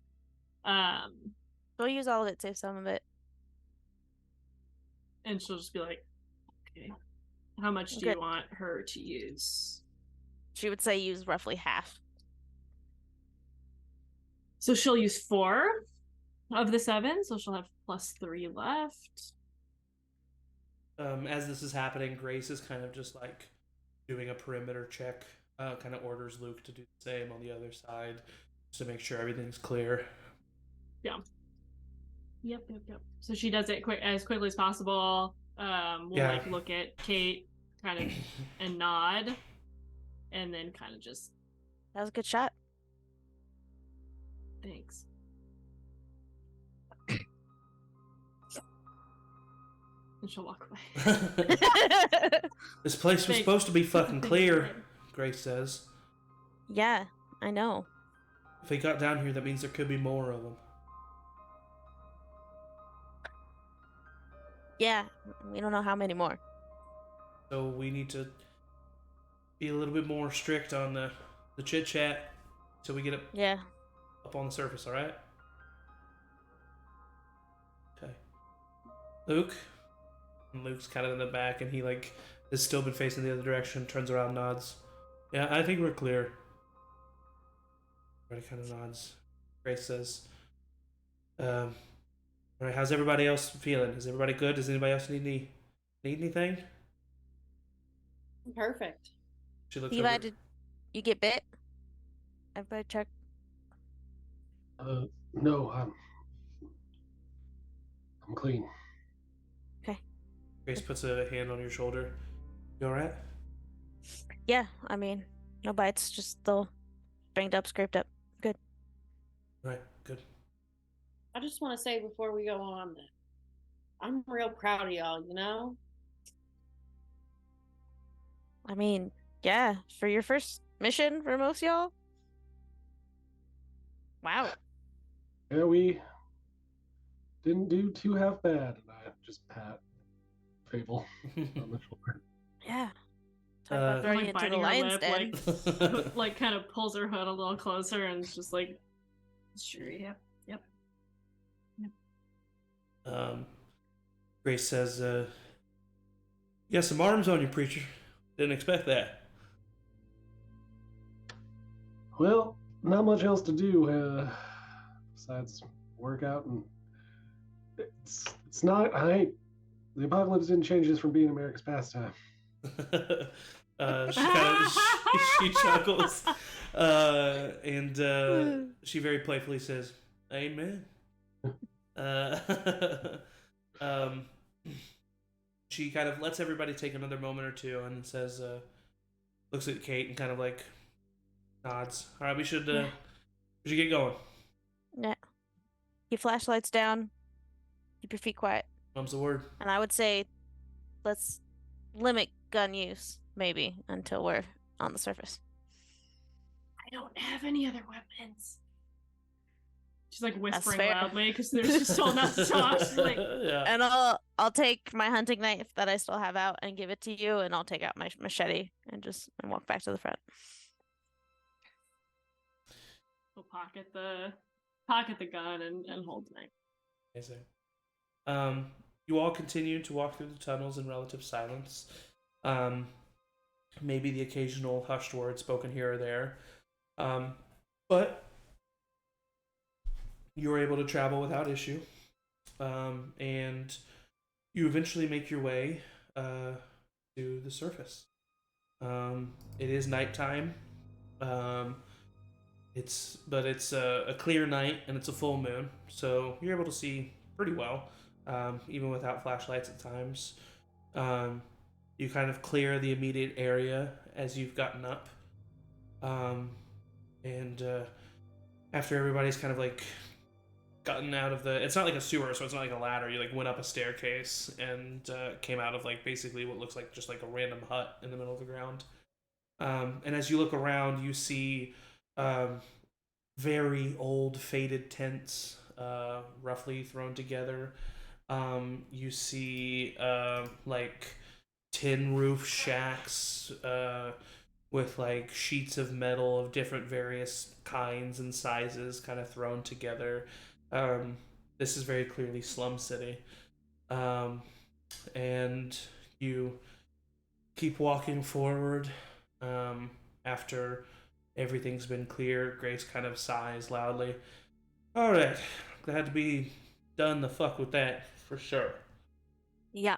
We'll use all of it, save some of it. And she'll just be like, "Okay, how much do you want her to use?" She would say use roughly half. So she'll use 4 of the 7, so she'll have +3 left. As this is happening, Grace is kind of just like doing a perimeter check. Kind of orders Luke to do the same on the other side, just to make sure everything's clear. Yeah. Yep. So she does it as quickly as possible. We'll like look at Kate, kind of, and nod, and then kind of just. That was a good shot. Thanks. And she'll walk away. This place was supposed to be fucking clear, Grace says. Yeah, I know. If they got down here, that means there could be more of them. Yeah, we don't know how many more. So we need to be a little bit more strict on the chit chat till we get up on the surface, alright? Okay. Luke? And Luke's kind of in the back, and he like has still been facing the other direction, turns around, nods. Yeah, I think we're clear. Everybody kind of nods. Grace says, alright, how's everybody else feeling? Is everybody good? Does anybody else need anything? Perfect. She looks Levi, over. did you get bit? Everybody check. No, I'm clean. Okay. Grace puts a hand on your shoulder. You alright? Yeah, I mean, no bites, just still banged up, scraped up. Good. Alright, good. I just want to say before we go on that I'm real proud of y'all, you know? I mean, yeah, for your first mission for most y'all. Wow. Yeah, we didn't do too half bad, and I just pat Fable on the shoulder. Yeah. Talk about throwing like into the biting her lion's lip, den. like kind of pulls her hood a little closer and is just like, sure, yep. Grace says, you got some arms on you, preacher. Didn't expect that. Well, not much else to do besides work out, and it's not. The apocalypse didn't change this from being America's pastime. She chuckles, and she very playfully says, "Amen." She kind of lets everybody take another moment or two, and says, looks at Kate and kind of like nods. All right, we should get going. Yeah. Keep flashlights down. Keep your feet quiet. Mum's the word. And I would say, let's limit gun use, maybe, until we're on the surface. I don't have any other weapons. She's like whispering fair. loudly because there's just still enough to talk. She's like, Yeah. And I'll take my hunting knife that I still have out and give it to you, and I'll take out my machete and walk back to the front. we'll pocket the gun and hold the knife. Amazing. You all continue to walk through the tunnels in relative silence. Maybe the occasional hushed word spoken here or there. But you're able to travel without issue. And you eventually make your way to the surface. It is nighttime. But it's a clear night and it's a full moon, so you're able to see pretty well, even without flashlights at times. You kind of clear the immediate area as you've gotten up, and after everybody's kind of like gotten out of it's not like a sewer, so it's not like a ladder. You like went up a staircase and came out of like basically what looks like just like a random hut in the middle of the ground. And as you look around, you see very old, faded tents, roughly thrown together. You see like tin roof shacks with like sheets of metal of different various kinds and sizes kind of thrown together. This is very clearly Slum City. And you keep walking forward. After everything's been clear, Grace kind of sighs loudly. Alright, glad to be done the fuck with that, for sure. Yeah.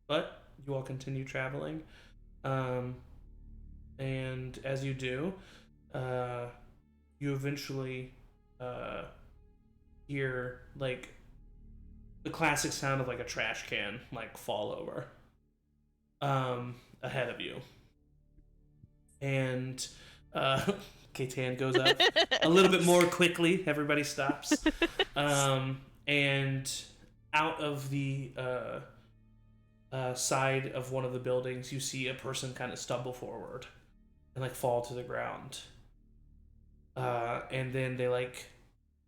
But you all continue traveling. And as you do, you eventually hear like the classic sound of like a trash can like fall over ahead of you. And Katan goes up a little bit more quickly. Everybody stops. And out of the side of one of the buildings, you see a person kind of stumble forward and like fall to the ground. And then they like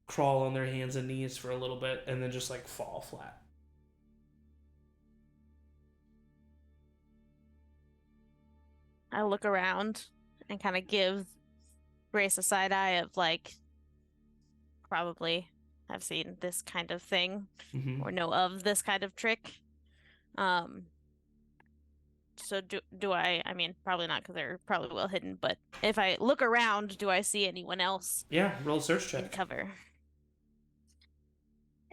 crawl on their hands and knees for a little bit and then just like fall flat. I look around and kind of give Grace a side eye of like, probably have seen this kind of thing or know of this kind of trick. So do I mean, probably not because they're probably well hidden, but if I look around, do I see anyone else? Yeah, roll a search check. In cover.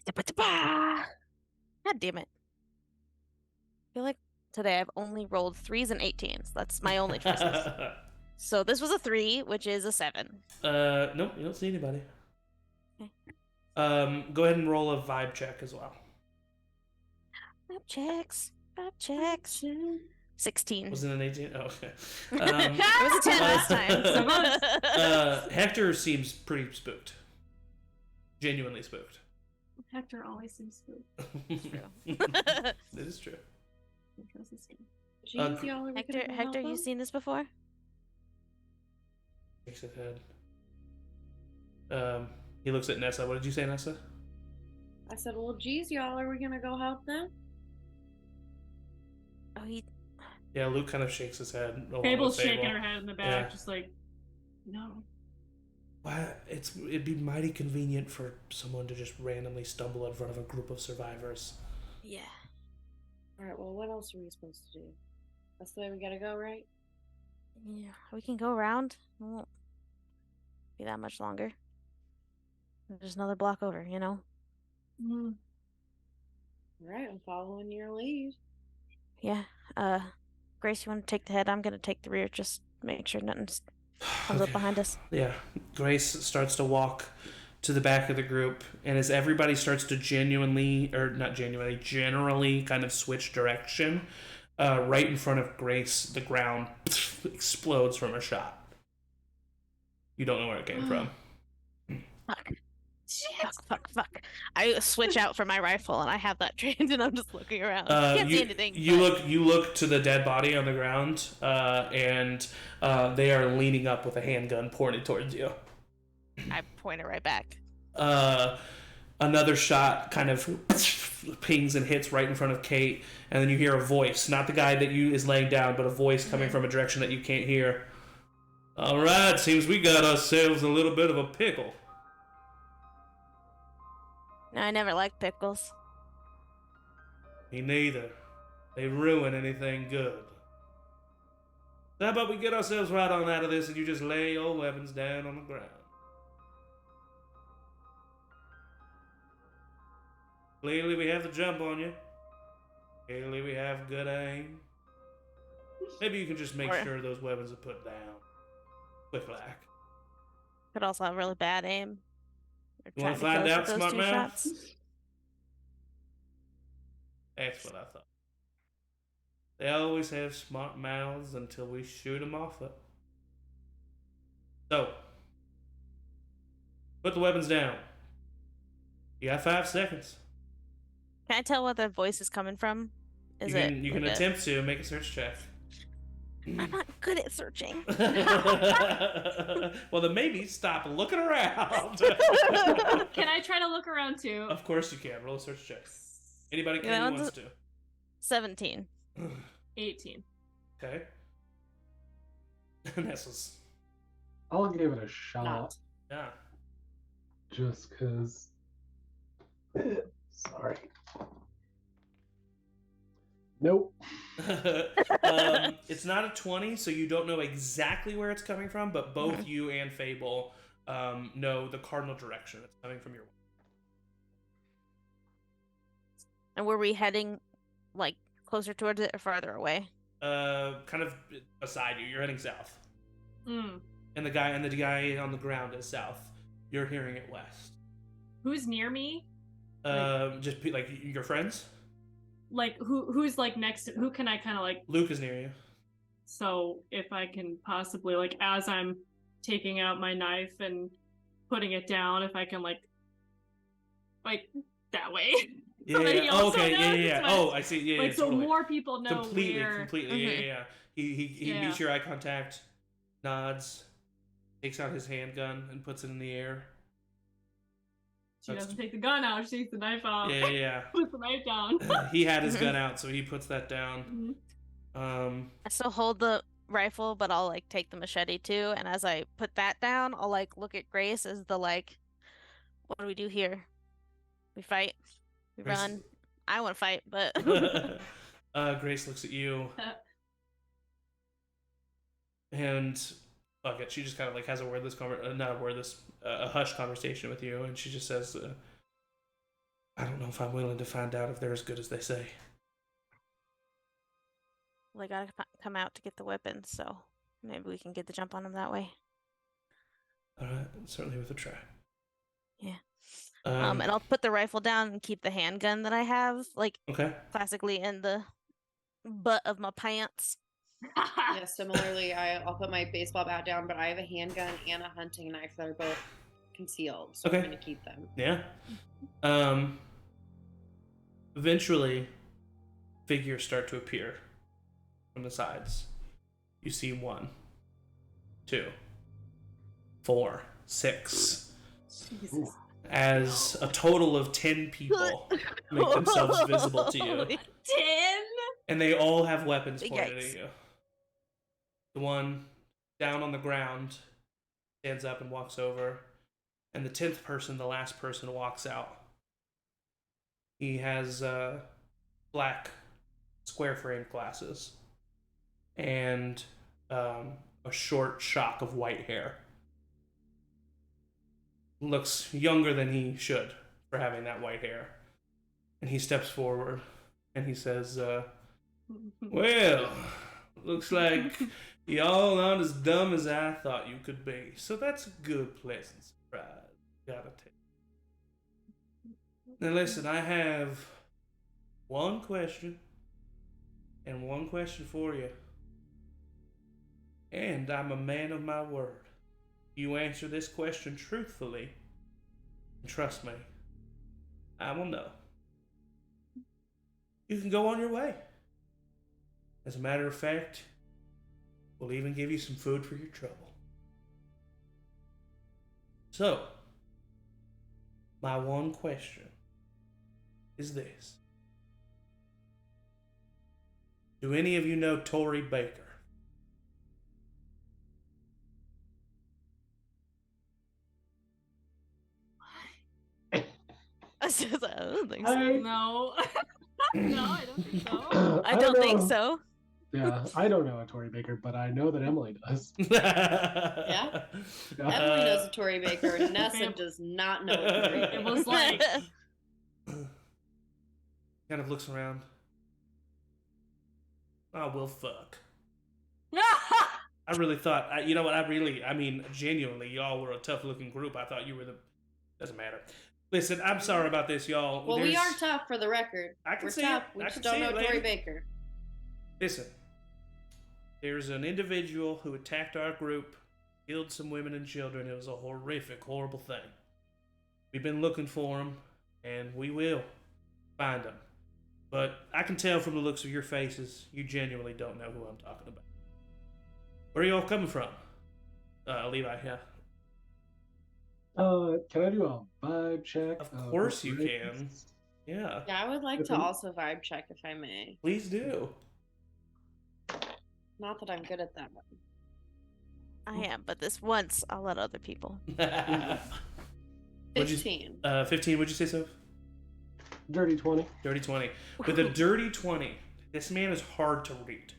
God damn it. I feel like today I've only rolled 3s and 18s. That's my only choices. So this was a 3, which is a 7. Nope, you don't see anybody. Okay. Go ahead and roll a vibe check as well. Vibe checks. 16. Was it an 18? Oh, okay. It was a 10 last time. Hector seems pretty spooked. Genuinely spooked. Hector always seems spooked. It's true. It is true. Hector, you seen this before? Shakes his head. He looks at Nessa. What did you say, Nessa? I said, well, geez, y'all, are we gonna go help them? Oh, Yeah, Luke kind of shakes his head. Fable's shaking her head in the back, just like, no. Why? It'd be mighty convenient for someone to just randomly stumble in front of a group of survivors. Yeah. Alright, well, what else are we supposed to do? That's the way we gotta go, right? Yeah, we can go around. It won't be that much longer. There's another block over, you know? Mm-hmm. Alright, I'm following your lead. Yeah. Grace, you want to take the head? I'm gonna take the rear. Just make sure nothing comes up behind us. Yeah. Grace starts to walk to the back of the group, and as everybody starts to generally kind of switch direction, right in front of Grace, the ground explodes from a shot. You don't know where it came from. Fuck. I switch out for my rifle and I have that trained and I'm just looking around. Can't see anything. You look to the dead body on the ground, and they are leaning up with a handgun pointed towards you. I point it right back. Another shot kind of pings and hits right in front of Kate, and then you hear a voice, not the guy that is laying down, but a voice coming from a direction that you can't hear. All right, seems we got ourselves a little bit of a pickle. No, I never liked pickles. Me neither. They ruin anything good. How about we get ourselves right on out of this and you just lay your weapons down on the ground? Clearly we have the jump on you. Clearly we have good aim. Maybe you can just make sure those weapons are put down. quick like. Could also have really bad aim. They're You want to trying find kill us out, with those smart 2 mouth? shots. That's what I thought. They always have smart mouths until we shoot them off it. So, put the weapons down. You got 5 seconds. Can I tell what the voice is coming from? You can attempt to make a search check. I'm not good at searching. Well, then maybe stop looking around. Can I try to look around too? Of course you can. Roll a search check. Anybody Yeah, who wants to. 17. 18. Okay. Nessa's. I'll give it a shot. Not. Yeah. Just because. Sorry. Nope. It's not a 20, so you don't know exactly where it's coming from, but both you and Fable know the cardinal direction it's coming from your way. And were we heading like closer towards it or farther away? Kind of beside you. You're heading south. Hmm. And the guy on the ground is south. You're hearing it west. Who's near me? Just like your friends? Like who's like next to, who can I kind of like, Luke is near you. so if I can possibly like, as I'm taking out my knife and putting it down, if I can like that way. Yeah, So that he Oh, also okay, knows yeah. it's Oh, west. I see. Yeah, Like yeah, so totally. more people know where. Completely. Yeah. He Yeah. meets your eye contact, nods, takes out his handgun and puts it in the air. She doesn't take the gun out, she takes the knife out. Yeah. Puts the knife down. He had his gun out, so he puts that down. Mhm. I still hold the rifle, but I'll like take the machete too. And as I put that down, I'll like look at Grace as the like, what do we do here? We fight? We Grace- run? I want to fight, but Grace looks at you, and fuck it, she just kind of like has a a hush conversation with you, and she just says, "I don't know if I'm willing to find out if they're as good as they say." well, I gotta come out to get the weapons, so maybe we can get the jump on them that way. All right, certainly worth a try. Yeah. And I'll put the rifle down and keep the handgun that I have, like Okay. classically in the butt of my pants. Yeah, similarly, I'll put my baseball bat down, but I have a handgun and a hunting knife that are both concealed, so Okay. I'm going to keep them. Yeah. Eventually, figures start to appear from the sides. You see 1, 2, 4, 6. Jesus. As a total of 10 people make themselves visible to you. 10? And they all have weapons pointed Yikes. at you. The one down on the ground stands up and walks over. And the 10th person, the last person, walks out. He has black square frame glasses and a short shock of white hair. Looks younger than he should for having that white hair. And he steps forward and he says, well, looks like y'all aren't as dumb as I thought you could be. So that's a good, pleasant surprise. Gotta take. Now listen, I have one question and one question for you. And I'm a man of my word. You answer this question truthfully, and trust me, I will know. You can go on your way. As a matter of fact, we'll even give you some food for your trouble. So, my one question is this. Do any of you know Tori Baker? I don't think so. No. No, I don't think so. I don't think know. so. Yeah, I don't know a Tory Baker, but I know that Emily does. Yeah? Yeah. Emily knows a Tory Baker, and Nessa Fam- does not know a Tory Baker. It was like, Kind of looks around. Oh, well, fuck. I really thought, you know what? I mean, genuinely, y'all were a tough-looking group. I thought you were the. Doesn't matter. Listen, I'm sorry about this, y'all. Well, we are tough for the record. I can We're see tough. it. We I just can don't see know it, Tori lady. Baker. Listen, there's an individual who attacked our group, killed some women and children. It was a horrific, horrible thing. We've been looking for him, and we will find him. But I can tell from the looks of your faces, you genuinely don't know who I'm talking about. Where are y'all coming from? Levi, yeah. Can I do a vibe check? Of course you can. operations? Yeah. Yeah, I would like If to I'm- also vibe check if I may. Please do. Not that I'm good at that one. I am, but this once I'll let other people. What'd you- 15. 15, would you say so? Dirty 20. Dirty 20. With a dirty 20, this man is hard to read.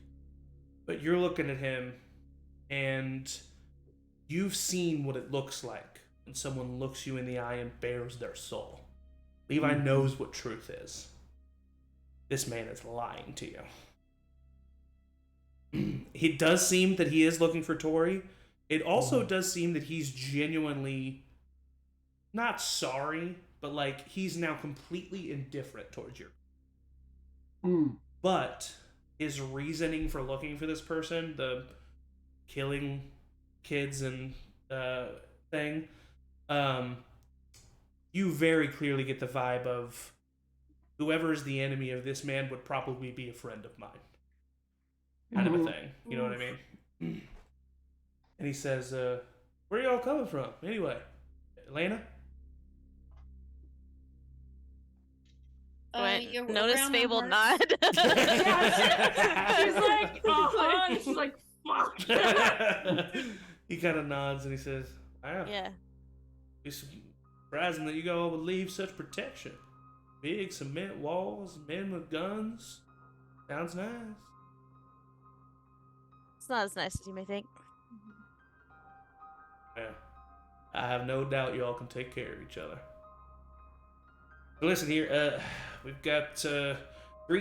But you're looking at him, and you've seen what it looks like when someone looks you in the eye and bares their soul. Levi knows what truth is. This man is lying to you. It does seem that he is looking for Tori. It also does seem that he's genuinely not sorry, but like he's now completely indifferent towards you. But his reasoning for looking for this person, the killing kids and thing, you very clearly get the vibe of whoever is the enemy of this man would probably be a friend of mine. Kind of a thing. You know what I mean? And he says, where y'all coming from? Anyway, Atlanta? You're Notice around the Fable hearts. nod. She's like, oh, she's like, fuck. He kind of nods and he says, wow. Yeah. It's surprising that you all would leave such protection. Big cement walls, men with guns. Sounds nice. It's not as nice as you may think. Yeah. I have no doubt you all can take care of each other. But listen here, we've got 3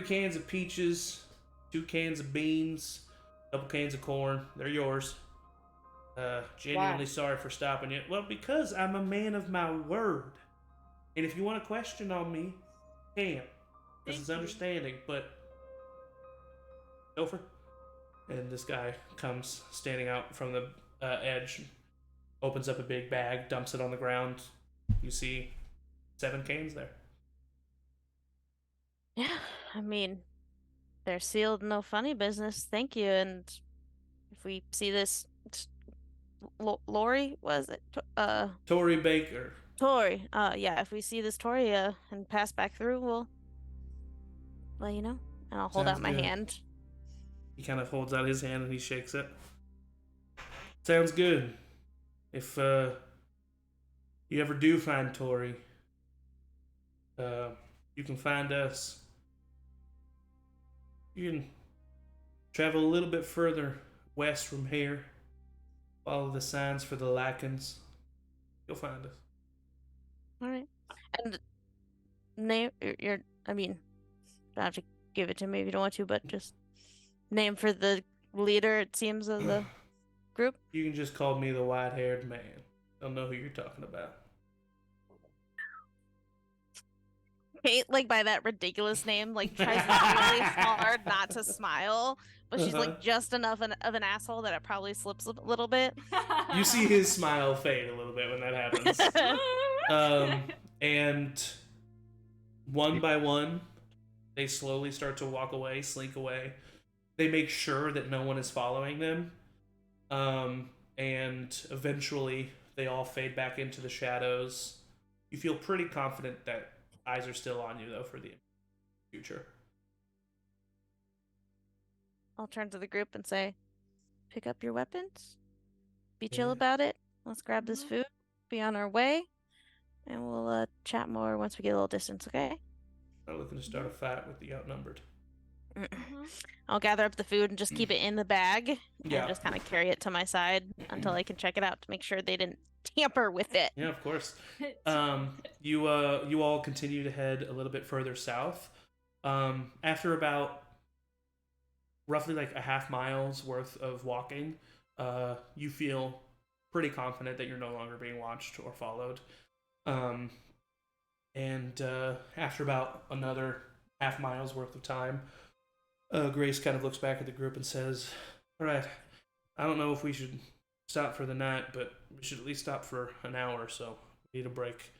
cans of peaches, 2 cans of beans, a couple cans of corn. They're yours. Genuinely Why? sorry for stopping you. Well, because I'm a man of my word. And if you want a question on me, you can. This is understanding, but... Gopher? And this guy comes standing out from the edge, opens up a big bag, dumps it on the ground. You see 7 cans there. Yeah, I mean, they're sealed, no funny business. Thank you. And if we see this, Lori, was it? Tori Baker. Tori. Yeah, if we see this Tori and pass back through, we'll let you know. And I'll hold Sounds out my good. hand. He kind of holds out his hand and he shakes it. Sounds good. If you ever do find Tori, you can find us. You can travel a little bit further west from here. Follow the signs for the Lycans. You'll find us. All right. And name your. I mean, don't have to give it to me if you don't want to, but just name for the leader. It seems of the group. You can just call me the white-haired man. They'll know who you're talking about. Kate, like by that ridiculous name, like tries really hard not to smile, but she's like just enough of an asshole that it probably slips a little bit. You see his smile fade a little bit when that happens. And one by one, they slowly start to walk away, slink away. They make sure that no one is following them. And eventually, they all fade back into the shadows. You feel pretty confident that eyes are still on you, though, for the future. I'll turn to the group and say, pick up your weapons, be chill Yeah. about it, let's grab this food, be on our way, and we'll chat more once we get a little distance, okay? Not looking to start a fight with the outnumbered. I'll gather up the food and just keep it in the bag Yeah. and just kind of carry it to my side until I can check it out to make sure they didn't tamper with it. Yeah, of course. You all continue to head a little bit further south. After about roughly like a half mile's worth of walking, you feel pretty confident that you're no longer being watched or followed. And after about another half mile's worth of time, Grace kind of looks back at the group and says, "All right, I don't know if we should stop for the night, but we should at least stop for an hour, so we need a break.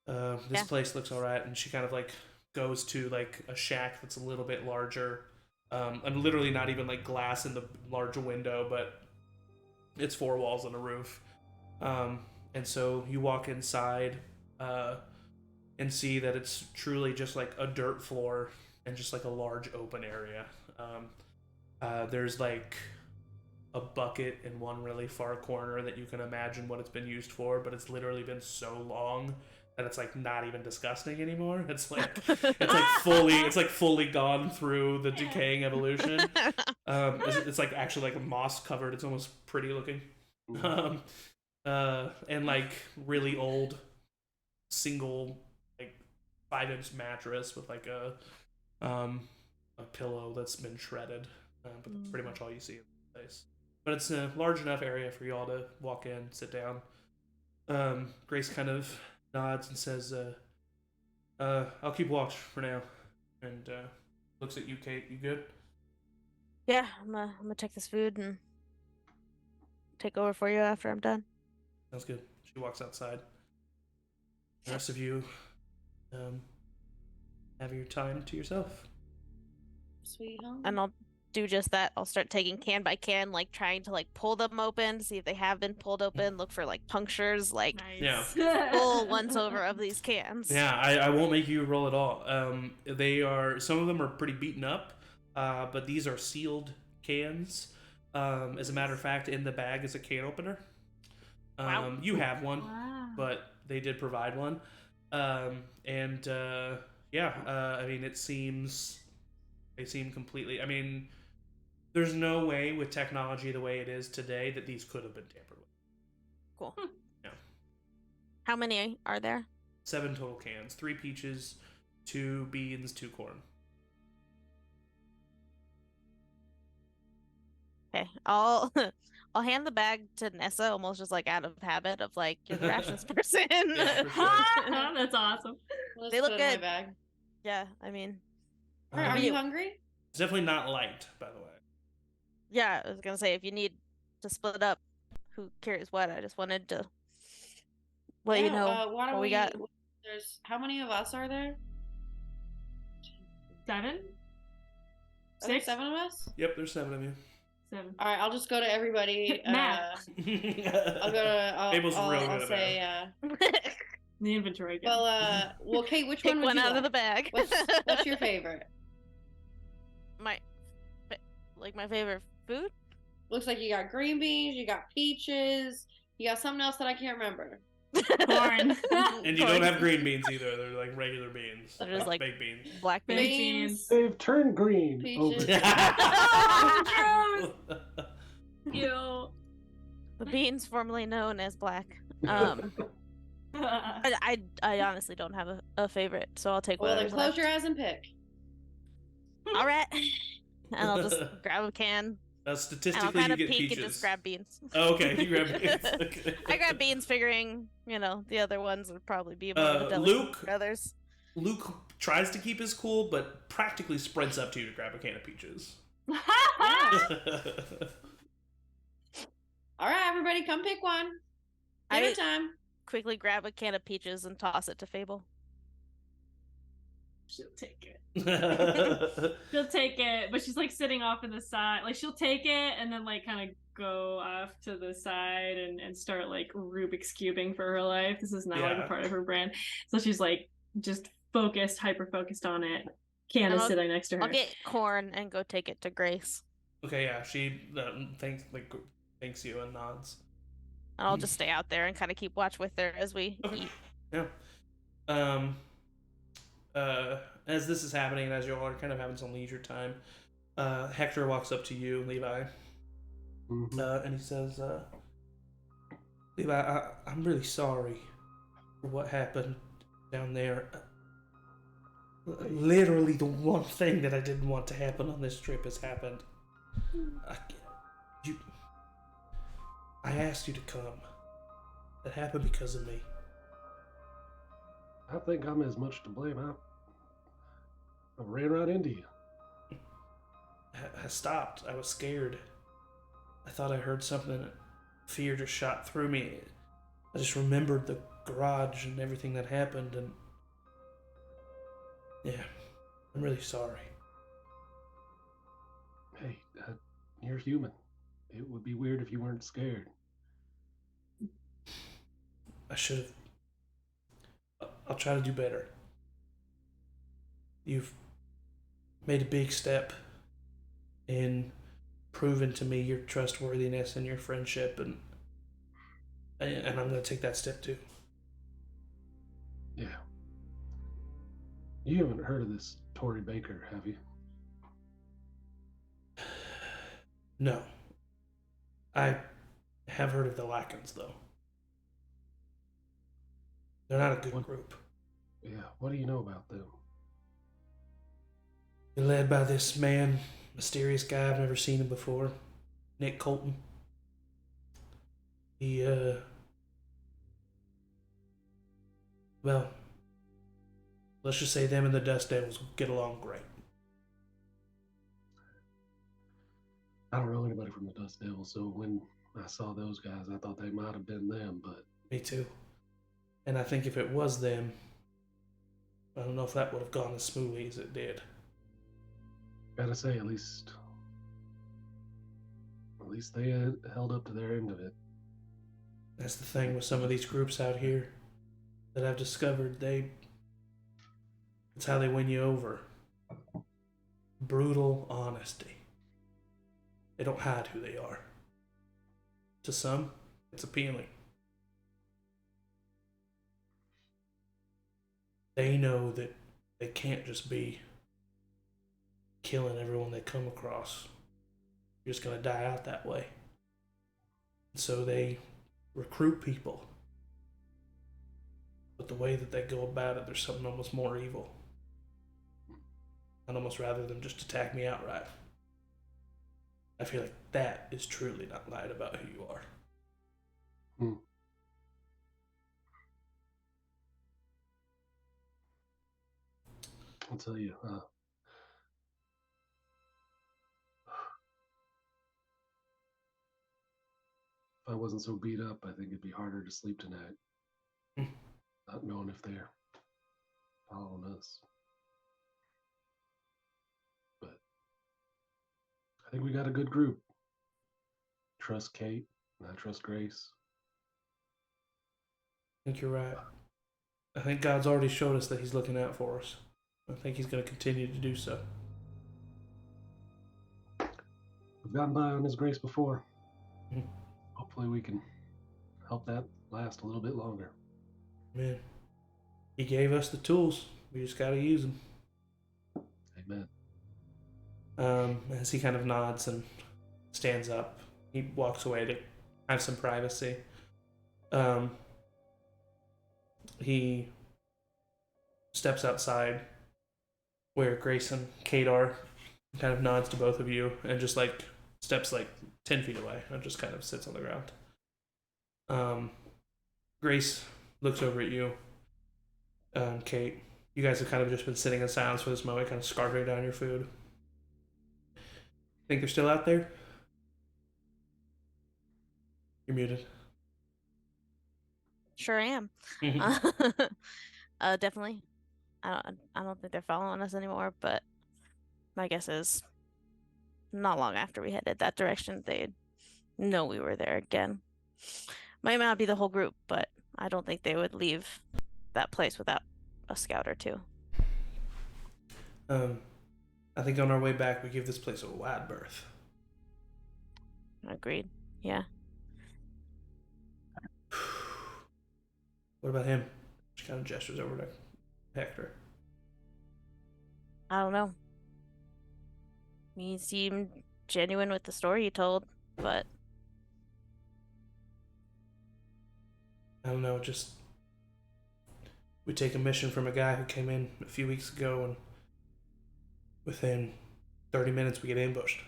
This place looks all right." And she kind of like goes to like a shack that's a little bit larger, and literally not even like glass in the larger window, but it's four walls and a roof. And so you walk inside and see that it's truly just like a dirt floor and just like a large open area. There's like a bucket in one really far corner that you can imagine what it's been used for, but it's literally been so long that it's like not even disgusting anymore. It's like fully gone through the decaying evolution. It's like actually like a moss covered. It's almost pretty looking. And like really old single like 5-inch mattress with like a pillow that's been shredded. But that's pretty much all you see in the place. But it's a large enough area for you all to walk in, sit down. Grace kind of nods and says, "I'll keep watch for now." And looks at you, Kate. You good? Yeah, I'm gonna take this food and take over for you after I'm done. Sounds good. She walks outside. The rest of you have your time to yourself. Sweet home. And I'll do just that. I'll start taking can by can, like trying to like pull them open, see if they have been pulled open, look for like punctures, like Nice. full once over of these cans. Yeah, I won't make you roll at all. They are, some of them are pretty beaten up, but these are sealed cans. As a matter of fact, in the bag is a can opener. Wow. You have one, Wow. but they did provide one. I mean, they seem completely, I mean, there's no way with technology the way it is today that these could have been tampered with. Cool. Yeah. How many are there? 7 total cans, 3 peaches, 2 beans, 2 corn. Okay, I'll hand the bag to Nessa, almost just like out of habit of like you're the rations person. Yeah, for sure. That's awesome. Let's They look put it in good. my bag. Yeah, I mean, Are you hungry? It's definitely not light, by the way. yeah, I was gonna say if you need to split up, who cares what? I just wanted to let you know Why don't what we got. There's how many of us are there? 7? Are there 6? 7 of us? Yep, there's 7 of you. 7. All right, I'll just go to everybody. Math. I'll go to. Mabel's real good I'll at say. The inventory again. Well, Kate, which Pick one would one you out like? of the bag. What's your favorite? my favorite food? Looks like you got green beans, you got peaches, you got something else that I can't remember. Corn. And you don't have green beans either. They're like regular beans. They're just like baked beans. black beans. Baked beans. They've turned green Peaches. over. Oh, Ew. The beans formerly known as black. I honestly don't have a favorite, so I'll take Well, then whatever's close left. your eyes and pick. All right, and I'll just grab a can. And I'll Statistically, kind you of get peek peaches. and just grab beans. Oh, okay, you grab beans. Okay. I grab beans, figuring the other ones would probably be more of a delicacy Luke- for others. Luke tries to keep his cool, but practically sprints up to you to grab a can of peaches. All right, everybody, come pick one. Dinner time. Quickly grab a can of peaches and toss it to Fable. She'll take it. She'll take it, but she's like sitting off in the side. Like she'll take it and then like kind of go off to the side and start like Rubik's cubing for her life. This is not like Yeah. a part of her brand. So she's like just focused, hyper focused on it. Can is I'll- sitting next to her. I'll get corn and go take it to Grace. Okay, yeah, she thanks you and nods. And I'll just stay out there and kind of keep watch with her as we Okay. eat. Yeah. As this is happening, and as you all are kind of having some leisure time, Hector walks up to you, Levi, and he says, "Levi, I'm really sorry for what happened down there. Literally, the one thing that I didn't want to happen on this trip has happened. I asked you to come. That happened because of me. I think I'm as much to blame. I ran right into you. I stopped. I was scared. I thought I heard something. Fear just shot through me. I just remembered the garage and everything that happened, and yeah, I'm really sorry. Hey, you're human. It would be weird if you weren't scared. I should have. I'll try to do better. You've made a big step in proving to me your trustworthiness and your friendship, and I'm going to take that step too. Yeah. You haven't heard of this Tory Baker, have you? No. I have heard of the Lackens, though. They're not a good group. Yeah, what do you know about them? They're led by this man, mysterious guy. I've never seen him before. Nick Colton. He, well, let's just say them and the Dust Devils get along great. I don't know anybody from the Dust Devils, so when I saw those guys, I thought they might have been them, but... Me too. And I think if it was them, I don't know if that would have gone as smoothly as it did. Gotta say, at least they held up to their end of it. That's the thing with some of these groups out here that I've discovered. It's how they win you over. Brutal honesty. They don't hide who they are. To some, it's appealing. They know that they can't just be killing everyone they come across. You're just going to die out that way. So they recruit people. But the way that they go about it, there's something almost more evil. I'd almost rather them just attack me outright. I feel like that is truly not lying about who you are. I'll tell you, if I wasn't so beat up, I think it'd be harder to sleep tonight. Not knowing if they're following us. But I think we got a good group. Trust Kate, and I trust Grace. I think you're right. I think God's already showed us that He's looking out for us. I think He's going to continue to do so. We've gotten by on His grace before. Hopefully we can help that last a little bit longer. Man, He gave us the tools. We just got to use them. Amen. As he kind of nods and stands up, he walks away to have some privacy. He steps outside where Grace and Kate are, kind of nods to both of you, and just steps 10 feet away and just kind of sits on the ground. Grace looks over at you, Kate. You guys have kind of just been sitting in silence for this moment, kind of scarfing down your food. Think they're still out there? You're muted. Sure am. Definitely. I don't think they're following us anymore, but my guess is not long after we headed that direction, they'd know we were there again. Might not be the whole group, but I don't think they would leave that place without a scout or two. I think on our way back, we give this place a wide berth. Agreed. Yeah. What about him? She kind of gestures over to Hector. I don't know. He seemed genuine with the story he told, but I don't know, just we take a mission from a guy who came in a few weeks ago, and within 30 minutes we get ambushed.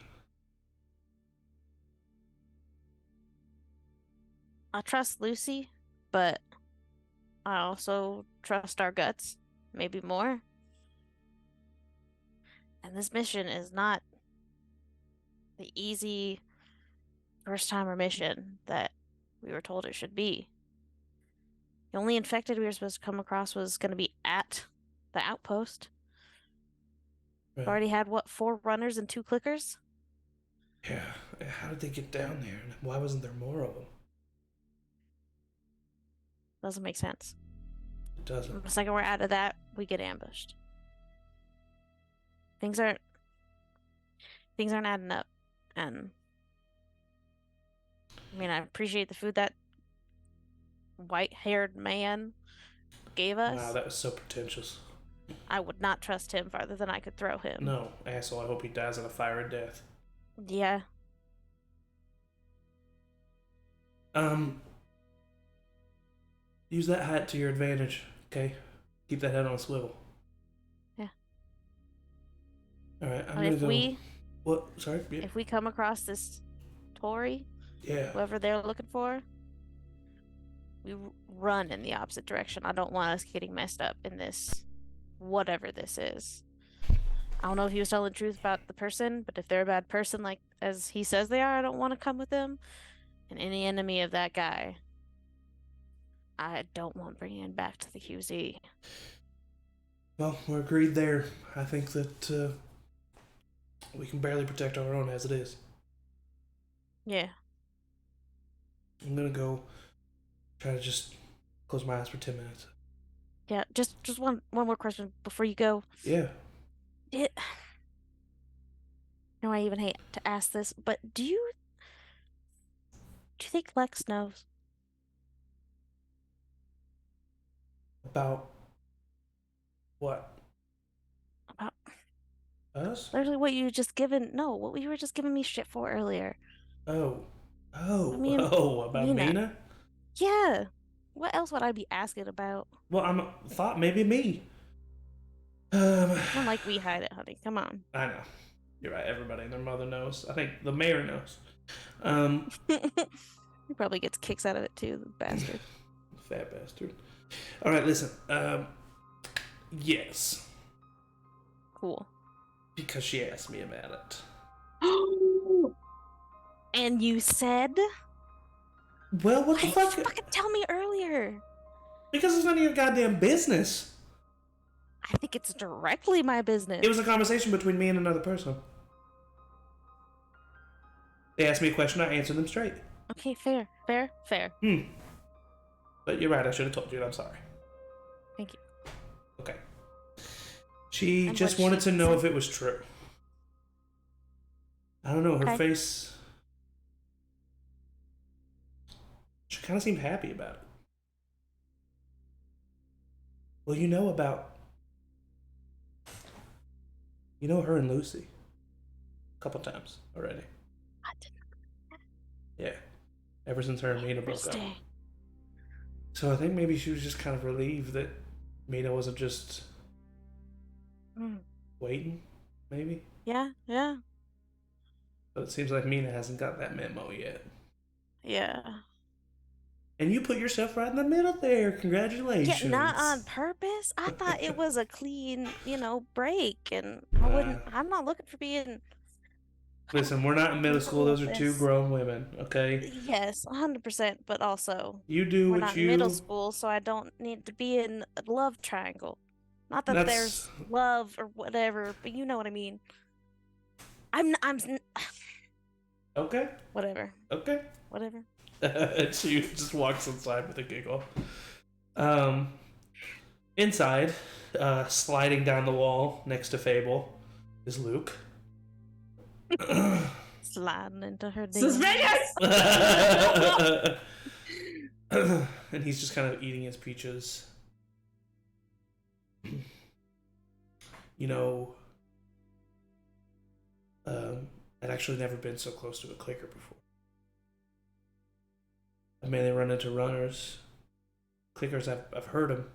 I trust Lucy, but I also trust our guts, maybe more. And this mission is not the easy first timer mission that we were told it should be. The only infected we were supposed to come across was going to be at the outpost. Right. Already had, what, 4 runners and 2 clickers? Yeah. How did they get down there? And why wasn't there more of them? Doesn't make sense. It doesn't. The second we're out of that, we get ambushed. Things aren't adding up. And I mean, I appreciate the food that white-haired man gave us. Wow, that was so pretentious. I would not trust him farther than I could throw him. No, asshole, I hope he dies in a fire of death. Yeah. Use that hat to your advantage, okay? Keep that head on a swivel. Yeah. Alright, I'm And gonna if go... we What? Sorry? Yeah. if we come across this Tory, Yeah. whoever they're looking for, we run in the opposite direction. I don't want us getting messed up in this, whatever this is. I don't know if he was telling the truth about the person, but if they're a bad person, like as he says they are, I don't want to come with them. And any enemy of that guy, I don't want bringing back to the QZ. Well, we're agreed there. I think that we can barely protect our own as it is. Yeah. I'm gonna go try to just close my eyes for 10 minutes. Yeah, just one more question before you go. Yeah. No, I even hate to ask this, but do you think Lex knows? About what? About Us? literally what you were just giving me shit for earlier. Oh. mean, About Mina. Mina? Yeah. What else would I be asking about? Well, thought maybe me. Not like we hide it, honey. Come on. I know. You're right. Everybody and their mother knows. I think the mayor knows. He probably gets kicks out of it too, the bastard. Fat bastard. All right, listen. Yes. Cool. Because she asked me about it. And you said? Well, what Why the didn't fuck? you fucking tell me earlier? Because it's none of your goddamn business. I think it's directly my business. It was a conversation between me and another person. They asked me a question, I answered them straight. Okay, fair. But you're right, I should have told you, and I'm sorry. Thank you. Okay. She And just what wanted she to know said? if it was true. I don't know, her Okay. face... She kind of seemed happy about it. Well, you know her and Lucy. A couple times already. I didn't. Yeah. Ever since her and Mina broke up. Interesting. So I think maybe she was just kind of relieved that Mina wasn't just waiting, maybe. Yeah. But it seems like Mina hasn't got that memo yet. Yeah. And you put yourself right in the middle there. Congratulations. Yeah, not on purpose. I thought it was a clean, break, and I'm not looking for being. Listen, we're not in middle school. Those are two grown women, okay? Yes, 100%. But also, You do we're what not you... in middle school, so I don't need to be in a love triangle. Not that there's love or whatever, but you know what I mean. I'm. Okay. Whatever. Okay. Whatever. She just walks inside with a giggle. Inside, sliding down the wall next to Fable, is Luke. Sliding into her DMs. Suspicious! And he's just kind of eating his peaches. I'd actually never been so close to a clicker before. I mainly run into runners. Clickers, I've heard them.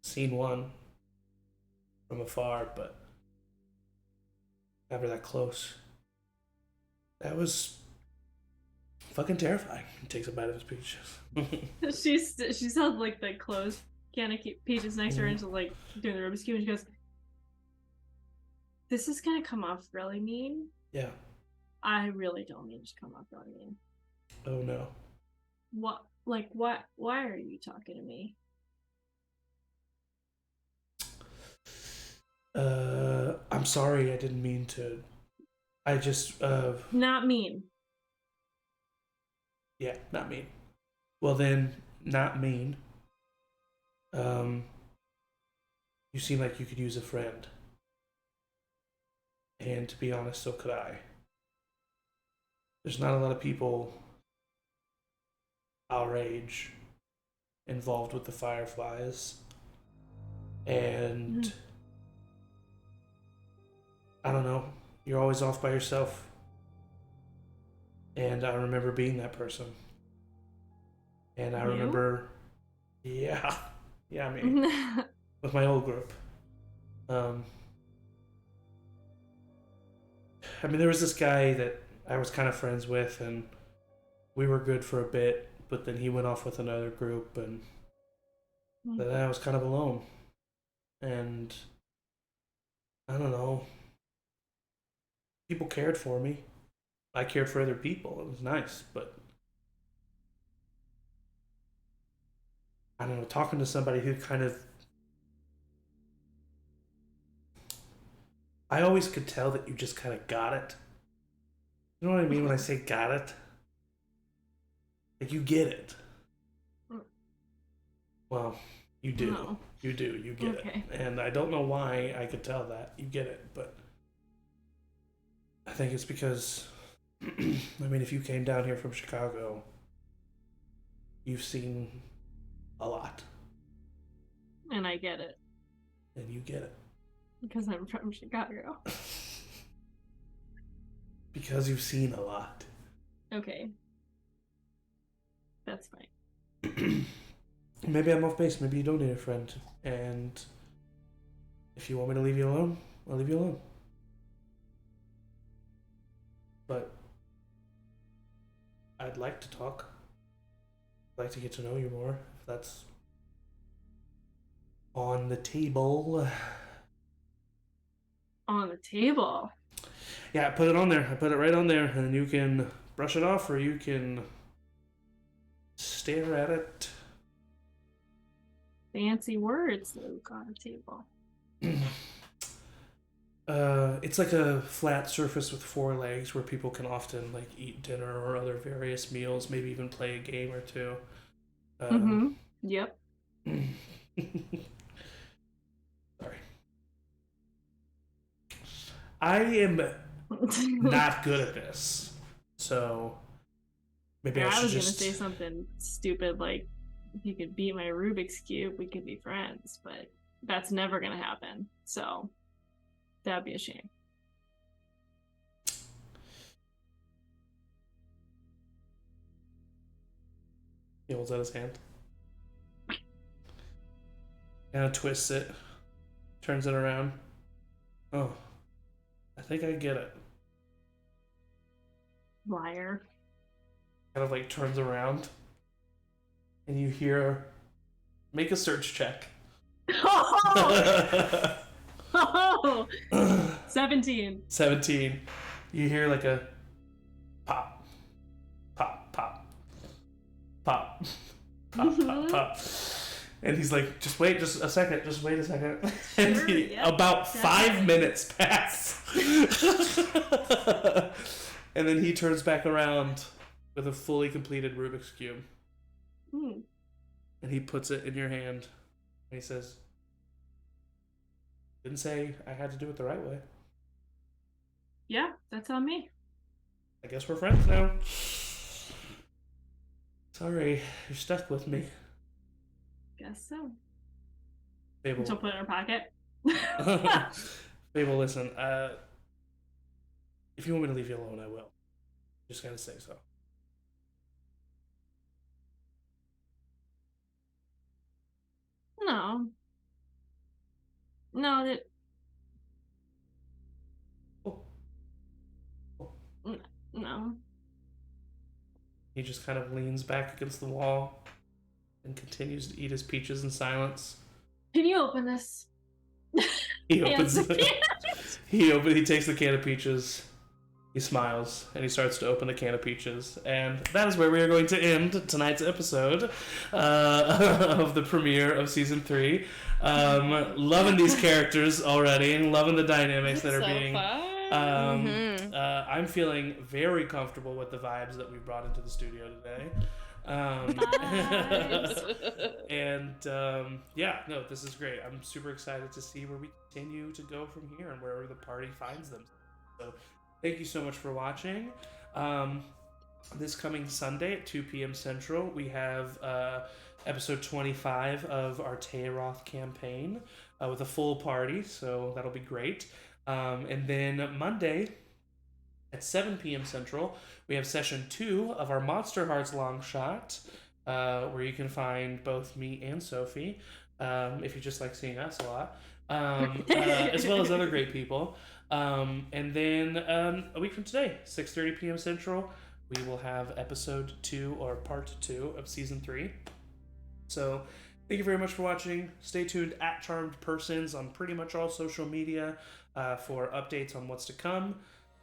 Seen one from afar, but never that close. That was fucking terrifying. He takes a bite of his peach. She's held like the closed can of peaches next to her and she's like doing the Rubik's Cube and she goes, "This is gonna come off really mean." Yeah. I really don't mean to come off really mean. Oh no. What? Like what? Why are you talking to me? I'm sorry. I didn't mean to. I just Not mean. Yeah, not mean. Well then, not mean. You seem like you could use a friend. And to be honest, so could I. There's not a lot of people our age involved with the Fireflies. And I don't know, you're always off by yourself. And I remember being that person. And I remember, yeah, me, with my old group. I mean, there was this guy that I was kind of friends with, and we were good for a bit, but then he went off with another group, and then I was kind of alone. And I don't know, people cared for me. I cared for other people. It was nice, but I don't know, talking to somebody who kind of, I always could tell that you just kind of got it. You know what I mean when I say got it? Like, you get it. Well, you do. No. You do. You get it. And I don't know why I could tell that. You get it, but I think it's because, I mean, if you came down here from Chicago, you've seen a lot. And I get it. And you get it. Because I'm from Chicago. Because you've seen a lot. Okay. That's fine. Maybe I'm off base. Maybe you don't need a friend. And if you want me to leave you alone, I'll leave you alone. But I'd like to talk. I'd like to get to know you more, if that's on the table. On the table? Yeah, I put it on there. I put it right on there, and you can brush it off, or you can stare at it. Fancy words, Luke, on the table. It's like a flat surface with 4 legs where people can often like eat dinner or other various meals, maybe even play a game or two. Yep. Sorry. I am not good at this, so maybe I should just... gonna say something stupid like, if you could beat my Rubik's Cube, we could be friends, but that's never gonna happen, so that'd be a shame. He holds out his hand. Kind of twists it. Turns it around. Oh. I think I get it. Liar. Kind of like turns around. And you hear... Make a search check. Oh! 17. 17. You hear like a pop, pop, pop, pop, pop, pop, pop. And he's like, just wait just a second, just wait a second. And Sure, yep, about 5 minutes pass. And then he turns back around with a fully completed Rubik's Cube. And he puts it in your hand. And he says, didn't say I had to do it the right way. Yeah, that's on me. I guess we're friends now. Sorry, you're stuck with me. Guess so. Fable. Don't put it in her pocket. Fable, listen, if you want me to leave you alone, I will. Just gotta say so. No. No, that... Oh. No. He just kind of leans back against the wall and continues to eat his peaches in silence. Can you open this? He opens Yes. he takes the can of peaches, he smiles, and he starts to open the can of peaches. And that is where we are going to end tonight's episode of the premiere of season 3. Loving these characters already, and loving the dynamics that are So being fun. I'm feeling very comfortable with the vibes that we brought into the studio today. And yeah, no, this is great. I'm super excited to see where we continue to go from here and wherever the party finds them. So thank you so much for watching. This coming Sunday at 2 p.m. Central, we have episode 25 of our Teeroth campaign with a full party, so that'll be great. And then Monday at 7 p.m. Central, we have session 2 of our Monster Hearts Longshot, where you can find both me and Sophie, if you just like seeing us a lot, as well as other great people. And then a week from today, 6:30 p.m. Central, we will have episode 2 or part 2 of season 3. So thank you very much for watching. Stay tuned at Charmed Persons on pretty much all social media for updates on what's to come.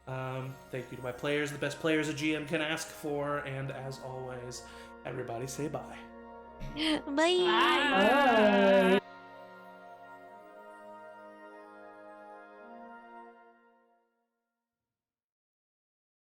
Thank you to my players, the best players a GM can ask for, and as always, everybody say bye. Bye. Bye.